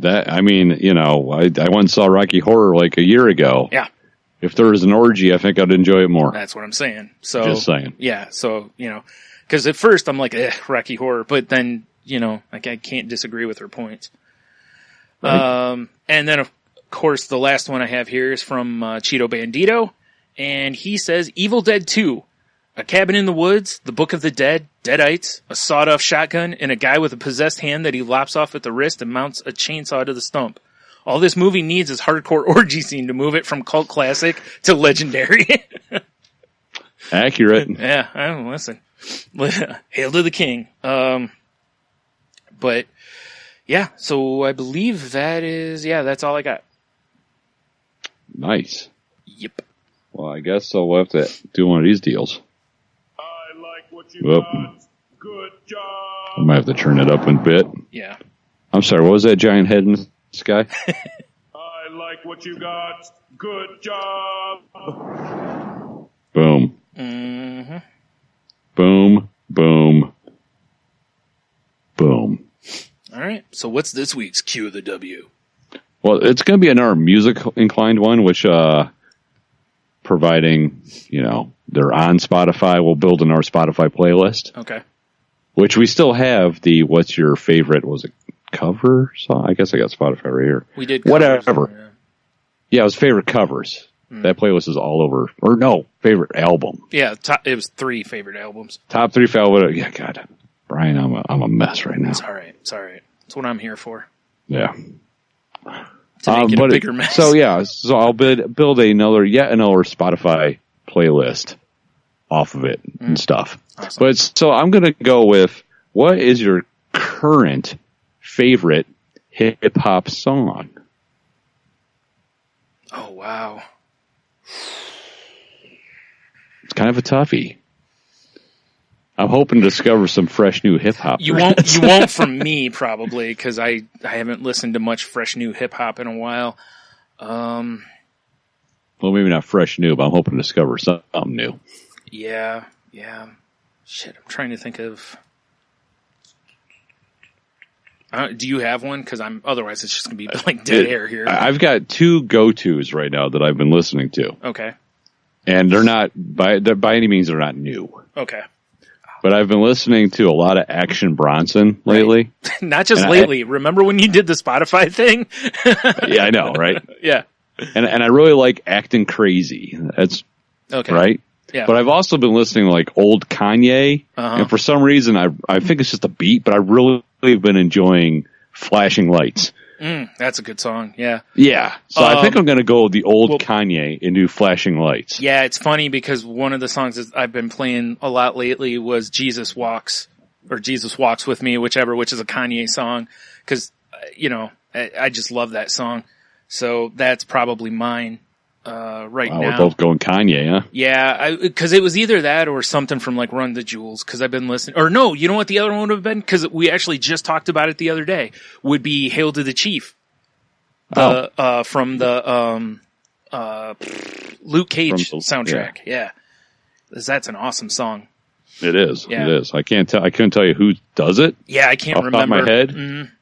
I went and saw Rocky Horror like a year ago. Yeah. If there was an orgy, I think I'd enjoy it more. That's what I'm saying. So, just saying. Yeah, so, because at first I'm like, Rocky Horror, but then, I can't disagree with her points. Right. And then, of course, the last one I have here is from Cheeto Bandito, and he says, Evil Dead 2, a cabin in the woods, the Book of the Dead, Deadites, a sawed-off shotgun, and a guy with a possessed hand that he lops off at the wrist and mounts a chainsaw to the stump. All this movie needs is hardcore orgy scene to move it from cult classic to legendary. Accurate. Yeah, listen. Hail to the king. But, yeah, so I believe that's all I got. Nice. Yep. Well, I guess so. We'll have to do one of these deals. I like what you got. Good job. I might have to turn it up a bit. Yeah. I'm sorry, what was that giant head in the sky? I like what you got. Good job. Boom. Mm-hmm. Boom. Boom. Boom. All right. So what's this week's Q of the W? Well, it's going to be another music-inclined one, which, providing, they're on Spotify, we'll build in our Spotify playlist. Okay. Which we still have what's your favorite, was it cover song? I guess I got Spotify right here. We did covers, whatever. Yeah, it was favorite covers. That playlist is all over. Or no, favorite album. Yeah, it was 3 favorite albums. Top 3 favorite. Yeah, God, Brian, I'm a mess right now. It's all right. That's what I'm here for. Yeah. To make it a bigger mess. So I'll build yet another Spotify playlist off of it and stuff. Awesome. But so I'm going to go with, what is your current favorite hip hop song? Oh, wow. It's kind of a toughie. I'm hoping to discover some fresh new hip hop. You won't from me probably, because I haven't listened to much fresh new hip hop in a while. Well, maybe not fresh new, but I'm hoping to discover something new. Yeah. Shit, I'm trying to think of. Do you have one? Because otherwise it's just gonna be like dead air here. I've got 2 go-tos right now that I've been listening to. Okay. And they're not by any means they're not new. Okay. But I've been listening to a lot of Action Bronson lately. Right. Not just lately. Remember when you did the Spotify thing? Yeah, I know, right? Yeah. And I really like Acting Crazy. That's okay. Right? Yeah. But I've also been listening to like old Kanye. Uh-huh. And for some reason, I think it's just a beat, but I really have been enjoying Flashing Lights. That's a good song. Yeah. Yeah. So I think I'm going to go with the old Kanye and do Flashing Lights. Yeah, it's funny because one of the songs that I've been playing a lot lately was Jesus Walks With Me, which is a Kanye song. Cause, I just love that song. So that's probably mine, right now. We're both going Kanye, huh? Yeah, cause it was either that or something from like Run the Jewels, cause I've been listening, or no, you know what the other one would have been? Cause we actually just talked about it the other day, would be Hail to the Chief. From the, Luke Cage soundtrack. Yeah. That's an awesome song. It is. Yeah. It is. I couldn't tell you who does it. Yeah, I can't remember. Off my head. Mm-hmm.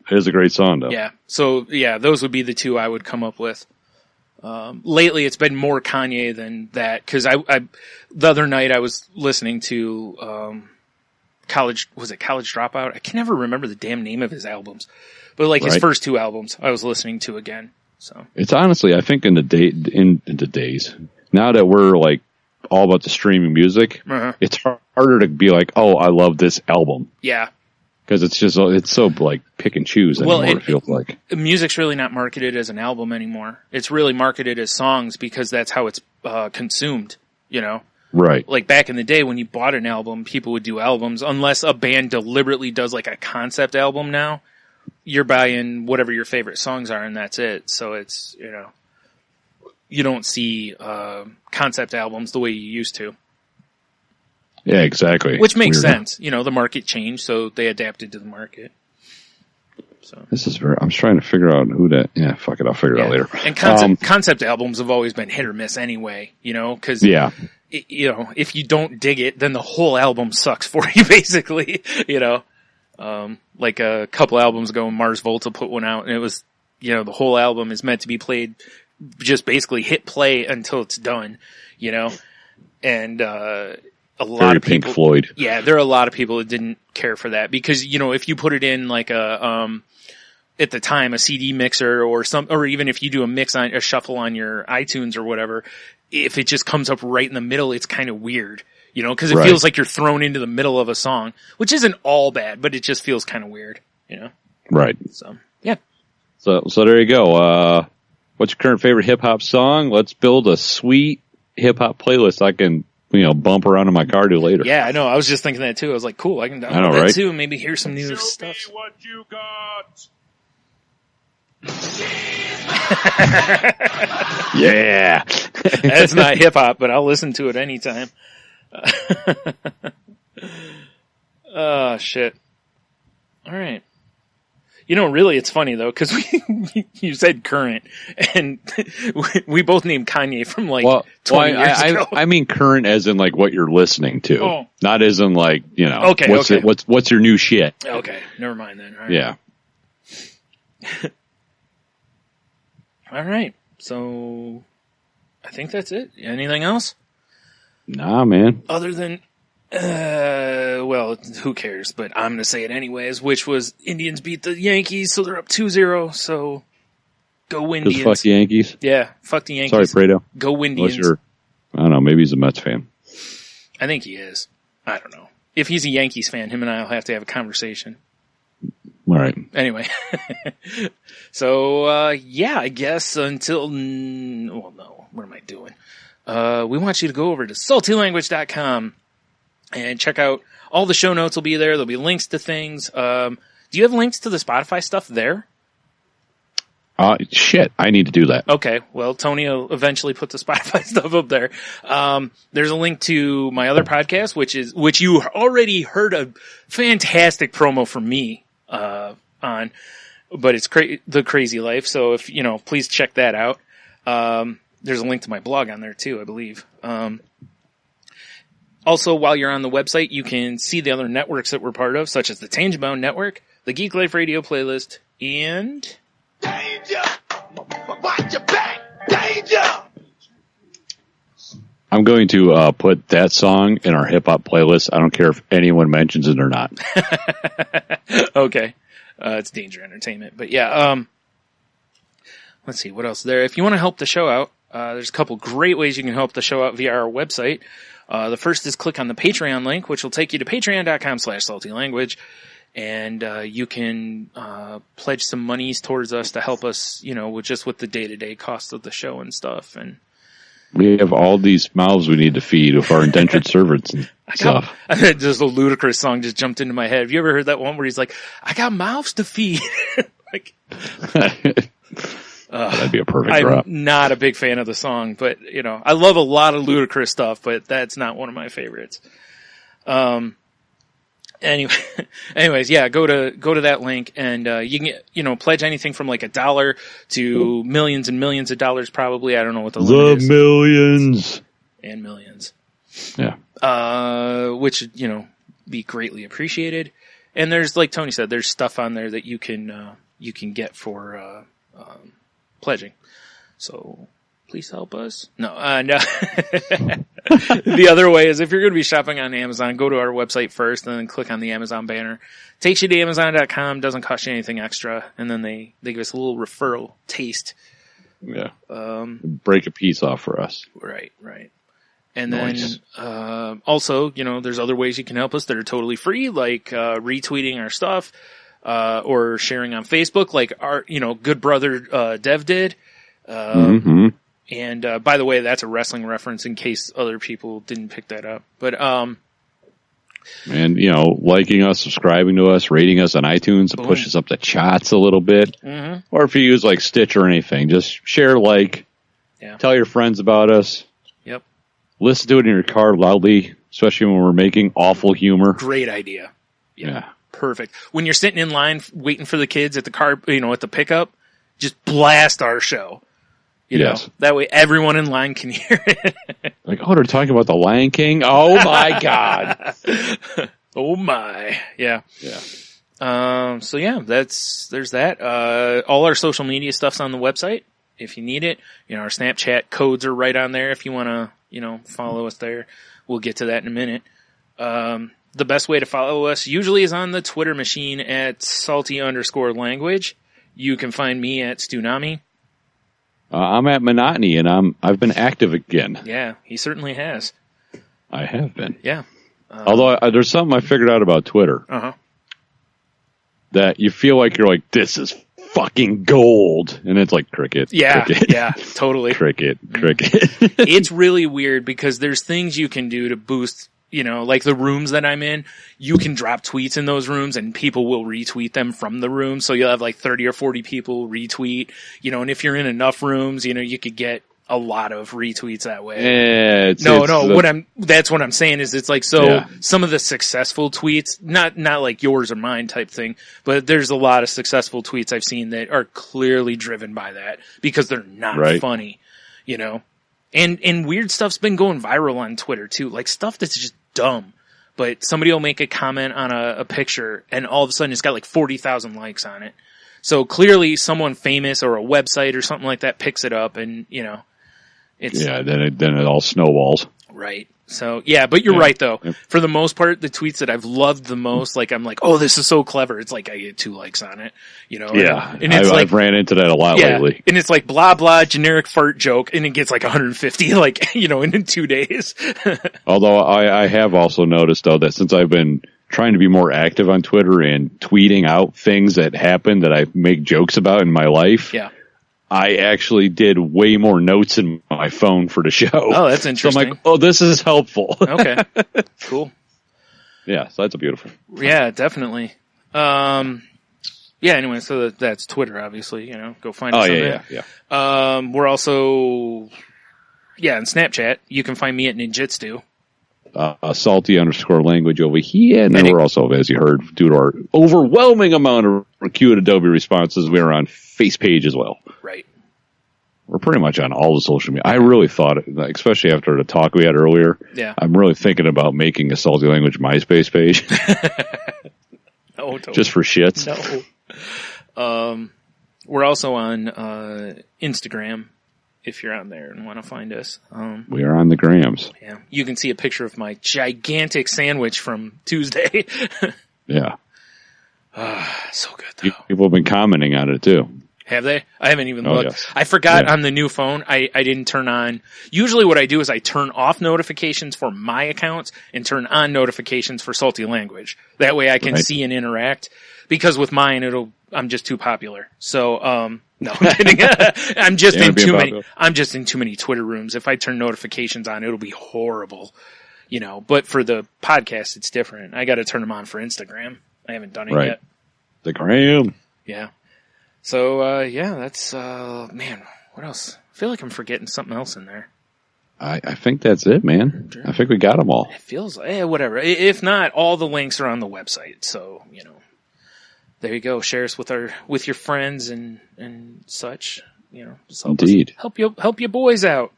It is a great song, though. Yeah. So, yeah, those would be the 2 I would come up with. Lately, it's been more Kanye than that, because the other night I was listening to College Dropout? I can never remember the damn name of his albums, but like his first 2 albums, I was listening to again. So it's honestly, I think in the days now that we're like all about the streaming music, it's hard harder to be like, oh, I love this album. Yeah. Because it's so like pick and choose anymore, it feels like. Music's really not marketed as an album anymore. It's really marketed as songs because that's how it's consumed, you know? Right. Like back in the day when you bought an album, people would do albums. Unless a band deliberately does like a concept album now, you're buying whatever your favorite songs are and that's it. So it's, you know, you don't see concept albums the way you used to. Yeah, exactly. Which makes sense. You know, the market changed, so they adapted to the market. So this is I'm just trying to figure out who that. Yeah, fuck it. I'll figure it out later. And concept albums have always been hit or miss anyway. You know, because you know, if you don't dig it, then the whole album sucks for you. Basically, you know, like a couple albums ago, Mars Volta put one out, and it was, you know, the whole album is meant to be played, just basically hit play until it's done. You know, and a lot of people, Pink Floyd. Yeah, there are a lot of people that didn't care for that because, you know, if you put it in like at the time, a CD mixer or even if you do a shuffle on your iTunes or whatever, if it just comes up right in the middle, it's kind of weird, you know, because it feels like you're thrown into the middle of a song, which isn't all bad, but it just feels kind of weird, you know? Right. So, yeah. So there you go. What's your current favorite hip hop song? Let's build a sweet hip hop playlist I can, you know, bump around in my car to later. Yeah, I know. I was just thinking that too. I was like, cool, I can download that too and maybe hear some new stuff. Show me what you got. Yeah. That's not hip hop, but I'll listen to it anytime. Oh, shit. All right. You know, really, it's funny though, because you said current, and we both named Kanye from like 20 years ago. I mean current as in like what you're listening to, not as in like, you know, what's your new shit. Okay, never mind then. All right. Yeah. All right, so I think that's it. Anything else? Nah, man. Other than, well, who cares? But I'm going to say it anyways, which was Indians beat the Yankees, so they're up 2-0, so go Indians. Just fuck the Yankees? Yeah, fuck the Yankees. Sorry, Fredo. Go Indians. I don't know, maybe he's a Mets fan. I think he is. I don't know. If he's a Yankees fan, him and I will have to have a conversation. All right. Anyway. So, yeah, I guess until, well, no, what am I doing? We want you to go over to saltylanguage.com and check out all the show notes will be there. There'll be links to things. Do you have links to the Spotify stuff there? Shit, I need to do that. Okay, well, Tony will eventually put the Spotify stuff up there. There's a link to my other podcast, which you already heard a fantastic promo from me, on, but it's The Crazy Life. So if, you know, please check that out. There's a link to my blog on there too, I believe. Also, while you're on the website, you can see the other networks that we're part of, such as the Tangent Network, the Geek Life Radio playlist, and... Danger! Watch your back! Danger! I'm going to put that song in our hip-hop playlist. I don't care if anyone mentions it or not. Okay. It's Danger Entertainment. But yeah, let's see, what else is there? If you want to help the show out, there's a couple great ways you can help the show out via our website. The first is click on the Patreon link, which will take you to patreon.com/saltylanguage. And you can pledge some monies towards us to help us, you know, with the day-to-day cost of the show and stuff. And we have all these mouths we need to feed with our indentured servants and stuff. Just a ludicrous song just jumped into my head. Have you ever heard that one where he's like, "I got mouths to feed"? Like, that'd be a perfect drop. I'm not a big fan of the song, but you know, I love a lot of ludicrous stuff, but that's not one of my favorites. Anyways, yeah, go to that link and, you can get, you know, pledge anything from like $1 to millions and millions of dollars probably. I don't know what the limit is. Millions. And millions. Yeah. Which, you know, be greatly appreciated. And there's, like Tony said, there's stuff on there that you can get for, pledging. So please help us. No. The other way is if you're going to be shopping on Amazon, go to our website first and then click on the Amazon banner. Takes you to Amazon.com, doesn't cost you anything extra, and then they give us a little referral taste. Yeah. Break a piece off for us. Right. And Nice. then, also, you know, there's other ways you can help us that are totally free, like, retweeting our stuff, or sharing on Facebook, like our, you know, good brother, Dev did. And, by the way, that's a wrestling reference in case other people didn't pick that up. But, and, you know, liking us, subscribing to us, rating us on iTunes, it pushes up the charts a little bit. Or if you use like Stitch or anything, just share, tell your friends about us. Yep. Listen to it in your car loudly, especially when we're making awful humor. Great idea. Yeah. Perfect. When you're sitting in line waiting for the kids at the car, you know, at the pickup, just blast our show. You know, that way everyone in line can hear it. Like, oh, they're talking about the Lion King? Oh my God. Oh my. Yeah. Yeah. So yeah, there's that. All our social media stuff's on the website if you need it. You know, our Snapchat codes are right on there if you want to, you know, follow us there. We'll get to that in a minute. The best way to follow us usually is on the Twitter machine at salty_language. You can find me at Stunami. I'm at Monotony, and I've been active again. Yeah, he certainly has. I have been. Yeah. Although there's something I figured out about Twitter. That you feel like you're like, this is fucking gold. And it's like cricket. Yeah, cricket, yeah, totally. cricket. It's really weird because there's things you can do to boost, you know, like the rooms that I'm in, you can drop tweets in those rooms and people will retweet them from the room. So you'll have like 30 or 40 people retweet, you know, and if you're in enough rooms, you know, you could get a lot of retweets that way. That's what I'm saying is it's like, some of the successful tweets, not like yours or mine type thing, but there's a lot of successful tweets I've seen that are clearly driven by that because they're not funny, you know? And weird stuff's been going viral on Twitter too, like stuff that's just dumb. But somebody will make a comment on a picture and all of a sudden it's got like 40,000 likes on it. So clearly someone famous or a website or something like that picks it up and, you know, then it all snowballs. Right. So, yeah, but you're right though. Yep. For the most part, the tweets that I've loved the most, like I'm like, oh, this is so clever. It's like I get 2 likes on it, you know? Yeah. And it's I've ran into that a lot lately. And it's like blah, blah, generic fart joke. And it gets like 150, like, you know, in 2 days. Although I have also noticed though that since I've been trying to be more active on Twitter and tweeting out things that happen that I make jokes about in my life. Yeah. I actually did way more notes in my phone for the show. Oh, that's interesting. So I'm like, oh, this is helpful. Okay. Cool. Yeah, so that's beautiful. Yeah, definitely. Anyway, so that's Twitter, obviously, you know, go find us on there. Yeah. We're also, on Snapchat. You can find me at Ninjitsu. Salty_language over here. And then we're also, as you heard, due to our overwhelming amount of Q&W responses, we're on Face page as well. Right. We're pretty much on all the social media. I really thought, especially after the talk we had earlier, I'm really thinking about making a Salty Language MySpace page. No, totally. Just for shits. No. We're also on Instagram. If you're on there and want to find us. We are on the grams. Yeah. You can see a picture of my gigantic sandwich from Tuesday. Yeah. So good, though. People have been commenting on it, too. Have they? I haven't even looked. Yes. I forgot on the new phone. I didn't turn on. Usually what I do is I turn off notifications for my accounts and turn on notifications for Salty Language. That way I can see and interact. Because with mine, I'm just too popular. So, no, I'm kidding. I'm just in too many Twitter rooms. If I turn notifications on, it'll be horrible, you know, but for the podcast, it's different. I got to turn them on for Instagram. I haven't done it yet. The gram. Yeah. So, that's, man, what else? I feel like I'm forgetting something else in there. I think that's it, man. Sure. I think we got them all. It feels like, whatever. If not, all the links are on the website. So, you know. There you go. Share us with your friends and such. You know, just help help your boys out.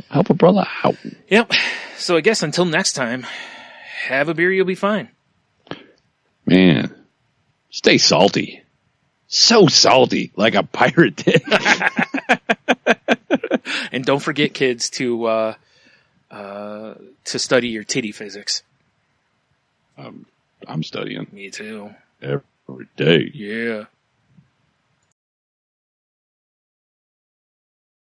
Help a brother out. Yep. So I guess until next time, have a beer, you'll be fine. Man, stay salty. So salty, like a pirate did. And don't forget, kids, to study your Tiddy physics. I'm studying. Me too. Every day. Yeah.